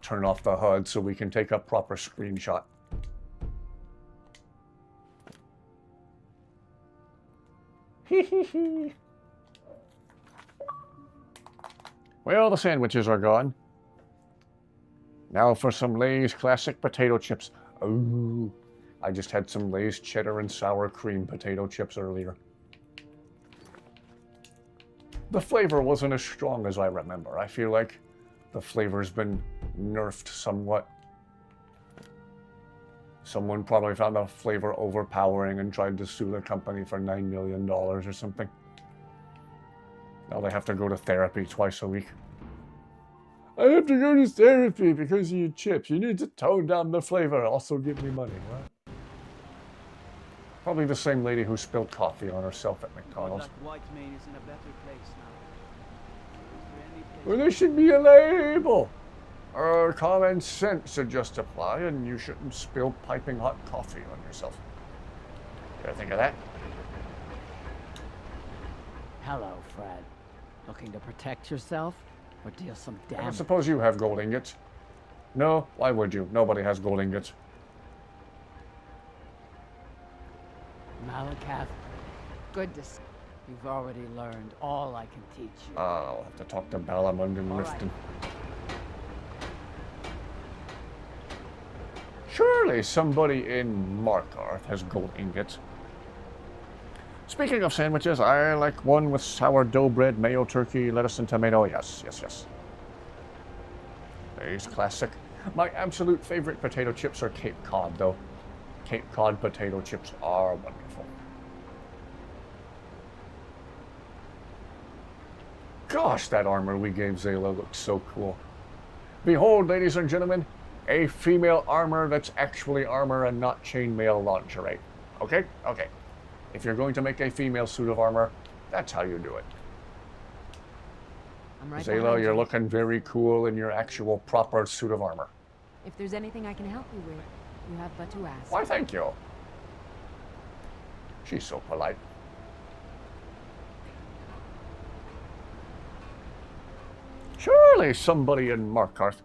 Speaker 1: Turn off the HUD so we can take a proper screenshot. Well, the sandwiches are gone. Now for some Lay's classic potato chips. Ooh, I just had some Lay's cheddar and sour cream potato chips earlier. The flavor wasn't as strong as I remember. I feel like the flavor's been nerfed somewhat. Someone probably found the flavor overpowering and tried to sue the company for $9 million or something. Now they have to go to therapy twice a week. I have to go to therapy because of your chips. You need to tone down the flavor. Also give me money. What? Probably the same lady who spilled coffee on herself at McDonald's.
Speaker 19: Whitemane is in a better place now. Is there any place
Speaker 1: Well, there should be a label. Or common sense should just apply, and you shouldn't spill piping hot coffee on yourself. You ever think of that?
Speaker 21: Hello, Fred. Looking to protect yourself or deal some
Speaker 1: I
Speaker 21: damage?
Speaker 1: suppose you have gold ingots. No, why would you? Nobody has gold ingots.
Speaker 21: Malakath, good to see. You've already learned all I can teach you.
Speaker 1: I'll have to talk to Balamund and Riften. Surely somebody in Markarth has gold ingots. Speaking of sandwiches, I like one with sourdough bread, mayo, turkey, lettuce, and tomato. Yes, yes, yes. These classic. My absolute favorite potato chips are Cape Cod, though. Cape Cod potato chips are wonderful. Gosh, that armor we gave Zayla looks so cool. Behold, ladies and gentlemen, a female armor that's actually armor and not chainmail lingerie. Okay? Okay. If you're going to make a female suit of armor, that's how you do it.
Speaker 13: I'm right
Speaker 1: Zayla,
Speaker 13: behind
Speaker 1: you're
Speaker 13: you.
Speaker 1: looking very cool in your actual proper suit of armor.
Speaker 13: If there's anything I can help you with, you have but to ask.
Speaker 1: Why, thank you. She's so polite. Surely somebody in Markarth.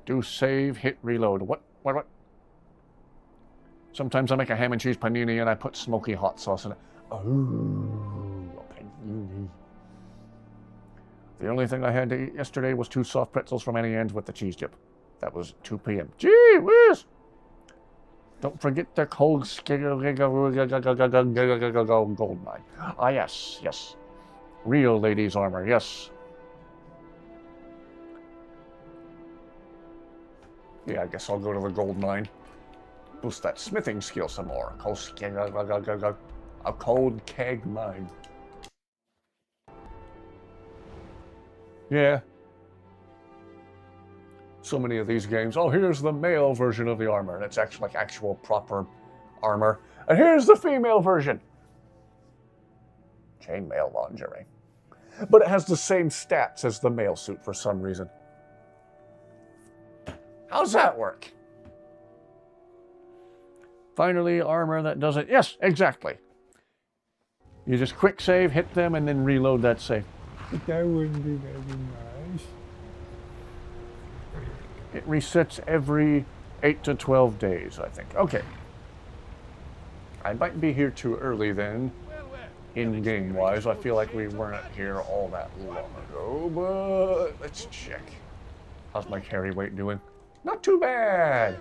Speaker 1: Do save, hit reload. What? Sometimes I make a ham and cheese panini and I put smoky hot sauce in it. Oh, a panini. The only thing I had to eat yesterday was 2 soft pretzels from Annie Ann's with the cheese dip. That was 2 p.m. Gee whiz! Don't forget the cold gold mine. Ah, yes, yes. Real ladies' armor, yes. Yeah, I guess I'll go to the gold mine. Boost that smithing skill some more. A cold keg mine. Yeah. So many of these games. Oh, here's the male version of the armor. That's actually like actual proper armor. And here's the female version. Chainmail lingerie. But it has the same stats as the male suit for some reason. How's that work? Finally, armor that does it. Yes, exactly. You just quick save, hit them, and then reload that save.
Speaker 22: But that wouldn't be very nice.
Speaker 1: It resets every 8 to 12 days, I think. Okay. I might be here too early then, in-game wise. I feel like we weren't here all that long ago, but let's check. How's my carry weight doing? Not too bad.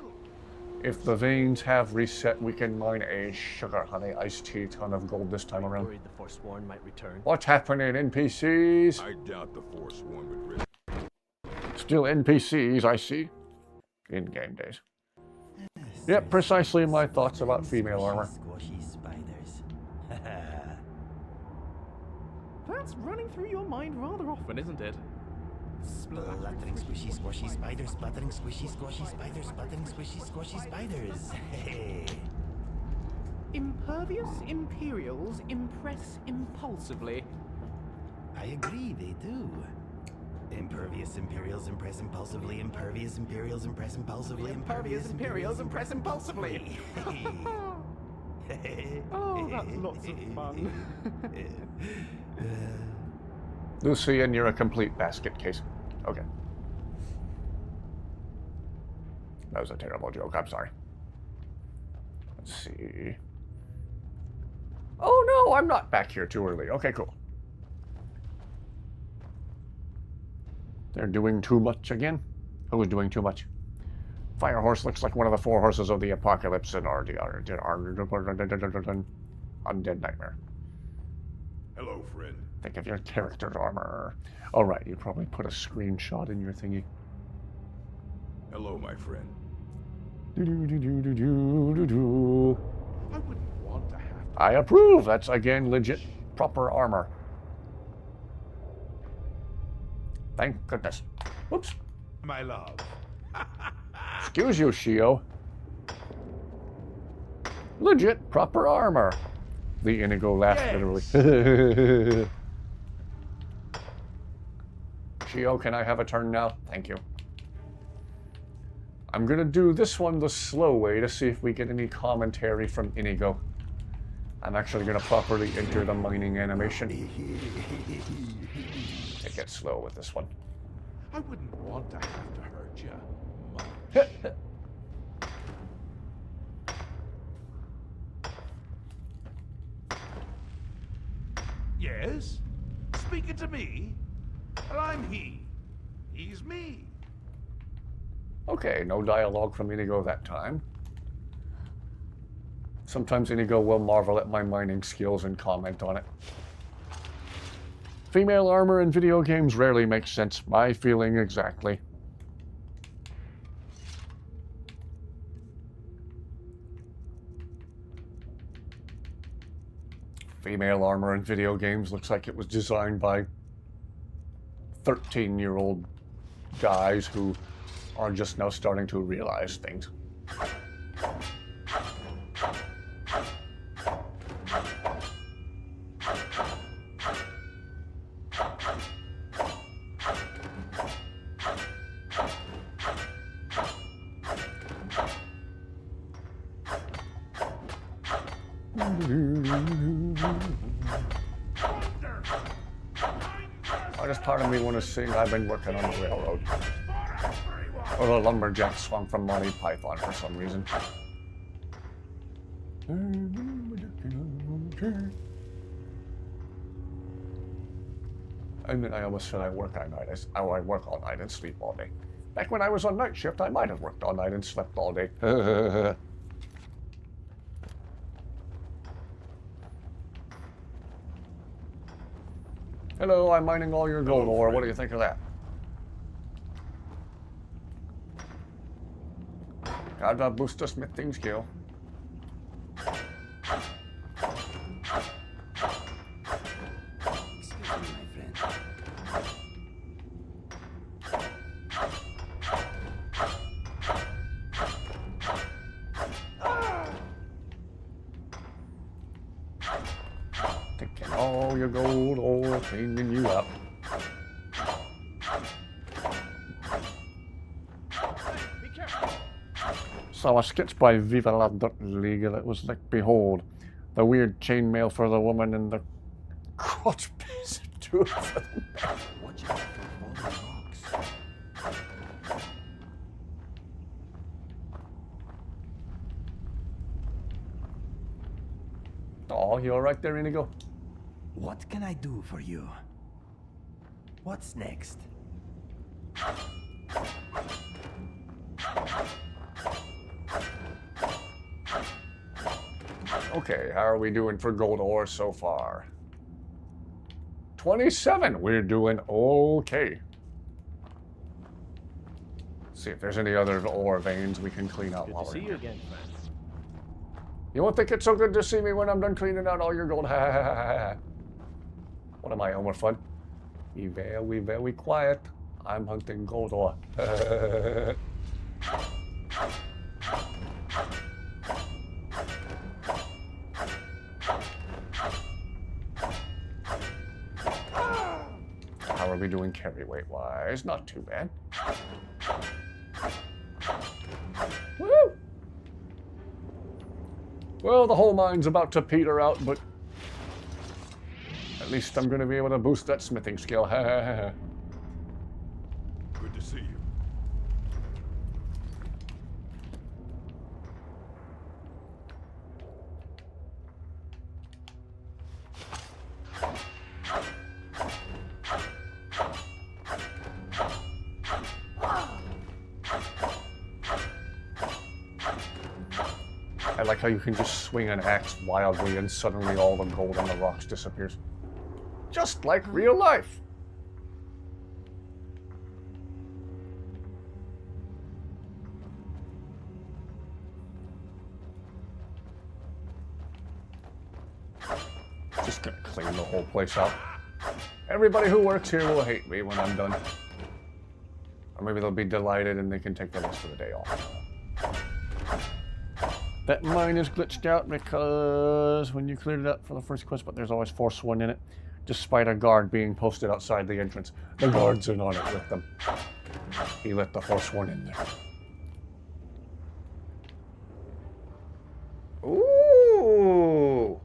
Speaker 1: If the veins have reset, we can mine a sugar honey iced tea ton of gold this time around.
Speaker 20: Worried the Forsworn might return.
Speaker 1: What's happening, NPCs?
Speaker 11: I doubt the Forsworn would risk.
Speaker 1: Still NPCs, I see. In-game days. Yep, precisely my thoughts about female armor.
Speaker 22: Squashy spiders.
Speaker 4: That's running through your mind rather often, isn't it?
Speaker 22: Spluttering squishy squashy spiders, sputtering squishy squashy spiders, sputtering squishy squashy spiders. Hey.
Speaker 4: Impervious Imperials impress impulsively.
Speaker 22: I agree, they do. Impervious Imperials impress impulsively, impervious Imperials impress impulsively,
Speaker 4: Impervious Imperials impress impulsively. Oh, that's lots of fun.
Speaker 1: Lucian, you're a complete basket case. Okay. That was a terrible joke, I'm sorry. Let's see. Oh no, I'm not back here too early. Okay, cool. They're doing too much again? Who's doing too much? Firehorse looks like one of the 4 horses of the apocalypse in Undead Nightmare.
Speaker 11: Hello, friend.
Speaker 1: Think of your character's armor. All right, you probably put a screenshot in your thingy.
Speaker 11: Hello, my friend.
Speaker 1: Do.
Speaker 11: I wouldn't want to have to.
Speaker 1: I approve. That's again legit, proper armor. Thank goodness. Whoops.
Speaker 11: My love.
Speaker 1: Excuse you, Shio. Legit, proper armor. The Inigo laughed literally. Shio, can I have a turn now? Thank you. I'm gonna do this one the slow way to see if we get any commentary from Inigo. I'm actually gonna properly enter the mining animation. Take it slow with this one.
Speaker 11: I wouldn't want to have to hurt you much. Yes? Speaking to me? Well, I'm he. He's me.
Speaker 1: Okay, no dialogue from Inigo that time. Sometimes Inigo will marvel at my mining skills and comment on it. Female armor in video games rarely makes sense. My feeling exactly. Female armor in video games looks like it was designed by 13-year-old guys who are just now starting to realize things. I just part of me want to sing I've been working on the railroad. Or the lumberjack song from Monty Python for some reason. And then I almost said I work all night. I work all night and sleep all day. Back when I was on night shift, I might have worked all night and slept all day. Hello, I'm mining all your gold ore. What do you think of that? Gotta boost the smithing skill. Taking all your gold ore, cleaning you up. Saw a sketch by Viva la Dirt League that was like, behold, the weird chainmail for the woman and the crotch piece for the man.
Speaker 2: Watch out for falling rocks.
Speaker 1: Oh, you alright there, Inigo?
Speaker 22: What can I do for you? What's next?
Speaker 1: Okay, how are we doing for gold ore so far? 27. We're doing okay. See if there's any other ore veins we can clean out while we're
Speaker 20: See
Speaker 1: here.
Speaker 20: you again, friend.
Speaker 1: You won't think it's so good to see me when I'm done cleaning out all your gold. What am I, Elmer Fudd? Be very, very quiet. I'm hunting gold ore. How are we doing carry weight wise? Not too bad. Woo! Well, the whole mine's about to peter out, but at least I'm going to be able to boost that smithing skill.
Speaker 11: Good to see you.
Speaker 1: I like how you can just swing an axe wildly and suddenly all the gold on the rocks disappears. Just like real life. Just gonna clean the whole place out. Everybody who works here will hate me when I'm done. Or maybe they'll be delighted and they can take the rest of the day off. That mine is glitched out because when you cleared it up for the first quest, but there's always Force 1 in it. despite a guard being posted outside the entrance. The guard's in on it with them. He let the first one in there. Ooh!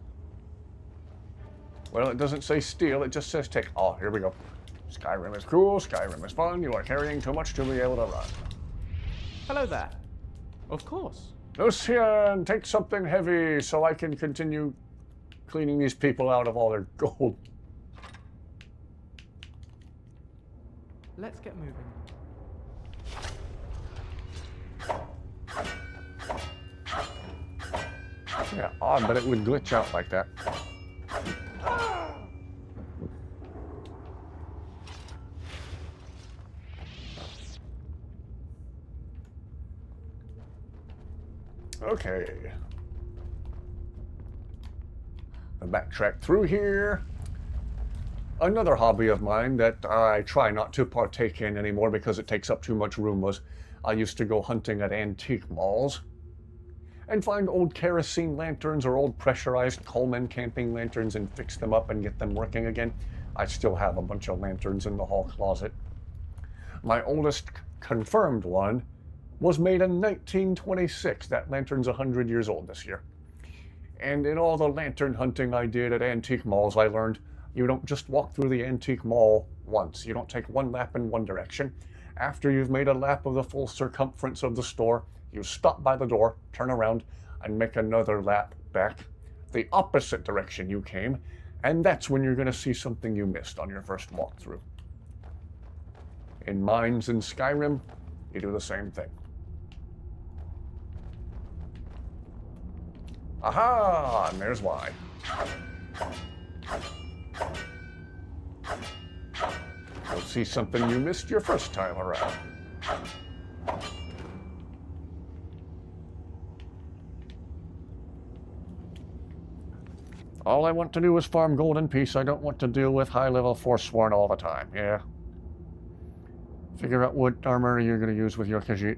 Speaker 1: Well, it doesn't say steal, it just says take. Oh, here we go. Skyrim is cool, Skyrim is fun, you are carrying too much to be able to run.
Speaker 4: Hello there. Of course.
Speaker 1: Lucian, take something heavy so I can continue cleaning these people out of all their gold.
Speaker 4: Let's get moving.
Speaker 1: Yeah, odd, but it would glitch out like that. Okay. I'll backtrack through here. Another hobby of mine that I try not to partake in anymore because it takes up too much room was I used to go hunting at antique malls and find old kerosene lanterns or old pressurized Coleman camping lanterns and fix them up and get them working again. I still have a bunch of lanterns in the hall closet. My oldest confirmed one was made in 1926. That lantern's 100 years old this year. And in all the lantern hunting I did at antique malls, I learned you don't just walk through the antique mall once. You don't take one lap in one direction. After you've made a lap of the full circumference of the store, you stop by the door, turn around, and make another lap back the opposite direction you came, and that's when you're going to see something you missed on your first walkthrough. In mines in Skyrim, you do the same thing. Aha! And there's why. You'll see something you missed your first time around. All I want to do is farm gold in peace. I don't want to deal with high-level Forsworn all the time, yeah? Figure out what armor you're going to use with your Khajiit.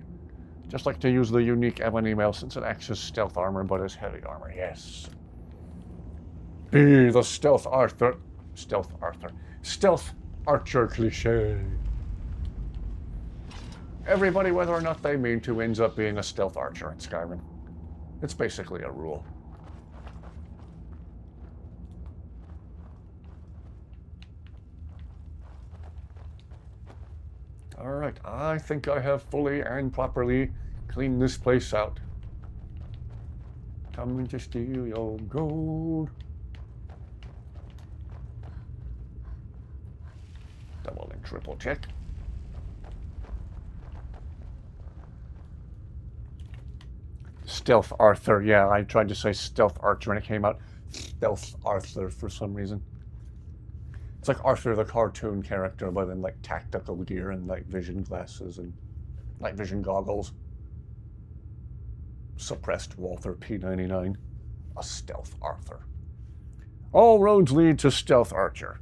Speaker 1: Just like to use the unique Ebon email since it acts as stealth armor but as heavy armor, yes. Be the stealth Arthur. Stealth Archer cliche. Everybody, whether or not they mean to, ends up being a stealth archer in Skyrim. It's basically a rule. Alright, I think I have fully and properly cleaned this place out. Coming to steal your gold. Double and triple check. Stealth Arthur, yeah, I tried to say Stealth Archer and it came out Stealth Arthur for some reason. It's like Arthur the cartoon character, but in like tactical gear and night vision glasses and night vision goggles. Suppressed Walther P99. A Stealth Arthur. All roads lead to Stealth Archer.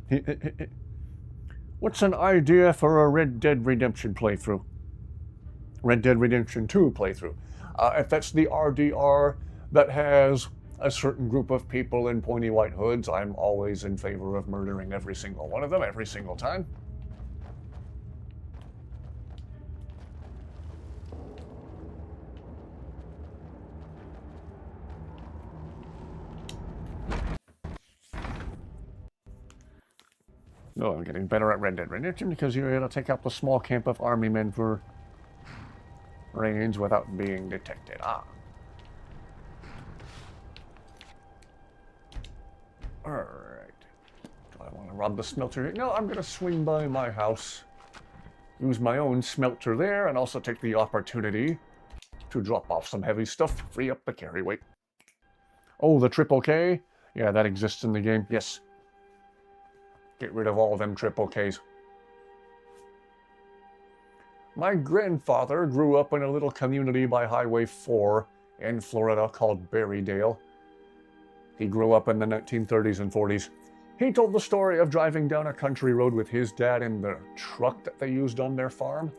Speaker 1: What's an idea for a Red Dead Redemption playthrough? Red Dead Redemption 2 playthrough. If that's the RDR that has a certain group of people in pointy white hoods, I'm always in favor of murdering every single one of them every single time. No, I'm getting better at Red Dead Redemption because you're able to take out the small camp of army men for range without being detected. Ah. Alright. Do I want to rob the smelter here? No, I'm going to swing by my house, use my own smelter there, and also take the opportunity to drop off some heavy stuff, free up the carry weight. Oh, the triple K? Yeah, that exists in the game. Yes. Get rid of all them triple Ks. My grandfather grew up in a little community by Highway 4 in Florida called Berrydale. He grew up in the 1930s and 40s. He told the story of driving down a country road with his dad in the truck that they used on their farm.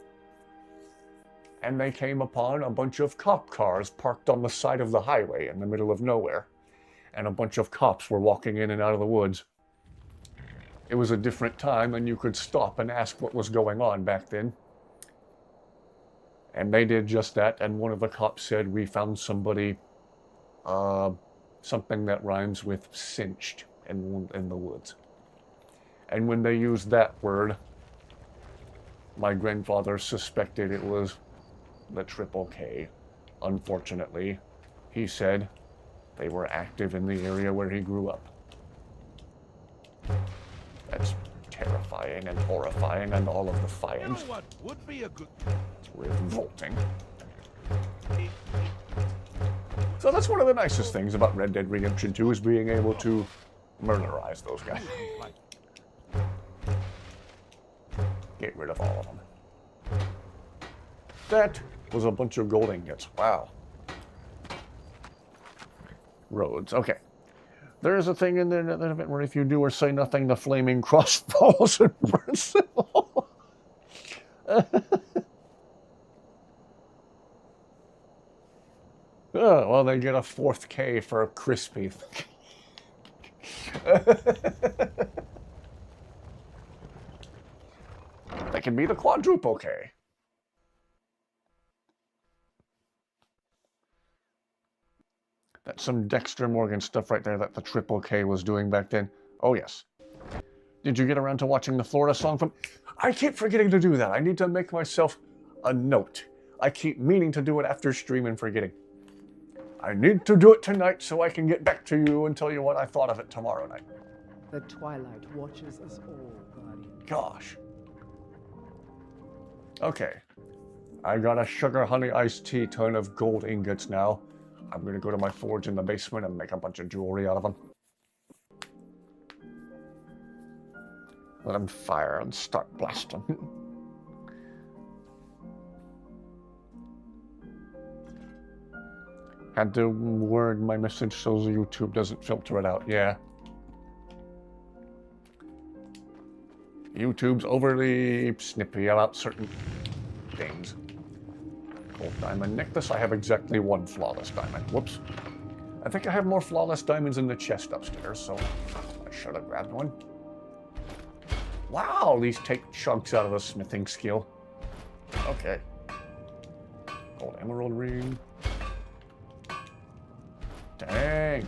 Speaker 1: And they came upon a bunch of cop cars parked on the side of the highway in the middle of nowhere. And a bunch of cops were walking in and out of the woods. it was a different time and you could stop and ask what was going on back then. And they did just that, and one of the cops said, we found somebody, something that rhymes with cinched in the woods. And when they used that word, my grandfather suspected it was the Triple K. Unfortunately, he said they were active in the area where he grew up. That's terrifying and horrifying and all of the fires.
Speaker 11: You know what would be a good...
Speaker 1: It's revolting. So that's one of the nicest things about Red Dead Redemption 2 is being able to murderize those guys. Get rid of all of them. That was a bunch of gold ingots. Wow. Roads. Okay. There's a thing in there that where if you do or say nothing, the flaming cross falls and burns them all. Oh, well, they get a 4th K for a crispy. That can be the quadruple K. That's some Dexter Morgan stuff right there that the Triple K was doing back then. Oh, yes. Did you get around to watching the Florida song from... I keep forgetting to do that. I need to make myself a note. I keep meaning to do it after stream and forgetting. I need to do it tonight so I can get back to you and tell you what I thought of it tomorrow night.
Speaker 10: The twilight watches us all, Guardian.
Speaker 1: Gosh. Okay. I got a sugar honey iced tea ton of gold ingots now. I'm going to go to my forge in the basement and make a bunch of jewelry out of them. Let them fire and start blasting. Had to word my message so YouTube doesn't filter it out. Yeah. YouTube's overly snippy about certain things. Gold diamond necklace. I have exactly 1 flawless diamond. Whoops. I think I have more flawless diamonds in the chest upstairs, so I should have grabbed one. Wow, these take chunks out of the smithing skill. Okay. Gold emerald ring. Dang.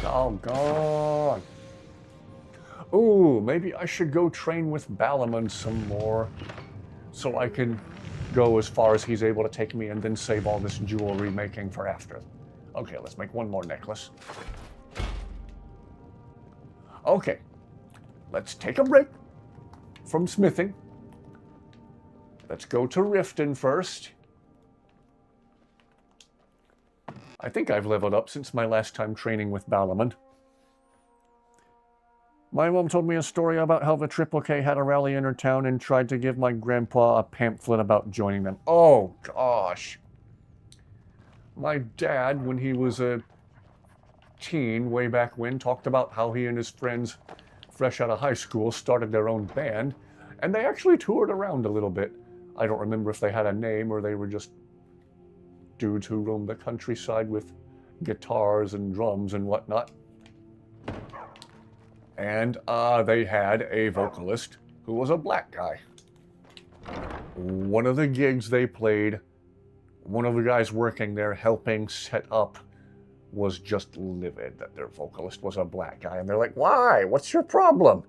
Speaker 1: Doggone. Ooh, maybe I should go train with Balaman some more so I can go as far as he's able to take me and then save all this jewelry making for after. Okay, let's make 1 more necklace. Okay, let's take a break from smithing. Let's go to Riften first. I think I've leveled up since my last time training with Balaman. My mom told me a story about how the Triple K had a rally in her town and tried to give my grandpa a pamphlet about joining them. Oh, gosh. My dad, when he was a teen, way back when, talked about how he and his friends, fresh out of high school, started their own band, and they actually toured around a little bit. I don't remember if they had a name or they were just dudes who roamed the countryside with guitars and drums and whatnot. And they had a vocalist who was a black guy. One of the gigs they played, one of the guys working there helping set up was just livid that their vocalist was a black guy. And they're like, why? What's your problem?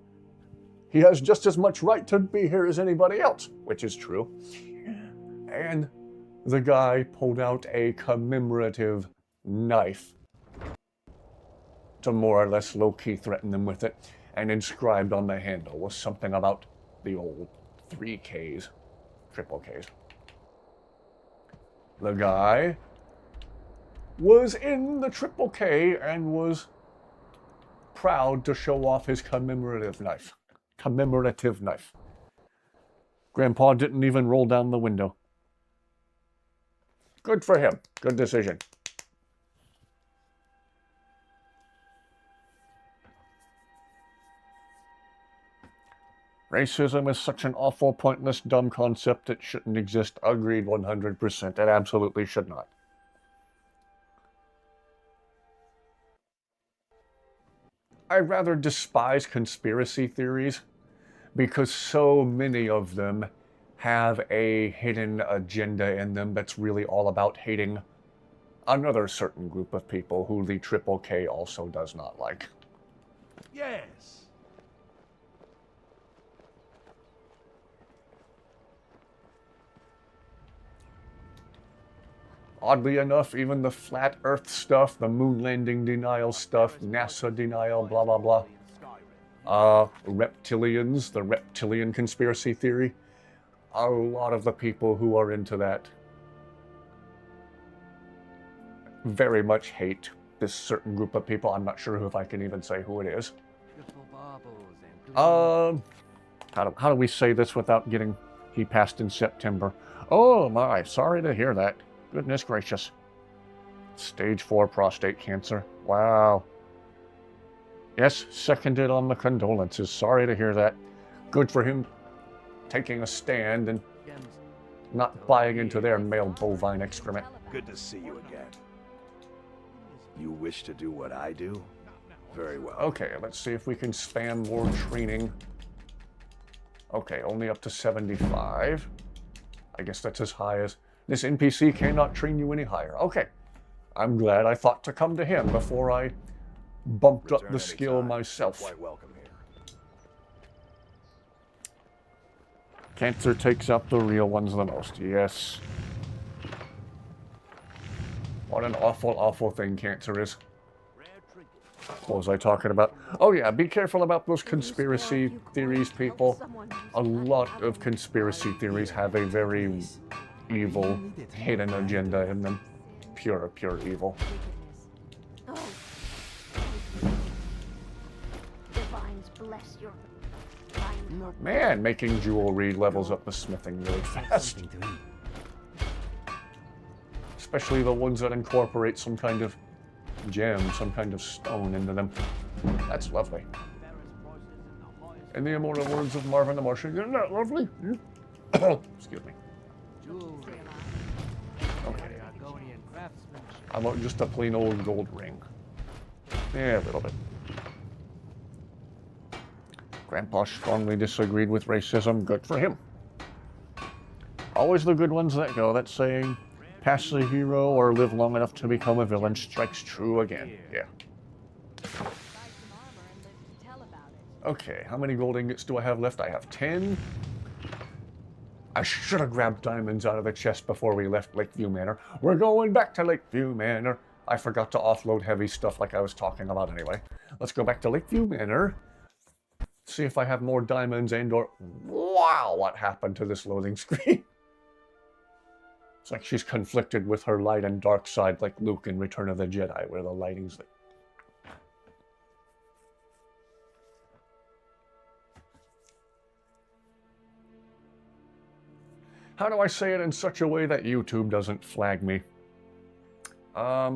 Speaker 1: He has just as much right to be here as anybody else, which is true. And the guy pulled out a commemorative knife to more or less low-key threaten them with it, and inscribed on the handle was something about the old 3Ks, triple Ks. The guy was in the Triple K and was proud to show off his commemorative knife. Grandpa didn't even roll down the window. Good for him. Good decision. Racism is such an awful, pointless, dumb concept it shouldn't exist. Agreed 100%. It absolutely should not. I rather despise conspiracy theories because so many of them have a hidden agenda in them that's really all about hating another certain group of people who the Triple K also does not like.
Speaker 11: Yes.
Speaker 1: Oddly enough, even the flat earth stuff, the moon landing denial stuff, NASA denial, blah, blah, blah. Reptilians, the reptilian conspiracy theory. A lot of the people who are into that very much hate this certain group of people. I'm not sure if I can even say who it is. How do we say this without getting... He passed in September. Oh my, sorry to hear that. Goodness gracious. Stage 4 prostate cancer. Wow. Yes, seconded on the condolences. Sorry to hear that. Good for him taking a stand and not buying into their male bovine excrement.
Speaker 12: Good to see you again. You wish to do what I do? Very well.
Speaker 1: Okay, let's see if we can spam more training. Okay, only up to 75. I guess that's as high as... This NPC cannot train you any higher. Okay. I'm glad I thought to come to him before I bumped up the skill myself.
Speaker 12: Quite welcome here.
Speaker 1: Cancer takes out the real ones the most, yes. What an awful, awful thing cancer is. What was I talking about? Oh yeah, be careful about those conspiracy theories, people. A lot of conspiracy theories have a very evil, hidden agenda in them. Pure evil.
Speaker 5: Divines bless your
Speaker 1: Man, making jewelry levels up the smithing really fast. Especially the ones that incorporate some kind of gem, some kind of stone into them. That's lovely. In the immortal words of Marvin the Martian, isn't that lovely? Excuse me. Okay. How about just a plain old gold ring? Yeah, a little bit. Grandpa strongly disagreed with racism. Good for him. Always the good ones that go. That saying, pass the hero or live long enough to become a villain strikes true again. Yeah. Okay, how many gold ingots do I have left? I have 10. I should have grabbed diamonds out of the chest before we left Lakeview Manor. We're going back to Lakeview Manor. I forgot to offload heavy stuff like I was talking about anyway. Let's go back to Lakeview Manor. See if I have more diamonds and or... Wow, what happened to this loading screen? It's like she's conflicted with her light and dark side like Luke in Return of the Jedi, where the lighting's like... How do I say it in such a way that YouTube doesn't flag me? A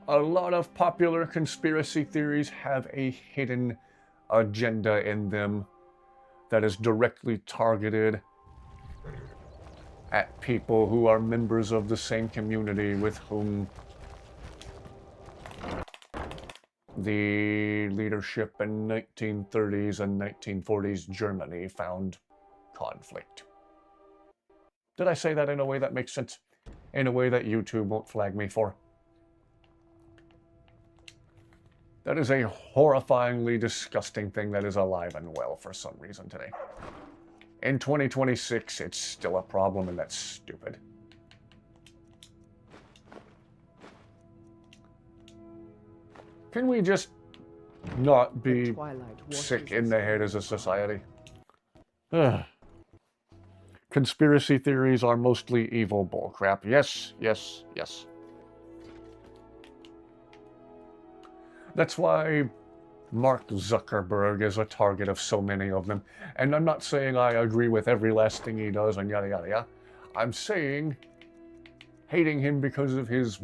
Speaker 1: lot of popular conspiracy theories have a hidden agenda in them that is directly targeted at people who are members of the same community with whom the leadership in 1930s and 1940s Germany found conflict. Did I say that in a way that makes sense? In a way that YouTube won't flag me for? That is a horrifyingly disgusting thing that is alive and well for some reason today. In 2026, it's still a problem, and that's stupid. Can we just not be sick in the head as a society? Ugh. Conspiracy theories are mostly evil bullcrap. Yes, yes, yes. That's why Mark Zuckerberg is a target of so many of them. And I'm not saying I agree with every last thing he does and yada yada yada. I'm saying hating him because of his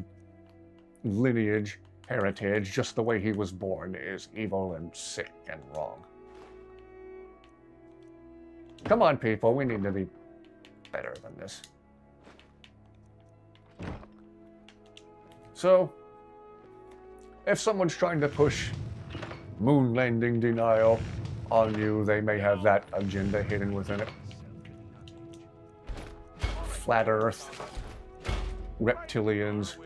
Speaker 1: lineage, heritage, just the way he was born is evil and sick and wrong. Come on, people, we need to be better than this. So, if someone's trying to push moon landing denial on you. They may have that agenda hidden within it. Flat Earth, reptilians.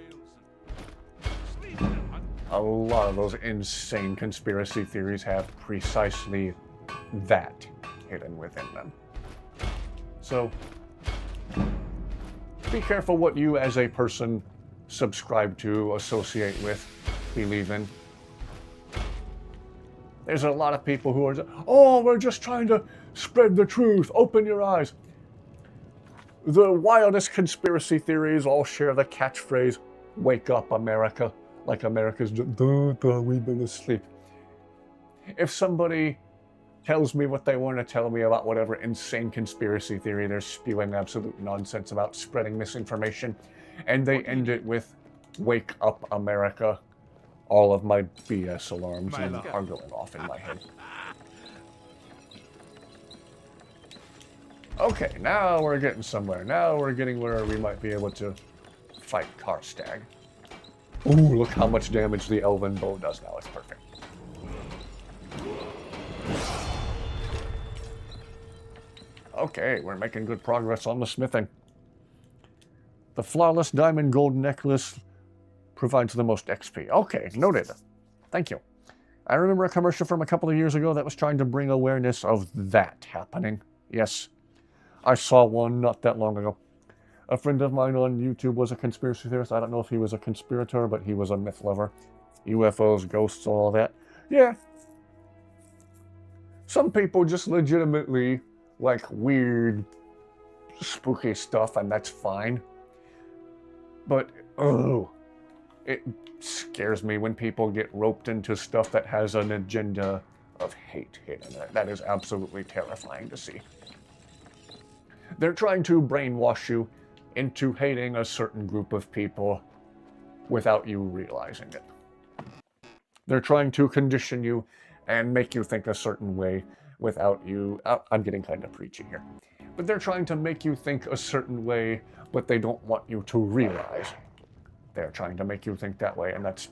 Speaker 1: A lot of those insane conspiracy theories have precisely that hidden within them. So, be careful what you as a person subscribe to, associate with, believe in. There's a lot of people who are just, oh, we're just trying to spread the truth. Open your eyes. The wildest conspiracy theories all share the catchphrase, wake up, America. Like America's just, duh, we've been asleep. If somebody tells me what they want to tell me about whatever insane conspiracy theory they're spewing absolute nonsense about, spreading misinformation, and they end it with, wake up, America, all of my BS alarms are going off in my head. Okay, now we're getting somewhere. Now we're getting where we might be able to fight Karstag. Ooh, look how much damage the Elven Bow does now. It's perfect. Okay, we're making good progress on the smithing. The flawless diamond gold necklace provides the most XP. Okay, noted. Thank you. I remember a commercial from a couple of years ago that was trying to bring awareness of that happening. Yes, I saw one not that long ago. A friend of mine on YouTube was a conspiracy theorist. I don't know if he was a conspirator, but he was a myth lover. UFOs, ghosts, all that. Yeah. Some people just legitimately like weird, spooky stuff, and that's fine. But, oh, it scares me when people get roped into stuff that has an agenda of hate hidden in it. That is absolutely terrifying to see. They're trying to brainwash you into hating a certain group of people without you realizing it. They're trying to condition you and make you think a certain way without you... I'm getting kind of preachy here. But they're trying to make you think a certain way, but they don't want you to realize they're trying to make you think that way, and that's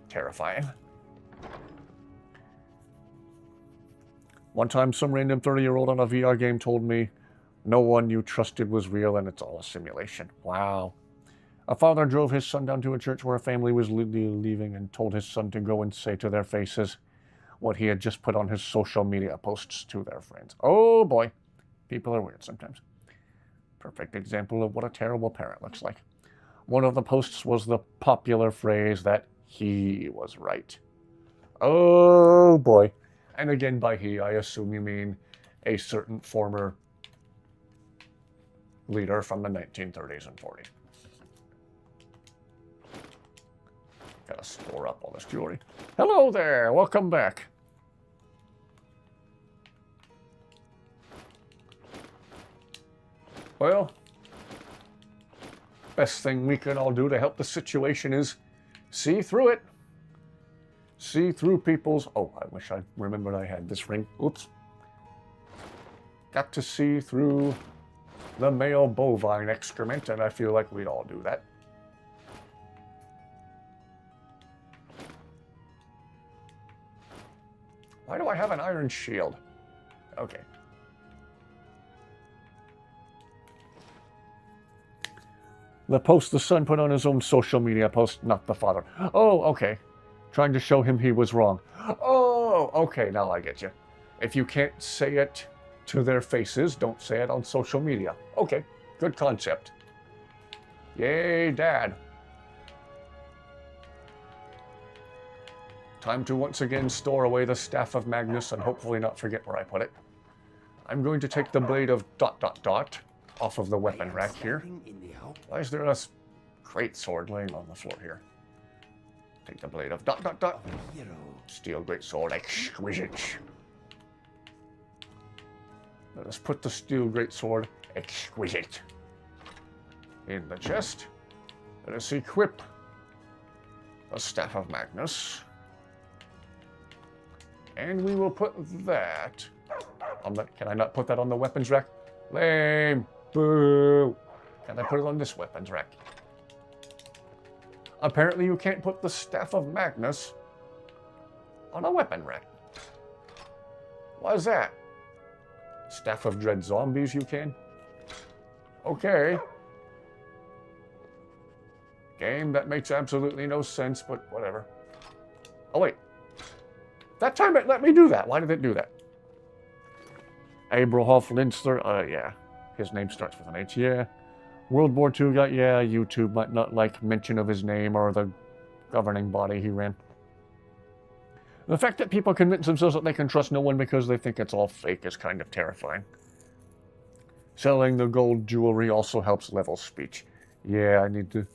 Speaker 1: terrifying. One time, some random 30-year-old on a VR game told me, no one you trusted was real and it's all a simulation. Wow. A father drove his son down to a church where a family was leaving and told his son to go and say to their faces what he had just put on his social media posts to their friends. Oh boy. People are weird sometimes. Perfect example of what a terrible parent looks like. One of the posts was the popular phrase that he was right. Oh boy. And again, by he, I assume you mean a certain former leader from the 1930s and 40s. Gotta store up all this jewelry. Hello there, welcome back. Well, best thing we can all do to help the situation is see through it. See through people's... Oh, I wish I remembered I had this ring. Oops. Got to see through the male bovine excrement, and I feel like we'd all do that. Why do I have an iron shield? Okay. The post the son put on his own social media post, not the father. Oh, okay. Trying to show him he was wrong. Oh, okay, now I get you. If you can't say it to their faces, don't say it on social media. Okay, good concept. Yay, Dad. Time to once again store away the Staff of Magnus and hopefully not forget where I put it. I'm going to take the blade of ... off of the weapon rack here. Why is there a great sword laying on the floor here? Take the blade of ... Steel great sword, exquisite. Let us put the steel great sword, exquisite, in the chest. Let us equip the Staff of Magnus. And we will put that on the... Can I not put that on the weapons rack? Lame. Boo. Can I put it on this weapons rack? Apparently you can't put the Staff of Magnus on a weapon rack. What is that? Staff of Dread Zombies, you can? Okay. Game that makes absolutely no sense, but whatever. Oh, wait. That time it let me do that. Why did it do that? Abrahoff Linzler, yeah. His name starts with an H, yeah. World War II guy, yeah. YouTube might not like mention of his name or the governing body he ran. The fact that people convince themselves that they can trust no one because they think it's all fake is kind of terrifying. Selling the gold jewelry also helps level speech. Yeah, I need to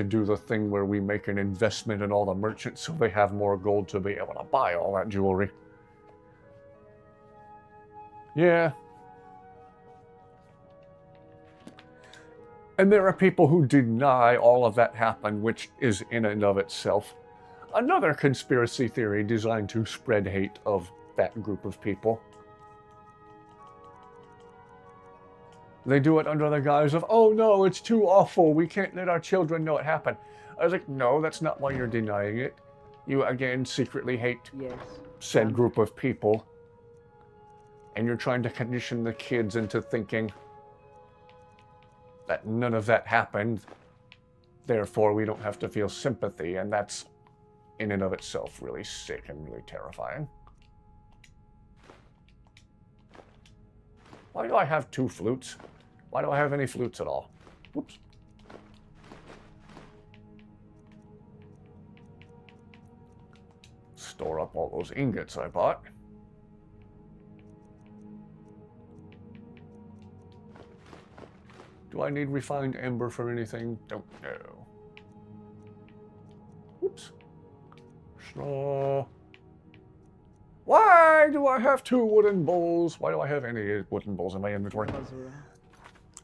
Speaker 1: do the thing where we make an investment in all the merchants so they have more gold to be able to buy all that jewelry. Yeah. And there are people who deny all of that happened, which is in and of itself another conspiracy theory designed to spread hate of that group of people. They do it under the guise of, oh no, it's too awful, we can't let our children know it happened. I was like, no, that's not why you're denying it. You, again, secretly hate said group of people. And you're trying to condition the kids into thinking that none of that happened, therefore we don't have to feel sympathy, and that's in and of itself really sick and really terrifying. Why do I have 2 flutes? Why do I have any flutes at all? Whoops. Store up all those ingots I bought. Do I need refined ember for anything? Don't know. Whoops. Straw. Why do I have 2 wooden bowls? Why do I have any wooden bowls in my inventory?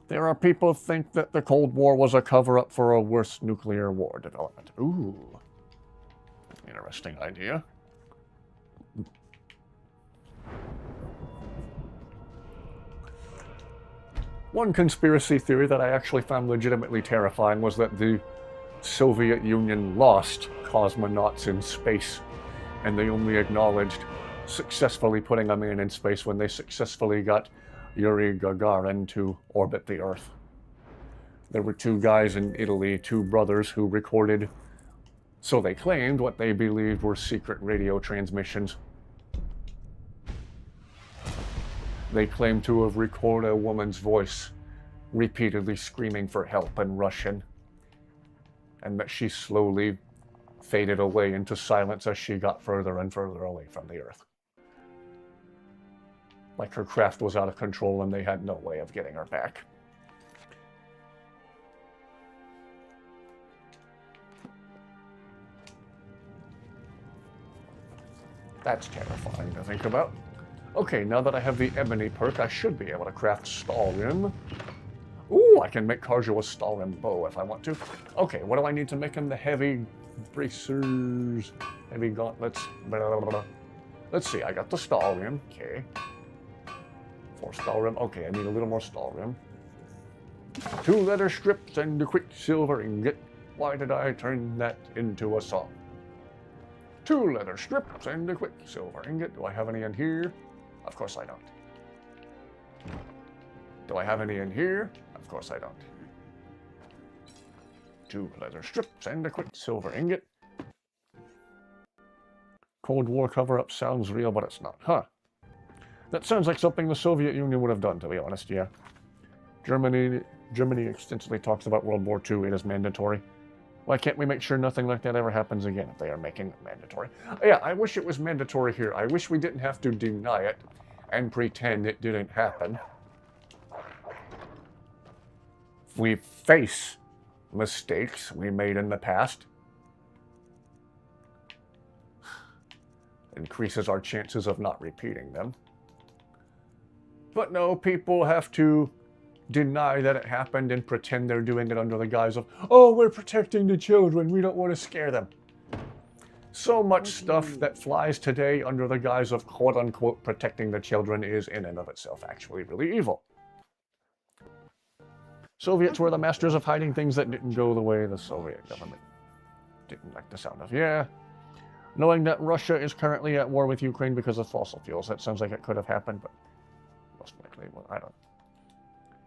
Speaker 1: There are people who think that the Cold War was a cover-up for a worse nuclear war development. Ooh. Interesting idea. One conspiracy theory that I actually found legitimately terrifying was that the Soviet Union lost cosmonauts in space, and they only acknowledged successfully putting a man in space when they successfully got Yuri Gagarin to orbit the Earth. There were 2 guys in Italy, 2 brothers, who recorded, so they claimed, what they believed were secret radio transmissions. They claimed to have recorded a woman's voice repeatedly screaming for help in Russian, and that she slowly faded away into silence as she got further and further away from the Earth. Like her craft was out of control and they had no way of getting her back. That's terrifying to think about. Okay, now that I have the ebony perk, I should be able to craft Stalrim. Ooh, I can make Karja a Stalrim bow if I want to. Okay, what do I need to make him? The heavy bracers, heavy gauntlets, blah, blah, blah, blah. Let's see, I got the Stalrim, okay. 4 Stalrim, okay, I need a little more Stalrim. 2 leather strips and a quicksilver ingot. Why did I turn that into a song? 2 leather strips and a quicksilver ingot. Do I have any in here? Of course I don't. Do I have any in here? Of course I don't. 2 leather strips and a quicksilver ingot. Cold War cover-up sounds real, but it's not. Huh. That sounds like something the Soviet Union would have done, to be honest, yeah. Germany extensively talks about World War II. It is mandatory. Why can't we make sure nothing like that ever happens again if they are making it mandatory? Yeah, I wish it was mandatory here. I wish we didn't have to deny it and pretend it didn't happen. We face mistakes we made in the past. Increases our chances of not repeating them. But no, people have to deny that it happened and pretend they're doing it under the guise of, oh, we're protecting the children, we don't want to scare them. So much stuff that flies today under the guise of quote-unquote protecting the children is in and of itself actually really evil. Soviets were the masters of hiding things that didn't go the way the Soviet government didn't like the sound of. Yeah. Knowing that Russia is currently at war with Ukraine because of fossil fuels. That sounds like it could have happened, but most likely, well, I don't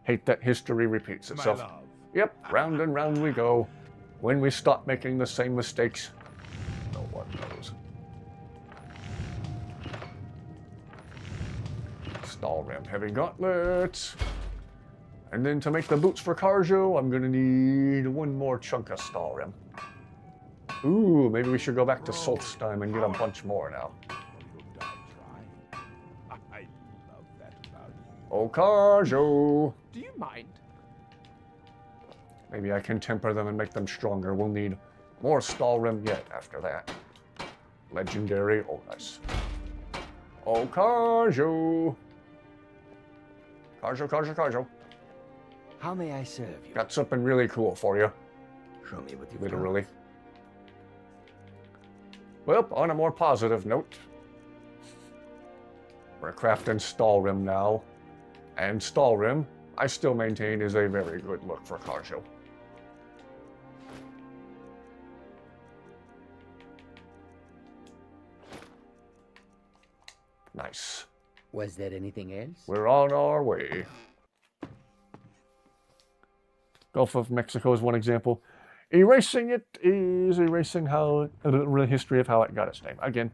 Speaker 1: hate that history repeats itself.
Speaker 11: My love.
Speaker 1: Yep, round and round we go. When we stop making the same mistakes, no one knows. Stalrim heavy gauntlets. And then to make the boots for Karjo, I'm gonna need one more chunk of Stalrim. Ooh, maybe we should go back to Solstheim and get a bunch more now.
Speaker 11: I love that about you.
Speaker 1: Oh, Karjo!
Speaker 4: Do you mind?
Speaker 1: Maybe I can temper them and make them stronger. We'll need more Stalrim yet after that. Legendary. Oh, nice. Oh, Karjo! Karjo.
Speaker 2: How may I serve you?
Speaker 1: Got something really cool for you.
Speaker 2: Show me what you've
Speaker 1: Literally. Well, on a more positive note, we're crafting Stalrim now. And Stalrim, I still maintain, is a very good look for Karjo. Nice.
Speaker 2: Was there anything else?
Speaker 1: We're on our way. Gulf of Mexico is one example. Erasing it is erasing how the history of how it got its name. Again.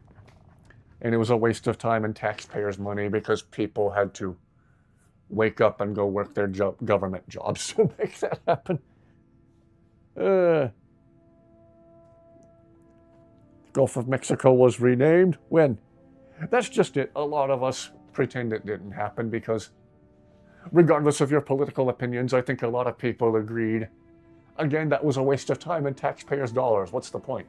Speaker 1: And it was a waste of time and taxpayers' money because people had to wake up and go work their government jobs to make that happen. Gulf of Mexico was renamed. When? That's just it. A lot of us pretend it didn't happen because regardless of your political opinions, I think a lot of people agreed. Again, that was a waste of time and taxpayers' dollars. What's the point?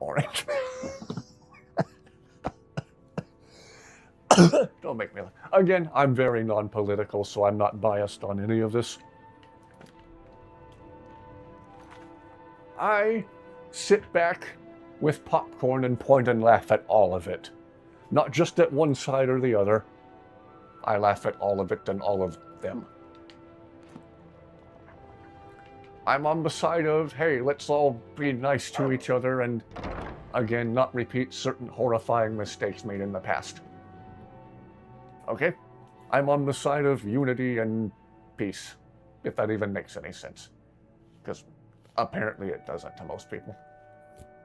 Speaker 1: Orange. Don't make me laugh. Again, I'm very non-political, so I'm not biased on any of this. I sit back with popcorn and point and laugh at all of it. Not just at one side or the other. I laugh at all of it and all of them. I'm on the side of, hey, let's all be nice to each other and, again, not repeat certain horrifying mistakes made in the past. Okay? I'm on the side of unity and peace, if that even makes any sense. Because apparently it doesn't to most people.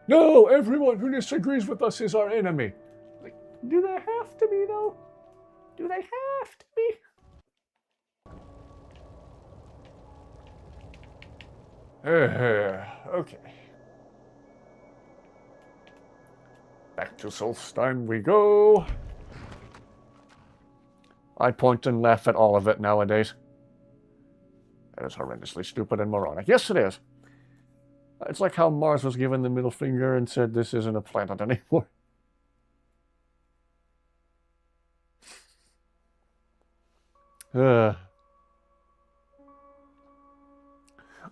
Speaker 1: No, everyone who disagrees with us is our enemy. Like, do they have to be, though? Do they have to be? Okay. Back to Solstheim we go. I point and laugh at all of it nowadays. That is horrendously stupid and moronic. Yes, it is. It's like how Mars was given the middle finger and said this isn't a planet anymore.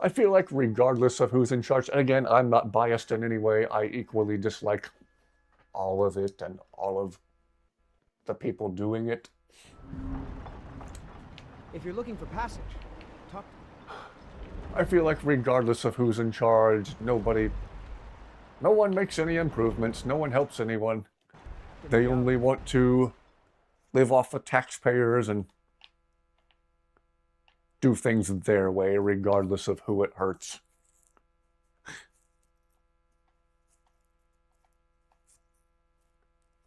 Speaker 1: I feel like regardless of who's in charge, and again, I'm not biased in any way, I equally dislike all of it and all of the people doing it.
Speaker 10: If you're looking for passage, talk to me.
Speaker 1: I feel like regardless of who's in charge, no one makes any improvements, no one helps anyone. They only want to live off of taxpayers and do things their way, regardless of who it hurts.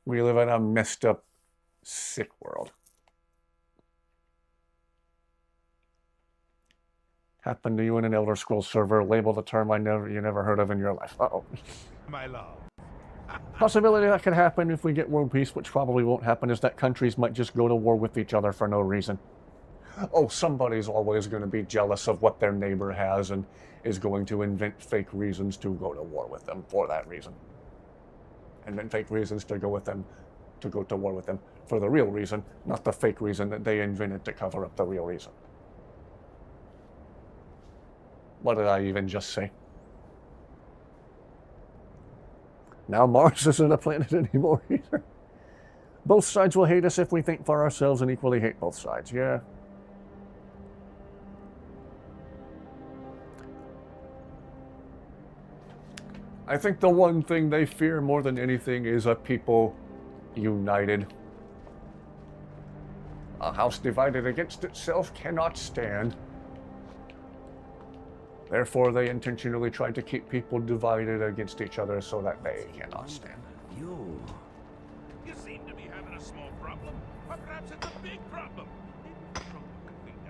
Speaker 1: We live in a messed up, sick world. Happened to you in an Elder Scrolls server, label the term you never heard of in your life. Uh-oh.
Speaker 11: My love.
Speaker 1: Possibility that could happen if we get world peace, which probably won't happen, is that countries might just go to war with each other for no reason. Oh, somebody's always going to be jealous of what their neighbor has and is going to invent fake reasons to go to war with them for that reason. Invent fake reasons to go to war with them for the real reason, not the fake reason that they invented to cover up the real reason. What did I even just say? Now Mars isn't a planet anymore either. Both sides will hate us if we think for ourselves and equally hate both sides, yeah. I think the one thing they fear more than anything is a people united. A house divided against itself cannot stand. Therefore, they intentionally try to keep people divided against each other so that they cannot stand.
Speaker 11: You seem to be having a small problem, or perhaps it's a big problem.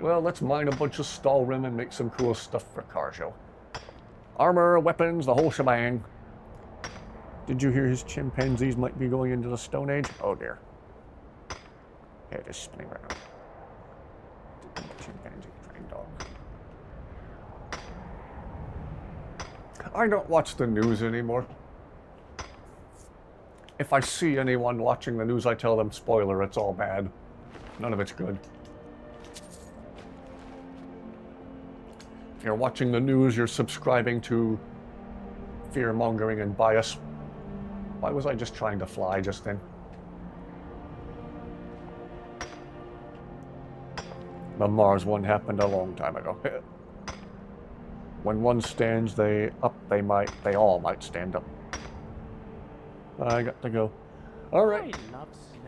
Speaker 1: Well, let's mine a bunch of Skyrim and make some cool stuff for car show. Armor, weapons, the whole shebang. Did you hear his chimpanzees might be going into the Stone Age? Oh dear. Yeah, it is spinning right now. Chimpanzee trained dog. I don't watch the news anymore. If I see anyone watching the news, I tell them, spoiler, it's all bad. None of it's good. If you're watching the news, you're subscribing to fear-mongering and bias. Why was I just trying to fly just then? The Mars one happened a long time ago. When one stands, they all might stand up. I got to go. All right.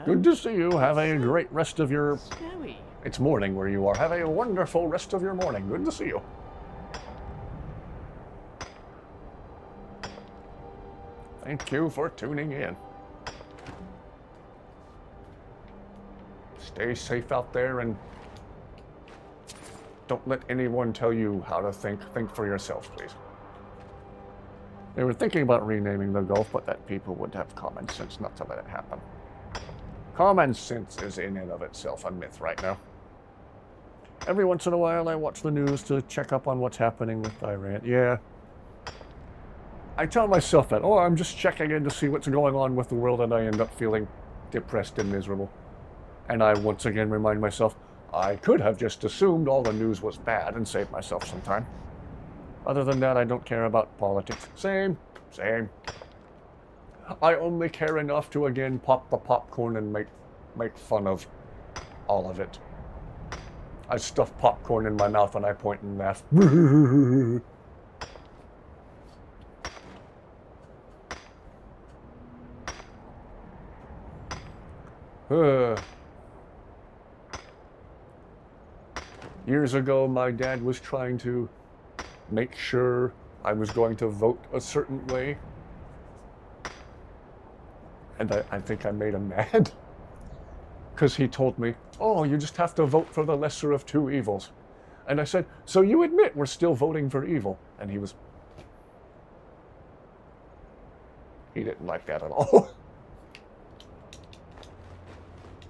Speaker 1: Good to see you. Have a great rest of your...
Speaker 21: Snowy.
Speaker 1: It's morning where you are. Have a wonderful rest of your morning. Good to see you. Thank you for tuning in. Stay safe out there and don't let anyone tell you how to think. Think for yourself, please. They were thinking about renaming the Gulf, but that people would have common sense not to let it happen. Common sense is in and of itself a myth right now. Every once in a while I watch the news to check up on what's happening with Iran. Yeah. I tell myself that, oh, I'm just checking in to see what's going on with the world, and I end up feeling depressed and miserable. And I once again remind myself, I could have just assumed all the news was bad and saved myself some time. Other than that, I don't care about politics. Same. I only care enough to again pop the popcorn and make fun of all of it. I stuff popcorn in my mouth and I point and laugh. Years ago, my dad was trying to make sure I was going to vote a certain way. And I think I made him mad. Because he told me, oh, you just have to vote for the lesser of two evils. And I said, so you admit we're still voting for evil? And he didn't like that at all.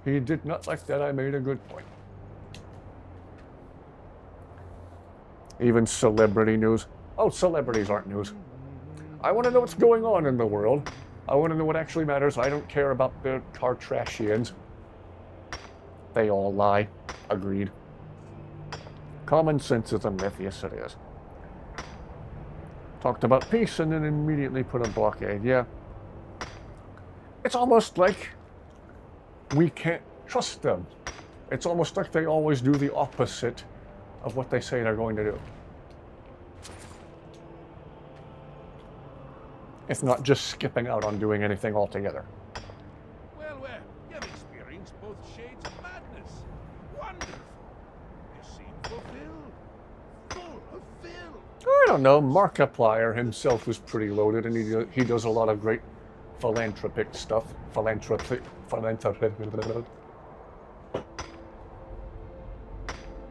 Speaker 1: He did not like that. I made a good point. Even celebrity news. Oh, celebrities aren't news. I want to know what's going on in the world. I want to know what actually matters. I don't care about the Kardashians. They all lie. Agreed. Common sense is a myth. Yes, it is. Talked about peace and then immediately put a blockade. Yeah. It's almost like we can't trust them. It's almost like they always do the opposite of what they say they're going to do. If not just skipping out on doing anything altogether.
Speaker 11: Well, you've experienced both shades of madness. Wonderful. You seem fulfilled. Full of fill.
Speaker 1: I don't know. Markiplier himself was pretty loaded, and he does a lot of great philanthropic stuff. Philanthropic.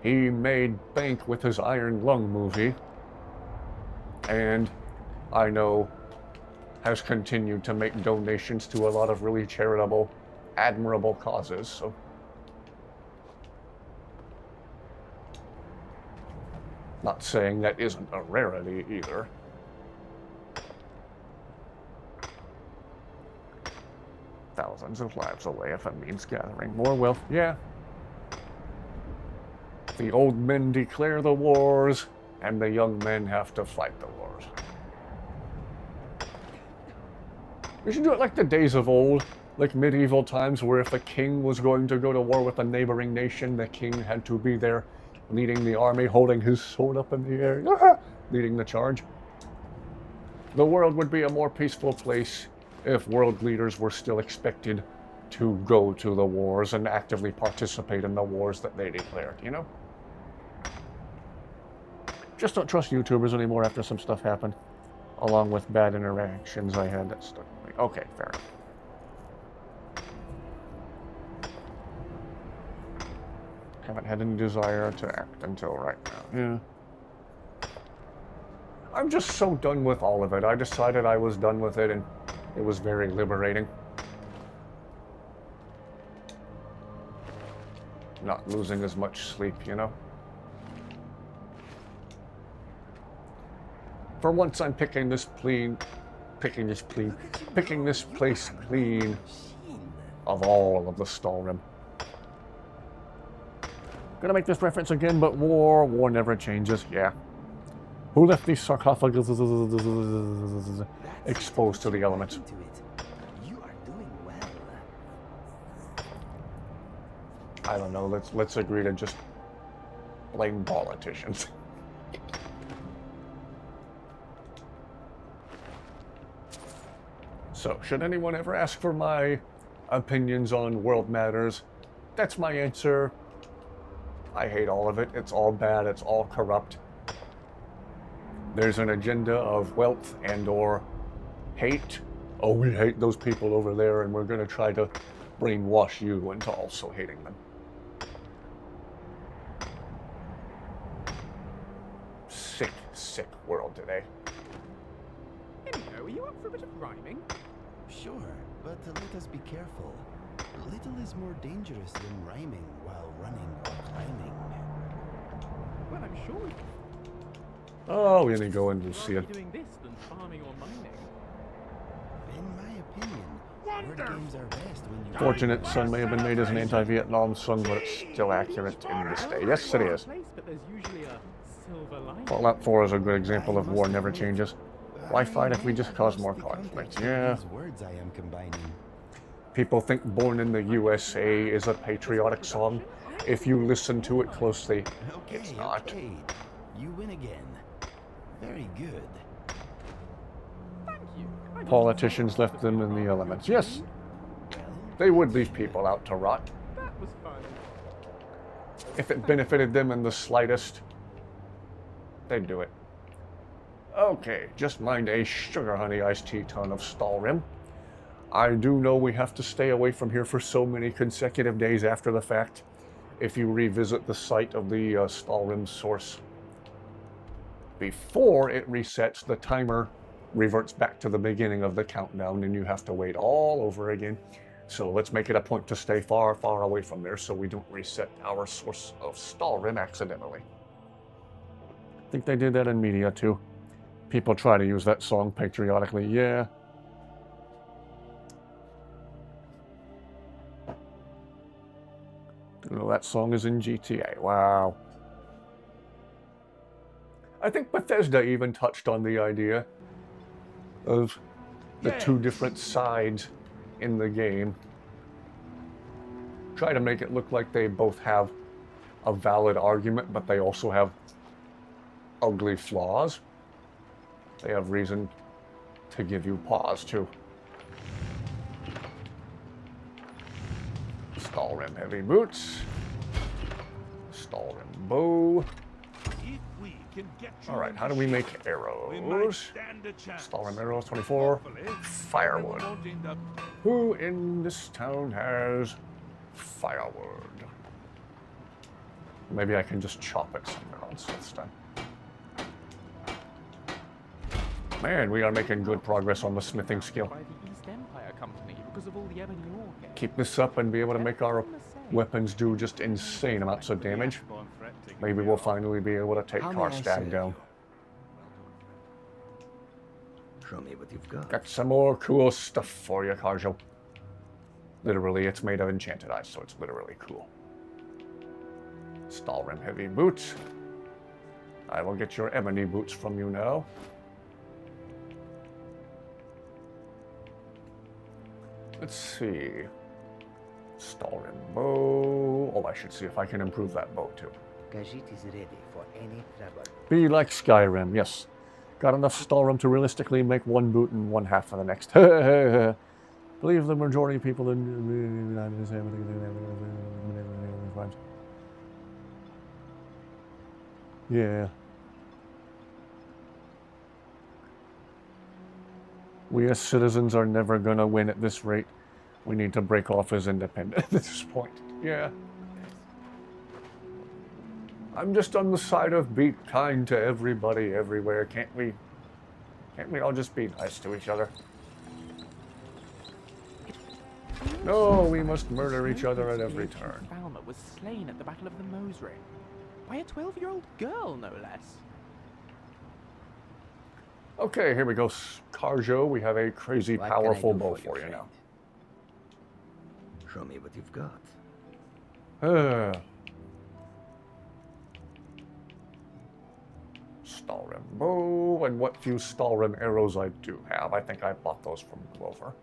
Speaker 1: He made bank with his Iron Lung movie, and I know has continued to make donations to a lot of really charitable, admirable causes. So not saying that isn't a rarity either. Thousands of lives away if it means gathering more wealth. Yeah. The old men declare the wars, and the young men have to fight the wars. We should do it like the days of old, like medieval times, where if a king was going to go to war with a neighboring nation, the king had to be there, leading the army, holding his sword up in the air, leading the charge. The world would be a more peaceful place if world leaders were still expected to go to the wars and actively participate in the wars that they declared, you know? Just don't trust YouTubers anymore after some stuff happened, along with bad interactions I had that stuck with me. Okay, fair enough. Haven't had any desire to act until right now. Yeah. I'm just so done with all of it. I decided I was done with it, and it was very liberating. Not losing as much sleep, you know? For once, I'm picking this place clean of all of the Skyrim. Gonna make this reference again, but war never changes. Yeah. Who left these sarcophagus exposed to the elements?
Speaker 22: You are doing well.
Speaker 1: I don't know. Let's agree to just blame politicians. So, should anyone ever ask for my opinions on world matters? That's my answer. I hate all of it. It's all bad. It's all corrupt. There's an agenda of wealth and or hate. Oh, we hate those people over there, and we're going to try to brainwash you into also hating them. Sick, sick world today.
Speaker 4: Anyhow, are you up for a bit of rhyming?
Speaker 22: Sure, but let us be careful. Little is more dangerous than rhyming while running or climbing.
Speaker 4: Well, I'm sure.
Speaker 1: Oh, we're going to go in and see it.
Speaker 4: Doing this than farming or mining.
Speaker 22: In my opinion, word games are best when you...
Speaker 1: Fortunate Son may have been made as an anti-Vietnam song, but it's still accurate in this day. Yes, it is. Fallout 4 is a good example of war never changes. Why fight if we just cause more conflict? Yeah.
Speaker 22: Words I am combining.
Speaker 1: People think Born in the USA is a patriotic song. If you listen to it closely, it's not.
Speaker 22: Okay. You win again. Very good.
Speaker 4: Thank you.
Speaker 1: Politicians left them in the elements. Yes, they would leave people out to rot.
Speaker 4: That was fun.
Speaker 1: If it benefited them in the slightest, they'd do it. Okay, just mind a sugar honey iced tea ton of Skyrim. I do know we have to stay away from here for so many consecutive days after the fact if you revisit the site of the Skyrim source. Before it resets, the timer reverts back to the beginning of the countdown and you have to wait all over again. So let's make it a point to stay far, far away from there so we don't reset our source of Skyrim accidentally. I think they did that in media too. People try to use that song patriotically, yeah. You know, that song is in GTA, wow. I think Bethesda even touched on the idea of the two different sides in the game. Try to make it look like they both have a valid argument, but they also have ugly flaws. They have reason to give you pause, too. Skyrim heavy boots. Skyrim bow. Alright, how do we make arrows? Skyrim arrows, 24. Firewood. Who in this town has firewood? Maybe I can just chop it somewhere else this time. Man, we are making good progress on the smithing skill.
Speaker 4: By the East Empire Company because of all the ebony ore came.
Speaker 1: Keep this up and be able to make our weapons do just insane amounts of damage. Maybe we'll finally be able to take Karstad down.
Speaker 2: Show me what you've got.
Speaker 1: Got some more cool stuff for you, Karjo. Literally, it's made of enchanted ice, so it's literally cool. Skyrim heavy boots. I will get your ebony boots from you now. Let's see. Skyrim bow. Oh, I should see if I can improve that bow too.
Speaker 2: Khajiit is ready for any trouble.
Speaker 1: Be like Skyrim, yes. Got enough stall room to realistically make one boot and one half for the next. Believe the majority of people in... Yeah. We as citizens are never going to win at this rate. We need to break off as independent at this point. Yeah. I'm just on the side of be kind to everybody everywhere. Can't we all just be nice to each other? No, we must murder each other at every turn.
Speaker 4: Falmer was slain at the Battle of the Mosering. By a 12-year-old girl, no less.
Speaker 1: Okay, here we go, Carjo. We have a crazy, powerful bow for you now.
Speaker 2: Show me what you've got.
Speaker 1: Stalrim bow, and what few Stalrim arrows I do have. I think I bought those from Glover.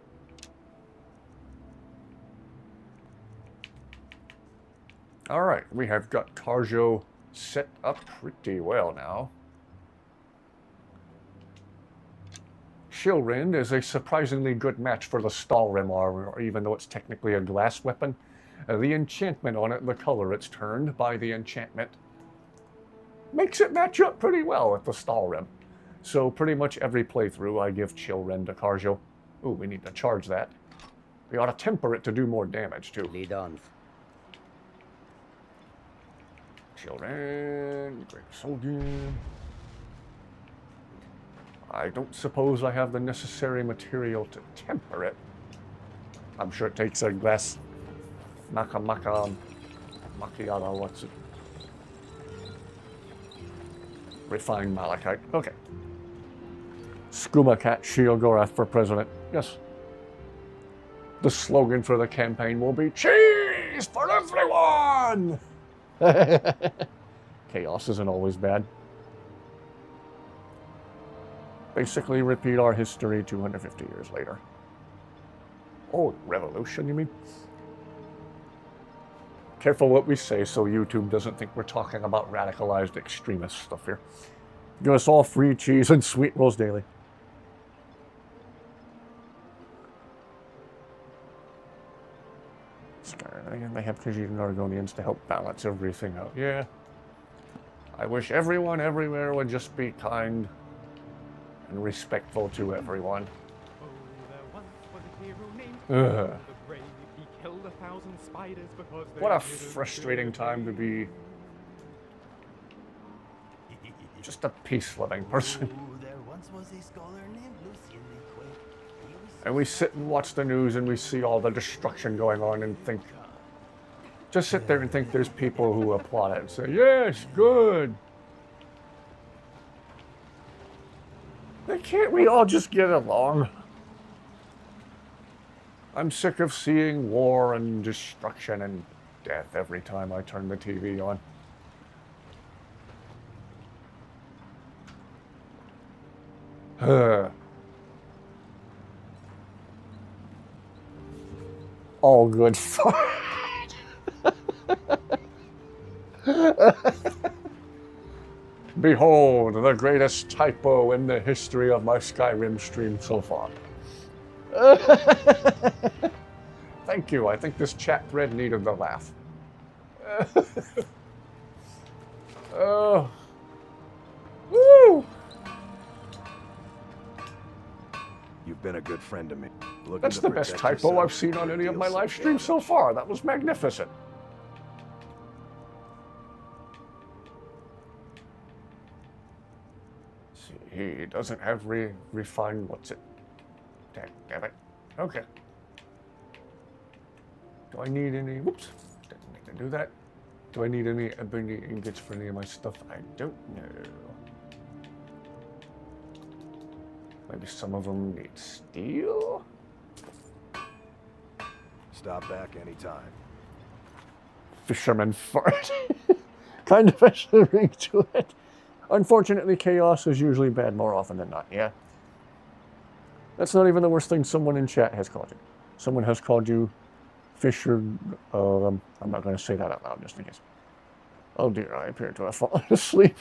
Speaker 1: Alright, we have got Carjo set up pretty well now. Shilrind is a surprisingly good match for the Stalrim armor, even though it's technically a glass weapon. The enchantment on it, the color it's turned by the enchantment, makes it match up pretty well with the Stalrim. So pretty much every playthrough I give Shilrind to Carjo. Ooh, we need to charge that. We ought to temper it to do more damage too.
Speaker 2: Lead on.
Speaker 1: Shilrind, great soldier. I don't suppose I have the necessary material to temper it. I'm sure it takes a glass macchiato, what's it? Refined malachite. Okay. Skooma Cat Sheogorath for president. Yes. The slogan for the campaign will be cheese for everyone! Chaos isn't always bad. Basically repeat our history 250 years later. Oh, revolution, you mean? Careful what we say so YouTube doesn't think we're talking about radicalized extremist stuff here. Give us all free cheese and sweet rolls daily. Skyrim, they have Khajiit and Argonians to help balance everything out. Yeah. I wish everyone everywhere would just be kind and respectful to everyone. Ugh. What a frustrating time to be just a peace-loving person. And we sit and watch the news and we see all the destruction going on and think, just sit there and think there's people who applaud it and say, yes, good. Can't we all just get along? I'm sick of seeing war and destruction and death every time I turn the TV on. All good fun. Behold, the greatest typo in the history of my Skyrim stream so far. Thank you. I think this chat thread needed the laugh. Woo!
Speaker 12: You've been a good friend to me.
Speaker 1: That's the best typo I've seen on any of my live streams so far. That was magnificent. He doesn't have refined, what's it? Damn it. Okay. Do I need any, whoops, didn't need to do that. Do I need any ebony ingots for any of my stuff? I don't know. Maybe some of them need steel?
Speaker 12: Stop back anytime.
Speaker 1: Fisherman fart. Kind of has a ring to it. Unfortunately, chaos is usually bad more often than not, yeah? That's not even the worst thing someone in chat has called you. Someone has called you Fisher... I'm not going to say that out loud just in case. Oh dear, I appear to have fallen asleep.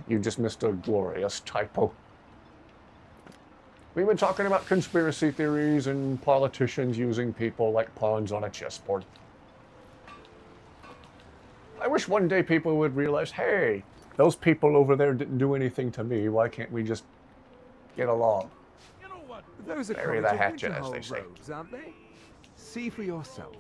Speaker 1: You just missed a glorious typo. We've been talking about conspiracy theories and politicians using people like pawns on a chessboard. I wish one day people would realize, hey, those people over there didn't do anything to me. Why can't we just get along?
Speaker 11: You know what?
Speaker 16: Those are
Speaker 1: Bury the hatchet, as they say.
Speaker 16: robes, aren't they? See for yourself.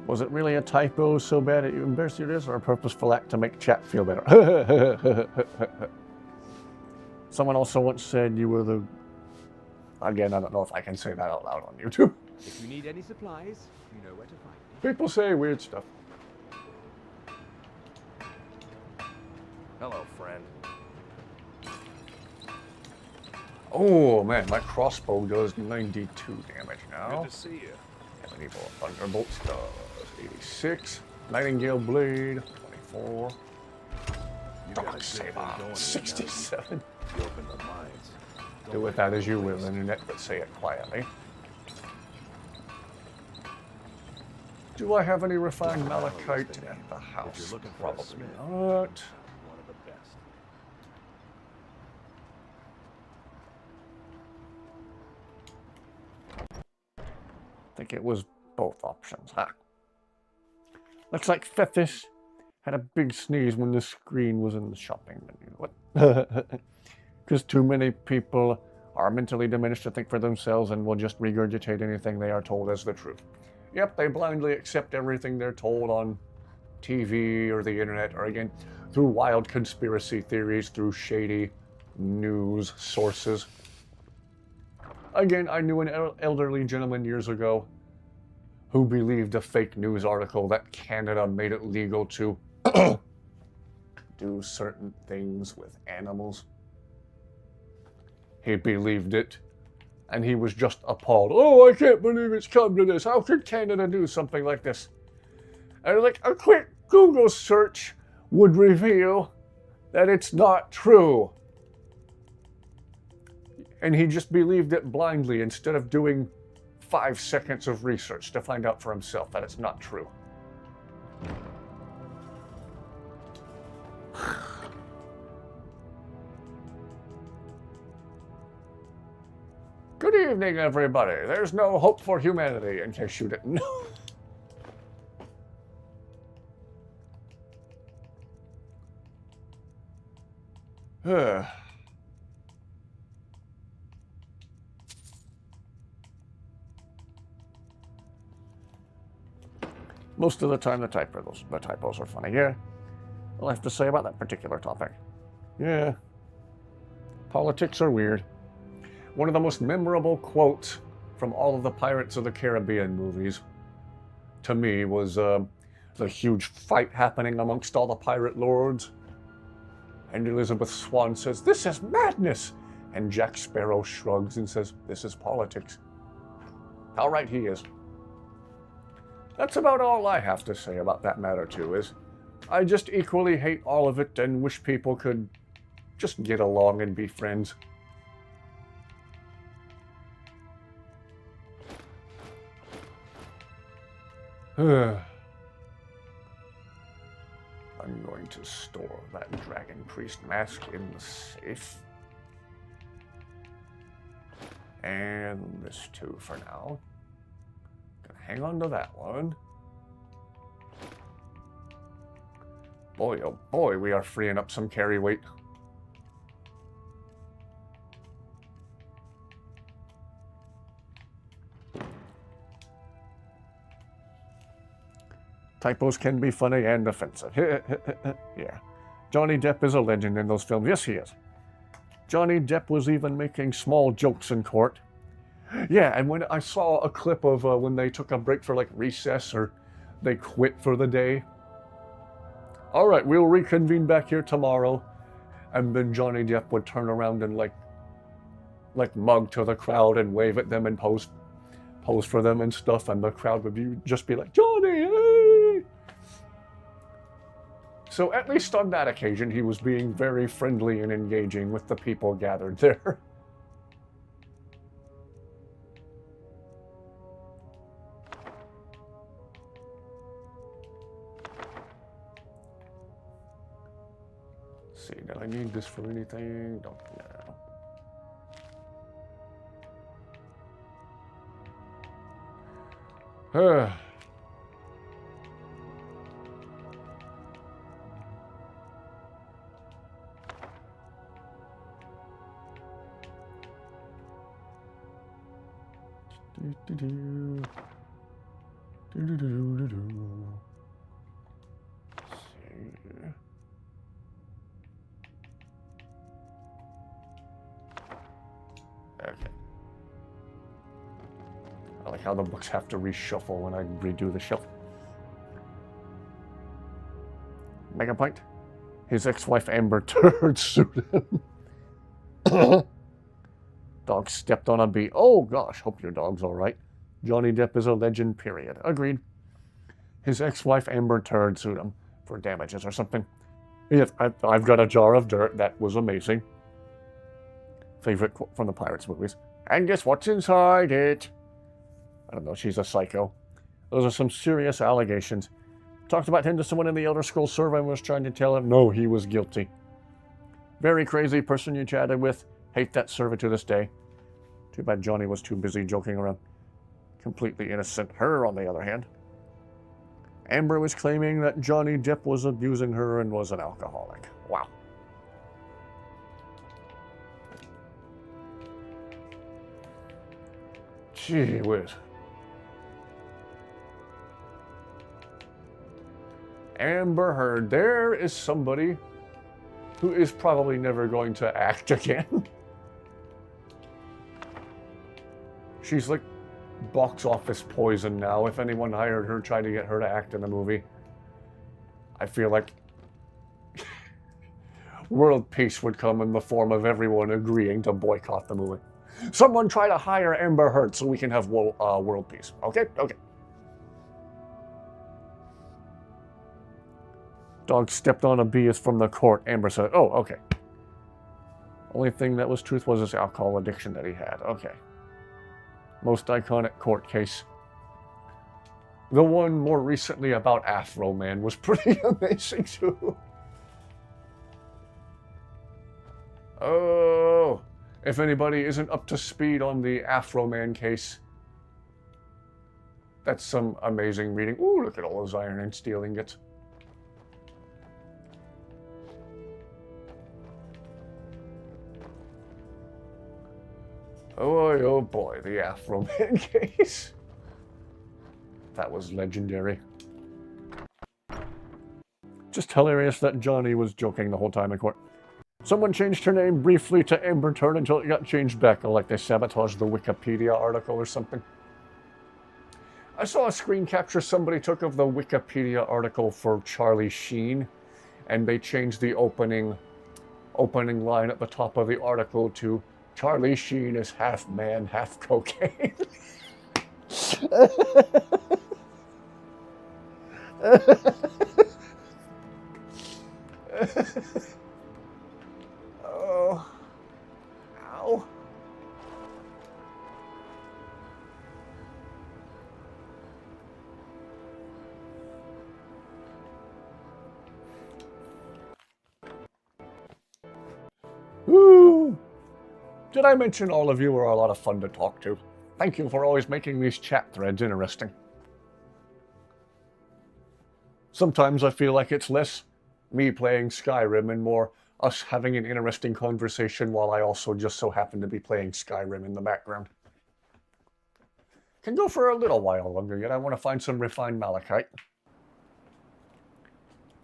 Speaker 1: Was it really a typo so bad that you embarrassed yourself, or a purposeful act to make chat feel better? Someone also once said you were the... Again, I don't know if I can say that out loud on YouTube.
Speaker 16: If you need any supplies, you know where to find me.
Speaker 1: People say weird stuff.
Speaker 12: Hello, friend.
Speaker 1: Oh man, my crossbow does 92 damage now.
Speaker 12: Good to see you.
Speaker 1: Ebony Bolt Thunderbolts does 86. Nightingale Blade, 24. Dark Saber, 67.
Speaker 12: You open the minds.
Speaker 1: Do with that as you will, Internet, but say it quietly. Do I have any refined malachite at the house? Probably not.
Speaker 12: One of the best.
Speaker 1: I think it was both options, huh? Looks like Fethis had a big sneeze when the screen was in the shopping menu. What? Because too many people are mentally diminished to think for themselves and will just regurgitate anything they are told as the truth. Yep, they blindly accept everything they're told on TV or the internet, or again, through wild conspiracy theories, through shady news sources. Again, I knew an elderly gentleman years ago who believed a fake news article that Canada made it legal to do certain things with animals. He believed it, and he was just appalled. Oh, I can't believe it's come to this. How could Canada do something like this? And like a quick Google search would reveal that it's not true. And he just believed it blindly instead of doing 5 seconds of research to find out for himself that it's not true. Good evening, everybody. There's no hope for humanity, in case you didn't know. Most of the time, the typos are funny. Yeah, all I have to say about that particular topic. Yeah, politics are weird. One of the most memorable quotes from all of the Pirates of the Caribbean movies, to me, was the huge fight happening amongst all the pirate lords. And Elizabeth Swann says, "This is madness!" And Jack Sparrow shrugs and says, "This is politics." How right he is. That's about all I have to say about that matter, too, is I just equally hate all of it and wish people could just get along and be friends. I'm going to store that Dragon Priest mask in the safe. And this too for now. Gonna hang on to that one. Boy, oh boy, we are freeing up some carry weight. Typos can be funny and offensive. Yeah. Johnny Depp is a legend in those films. Yes, he is. Johnny Depp was even making small jokes in court. Yeah, and when I saw a clip of when they took a break for like recess or they quit for the day. All right, we'll reconvene back here tomorrow. And then Johnny Depp would turn around and like mug to the crowd and wave at them and pose for them and stuff. And the crowd would just be like, "Johnny, hey!" So at least on that occasion, he was being very friendly and engaging with the people gathered there. See, did I need this for anything? Don't know. Okay. I like how the books have to reshuffle when I redo the shelf. Make a point. His ex-wife Amber Turd sued him. Dog stepped on a bee. Oh gosh, hope your dog's alright. Johnny Depp is a legend, period. Agreed. His ex-wife Amber Turd sued him for damages or something. Yes, I've got a jar of dirt. That was amazing. Favorite quote from the Pirates movies. And guess what's inside it? I don't know, she's a psycho. Those are some serious allegations. Talked about him to someone in the Elder Scrolls server and was trying to tell him, no, he was guilty. Very crazy person you chatted with. Hate that server to this day. Too bad Johnny was too busy joking around. Completely innocent. Her, on the other hand. Amber was claiming that Johnny Depp was abusing her and was an alcoholic. Wow. Gee whiz. Amber Heard. There is somebody who is probably never going to act again. She's like box office poison now. If anyone hired her, tried to get her to act in a movie, I feel like world peace would come in the form of everyone agreeing to boycott the movie. Someone try to hire Amber Heard so we can have world peace. Okay? Okay. Dog stepped on a bee is from the court. Amber said, oh, okay. Only thing that was truth was his alcohol addiction that he had. Okay. Most iconic court case. The one more recently about Afro Man was pretty amazing too. Oh, if anybody isn't up to speed on the Afro Man case, that's some amazing reading. Ooh, look at all those iron and steel ingots. Oh boy, the Afro Man case. That was legendary. Just hilarious that Johnny was joking the whole time in court. Someone changed her name briefly to Amber Turd until it got changed back, like they sabotaged the Wikipedia article or something. I saw a screen capture somebody took of the Wikipedia article for Charlie Sheen, and they changed the opening line at the top of the article to Charlie Sheen is half man, half cocaine. Oh. Ow. Woo. Did I mention all of you are a lot of fun to talk to? Thank you for always making these chat threads interesting. Sometimes I feel like it's less me playing Skyrim and more us having an interesting conversation while I also just so happen to be playing Skyrim in the background. Can go for a little while longer yet. I want to find some refined malachite.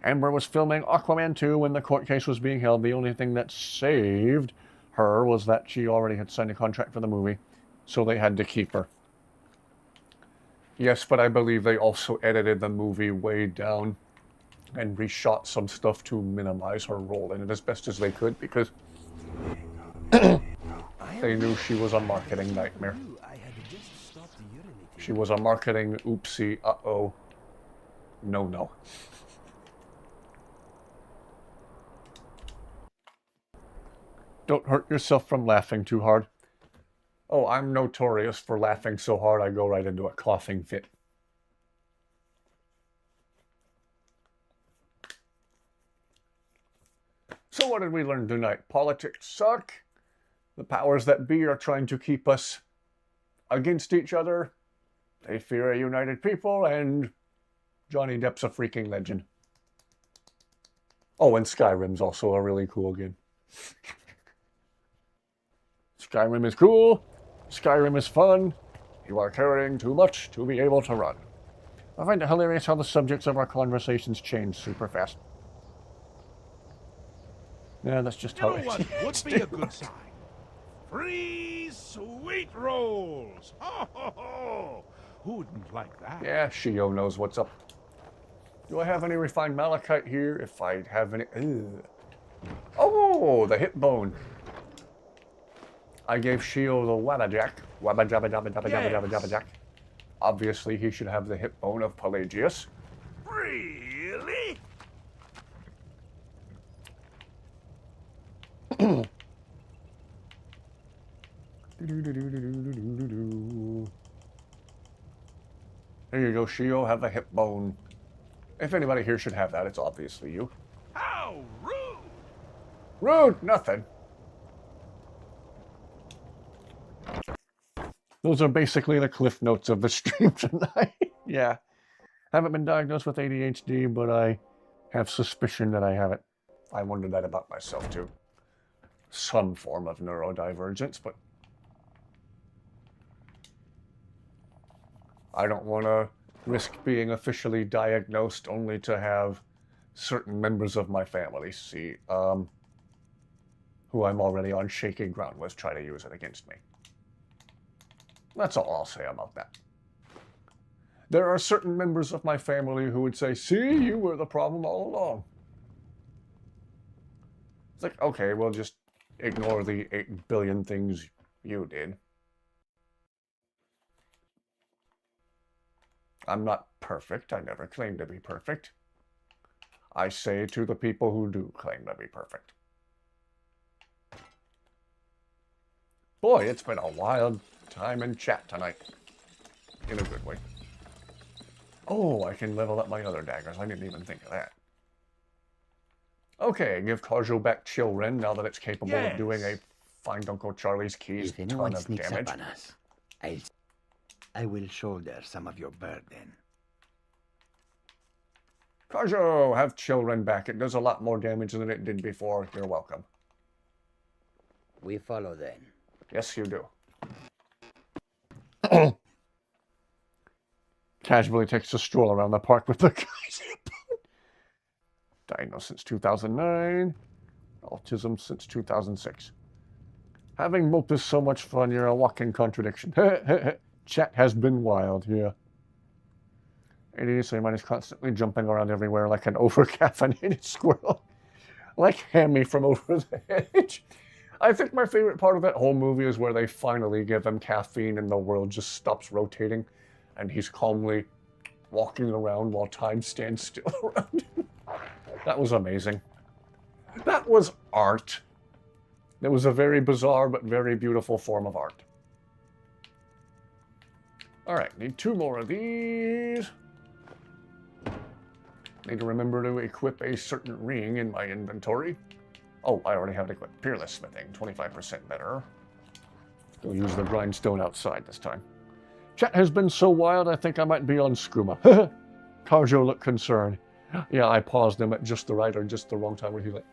Speaker 1: Amber was filming Aquaman 2 when the court case was being held. The only thing that saved her was that she already had signed a contract for the movie, so they had to keep her. Yes, but I believe they also edited the movie way down and reshot some stuff to minimize her role in it as best as they could, because they knew she was a marketing nightmare. She was a marketing oopsie, uh-oh, no. Don't hurt yourself from laughing too hard. Oh, I'm notorious for laughing so hard I go right into a coughing fit. So what did we learn tonight? Politics suck. The powers that be are trying to keep us against each other. They fear a united people, and Johnny Depp's a freaking legend. Oh, and Skyrim's also a really cool game. Skyrim is cool. Skyrim is fun. You are carrying too much to be able to run. I find it hilarious how the subjects of our conversations change super fast. Yeah, that's just how
Speaker 11: You know what would be a good sign? Free sweet rolls! Ho ho ho! Who wouldn't like that?
Speaker 1: Yeah, Shio knows what's up. Do I have any refined malachite here? If I have any... Ugh. Oh, the hip bone. I gave Shio the Wabbajack. Wabba jabba jabba jabba jabba jabba jabba jack. Obviously, he should have the hip bone of Pelagius.
Speaker 11: Really?
Speaker 1: There you go, Shio. Have a hip bone. If anybody here should have that, it's obviously you.
Speaker 11: How rude!
Speaker 1: Rude, nothing. Those are basically the cliff notes of the stream tonight. Yeah. Haven't been diagnosed with ADHD, but I have suspicion that I have it. I wondered that about myself, too. Some form of neurodivergence, but I don't want to risk being officially diagnosed only to have certain members of my family see, who I'm already on shaky ground with, try to use it against me. That's all I'll say about that. There are certain members of my family who would say, see, you were the problem all along. It's like, okay, well, just ignore the 8 billion things you did. I'm not perfect. I never claim to be perfect. I say to the people who do claim to be perfect. Boy, it's been a wild time in chat tonight. In a good way. Oh, I can level up my other daggers. I didn't even think of that. Okay, give Karjo back Chilren now that it's capable of doing a Find Uncle Charlie's Keys
Speaker 2: If anyone
Speaker 1: ton of
Speaker 2: sneaks
Speaker 1: damage.
Speaker 2: up on us, I will shoulder some of your burden.
Speaker 1: Karjo, have Chilren back. It does a lot more damage than it did before. You're welcome.
Speaker 2: We follow then.
Speaker 1: Yes, you do. Casually takes a stroll around the park with the guys. Diagnosed since 2009. Autism since 2006. Having Mope is so much fun, you're a walking contradiction. Chat has been wild, yeah. ADHD is constantly jumping around everywhere like an over-caffeinated squirrel. Like Hammy from Over the Hedge. I think my favorite part of that whole movie is where they finally give him caffeine and the world just stops rotating and he's calmly walking around while time stands still around him. That was amazing. That was art. It was a very bizarre but very beautiful form of art. Alright, need 2 more of these. Need to remember to equip a certain ring in my inventory. Oh, I already have it equipped. Peerless Smithing, 25% better. Go use the grindstone outside this time. Chat has been so wild, I think I might be on Skooma. Karjo looked concerned. Yeah, I paused him at just the right or just the wrong time where he's like...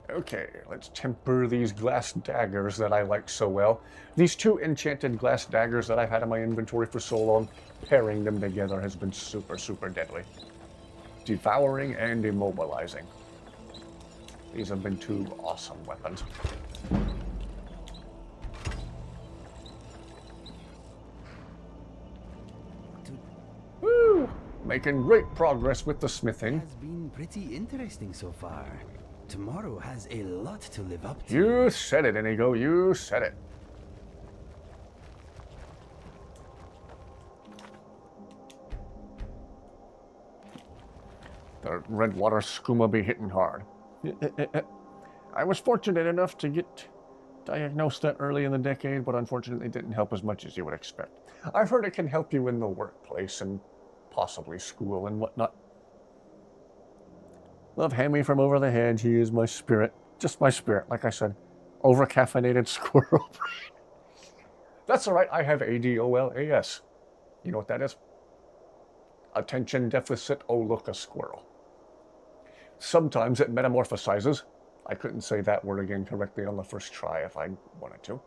Speaker 1: Okay, let's temper these glass daggers that I like so well. These 2 enchanted glass daggers that I've had in my inventory for so long, pairing them together has been super, super deadly. Devouring and immobilizing. These have been 2 awesome weapons. Woo! Making great progress with the smithing.
Speaker 22: Has been pretty interesting so far. Tomorrow has a lot to live up to.
Speaker 1: You said it, Inigo. You said it. The red water skooma be hitting hard. I was fortunate enough to get diagnosed that early in the decade, but unfortunately it didn't help as much as you would expect. I've heard it can help you in the workplace and possibly school and whatnot. Love Hammy from Over the Hedge. He is my spirit. Just my spirit, like I said. Over-caffeinated squirrel brain. That's alright, I have ADOLAS. You know what that is? Attention deficit, oh look, a squirrel. Sometimes it metamorphosizes. I couldn't say that word again correctly on the first try if I wanted to.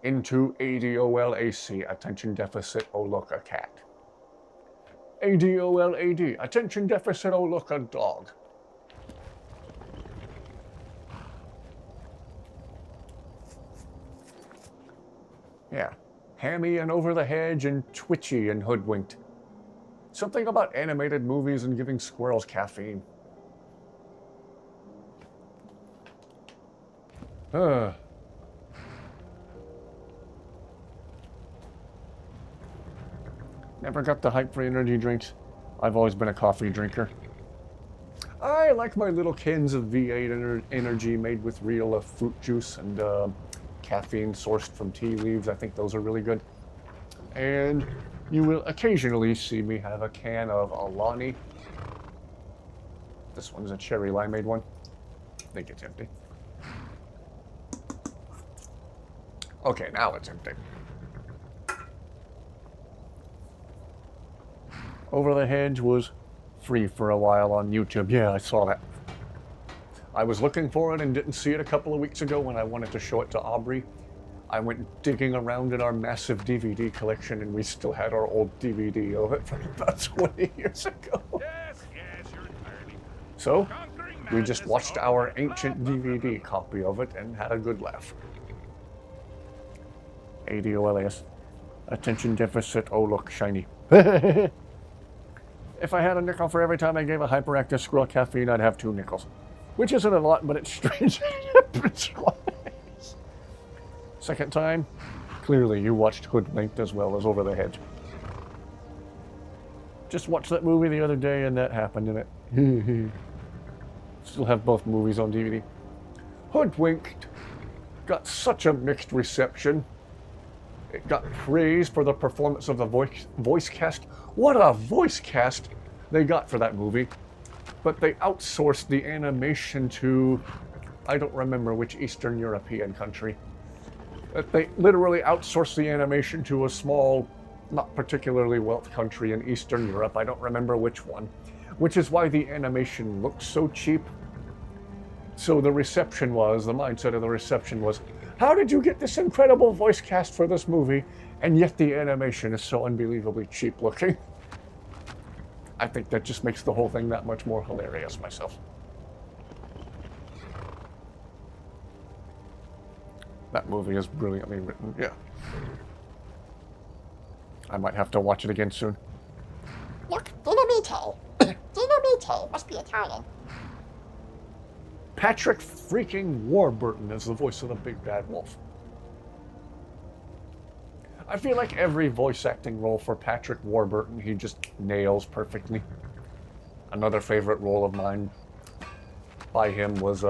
Speaker 1: Into ADOLAC, attention deficit, oh look, a cat. ADOLAD, attention deficit, oh look, a dog. Yeah, Hammy and Over the Hedge and Twitchy and Hoodwinked. Something about animated movies and giving squirrels caffeine. Never got the hype for energy drinks. I've always been a coffee drinker. I like my little cans of V8 energy made with real fruit juice and caffeine sourced from tea leaves. I think those are really good. And you will occasionally see me have a can of Alani. This one's a cherry limeade one. I think it's empty. Okay, now it's empty. Over the Hedge was free for a while on YouTube. Yeah, I saw that. I was looking for it and didn't see it a couple of weeks ago when I wanted to show it to Aubrey. I went digging around in our massive DVD collection and we still had our old DVD of it from about 20 years ago.
Speaker 11: Yes, you're entirely.
Speaker 1: So, we just watched our ancient DVD copy of it and had a good laugh. ADOLAS. Attention deficit, oh look, shiny. If I had a nickel for every time I gave a hyperactive squirrel caffeine, I'd have 2 nickels. Which isn't a lot, but it's strange. Second time, clearly you watched Hoodwinked as well as Over the Hedge. Just watched that movie the other day and that happened in it. Still have both movies on DVD. Hoodwinked got such a mixed reception. It got praise for the performance of the voice cast. What a voice cast they got for that movie. But they outsourced the animation to, I don't remember which Eastern European country. They literally outsourced the animation to a small, not particularly wealthy country in Eastern Europe. I don't remember which one. Which is why the animation looks so cheap. So the mindset of the reception was, how did you get this incredible voice cast for this movie, and yet the animation is so unbelievably cheap looking? I think that just makes the whole thing that much more hilarious myself. That movie is brilliantly written, yeah. I might have to watch it again soon.
Speaker 8: Look, Dinamite. Dinamite must be Italian.
Speaker 1: Patrick freaking Warburton is the voice of the Big Bad Wolf. I feel like every voice acting role for Patrick Warburton, he just nails perfectly. Another favorite role of mine by him was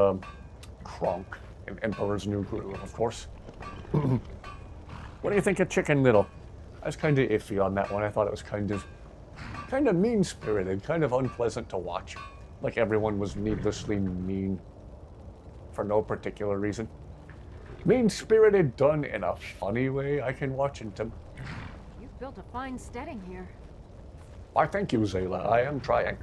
Speaker 1: Kronk in Emperor's New Groove, of course. What do you think of Chicken Little? I was kind of iffy on that one. I thought it was kind of mean-spirited, kind of unpleasant to watch. Like everyone was needlessly mean for no particular reason. Mean-spirited done in a funny way, I can watch into.
Speaker 13: You've built a fine steading here.
Speaker 1: Why, thank you, Zayla. I am trying.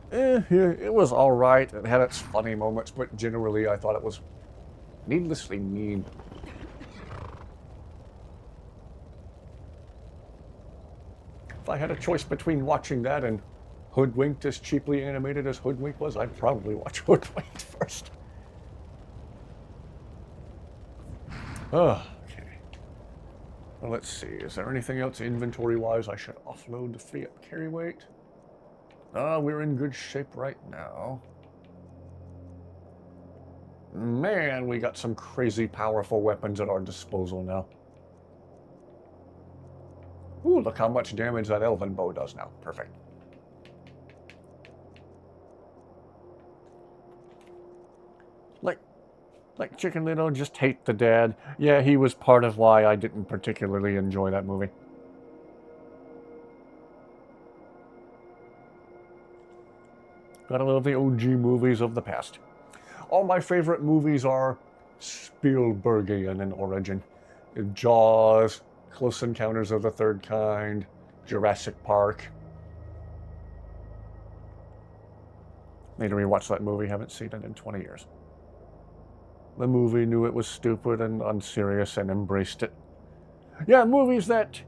Speaker 1: It was alright. It had its funny moments, but generally I thought it was needlessly mean. If I had a choice between watching that and Hoodwinked as cheaply animated as Hoodwinked was, I'd probably watch Hoodwinked first. Okay. Well, let's see. Is there anything else inventory-wise I should offload to free up carry weight? We're in good shape right now. Man, we got some crazy powerful weapons at our disposal now. Ooh, look how much damage that elven bow does now. Perfect. Like Chicken Little, just hate the dad. Yeah, he was part of why I didn't particularly enjoy that movie. Gotta love the OG movies of the past. All my favorite movies are Spielbergian in origin. Jaws, Close Encounters of the Third Kind, Jurassic Park. Need to rewatch that movie, haven't seen it in 20 years. The movie knew it was stupid and unserious and embraced it. Yeah, movies that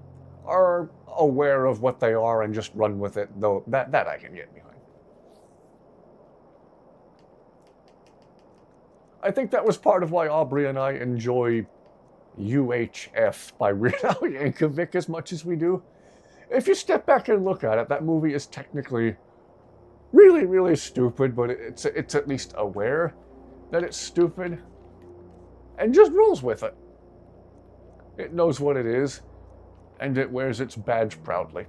Speaker 1: are aware of what they are and just run with it, though that I can get behind. I think that was part of why Aubrey and I enjoy UHF by Weird Al Yankovic as much as we do. If you step back and look at it, that movie is technically really, really stupid, but it's at least aware that it's stupid and just rolls with it. It knows what it is, and it wears its badge proudly.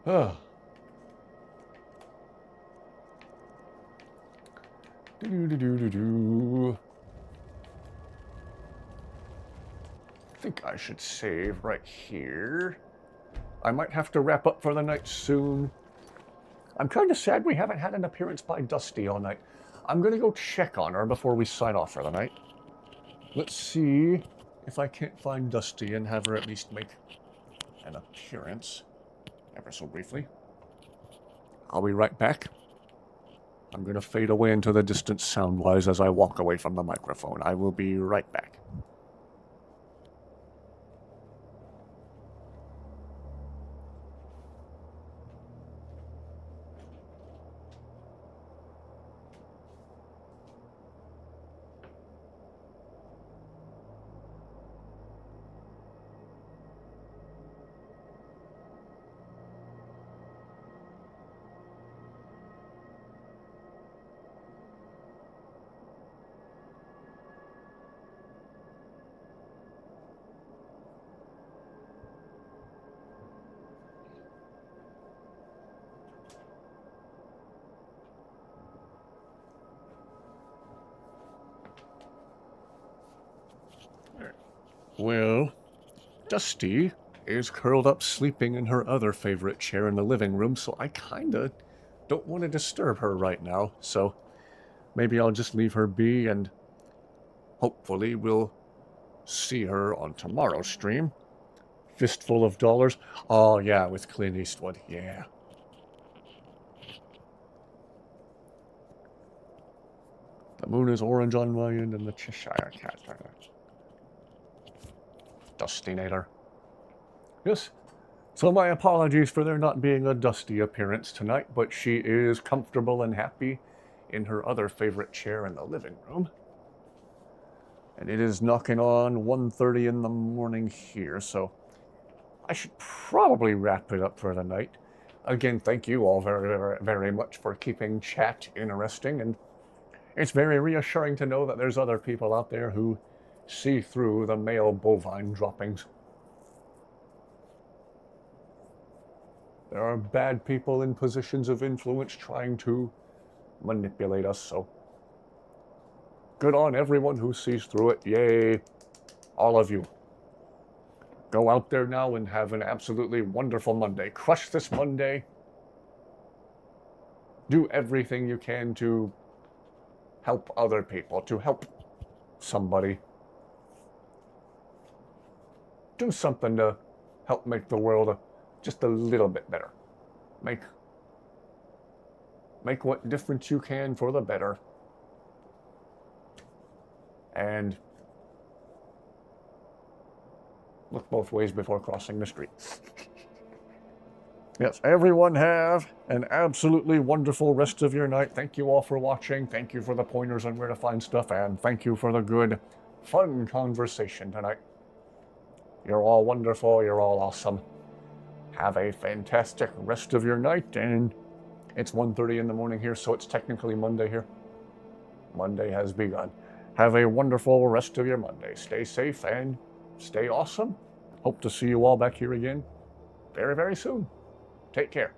Speaker 1: Oh. I think I should save right here. I might have to wrap up for the night soon. I'm kind of sad we haven't had an appearance by Dusty all night. I'm going to go check on her before we sign off for the night. Let's see if I can't find Dusty and have her at least make an appearance, ever so briefly. I'll be right back. I'm going to fade away into the distance sound-wise as I walk away from the microphone. I will be right back. Well, Dusty is curled up sleeping in her other favorite chair in the living room, so I kinda don't want to disturb her right now, so maybe I'll just leave her be and hopefully we'll see her on tomorrow's stream. Fistful of Dollars. Oh yeah, with Clint Eastwood, yeah. The moon is orange on my end and the Cheshire Cat. Dustinator. Yes. So my apologies for there not being a Dusty appearance tonight, but she is comfortable and happy in her other favorite chair in the living room. And it is knocking on 1:30 in the morning here, so I should probably wrap it up for the night. Again, thank you all very, very, very much for keeping chat interesting, and it's very reassuring to know that there's other people out there who see through the male bovine droppings. There are bad people in positions of influence trying to manipulate us, so good on everyone who sees through it. Yay, all of you. Go out there now and have an absolutely wonderful Monday. Crush this Monday. Do everything you can to help other people, to help somebody. Do something to help make the world just a little bit better. Make what difference you can for the better. And look both ways before crossing the street. Yes, everyone have an absolutely wonderful rest of your night. Thank you all for watching. Thank you for the pointers on where to find stuff. And thank you for the good, fun conversation tonight. You're all wonderful. You're all awesome. Have a fantastic rest of your night. And It's 1:30 in the morning here, so it's technically Monday here. Monday has begun. Have a wonderful rest of your Monday. Stay safe and stay awesome. Hope to see you all back here again very, very soon. Take care.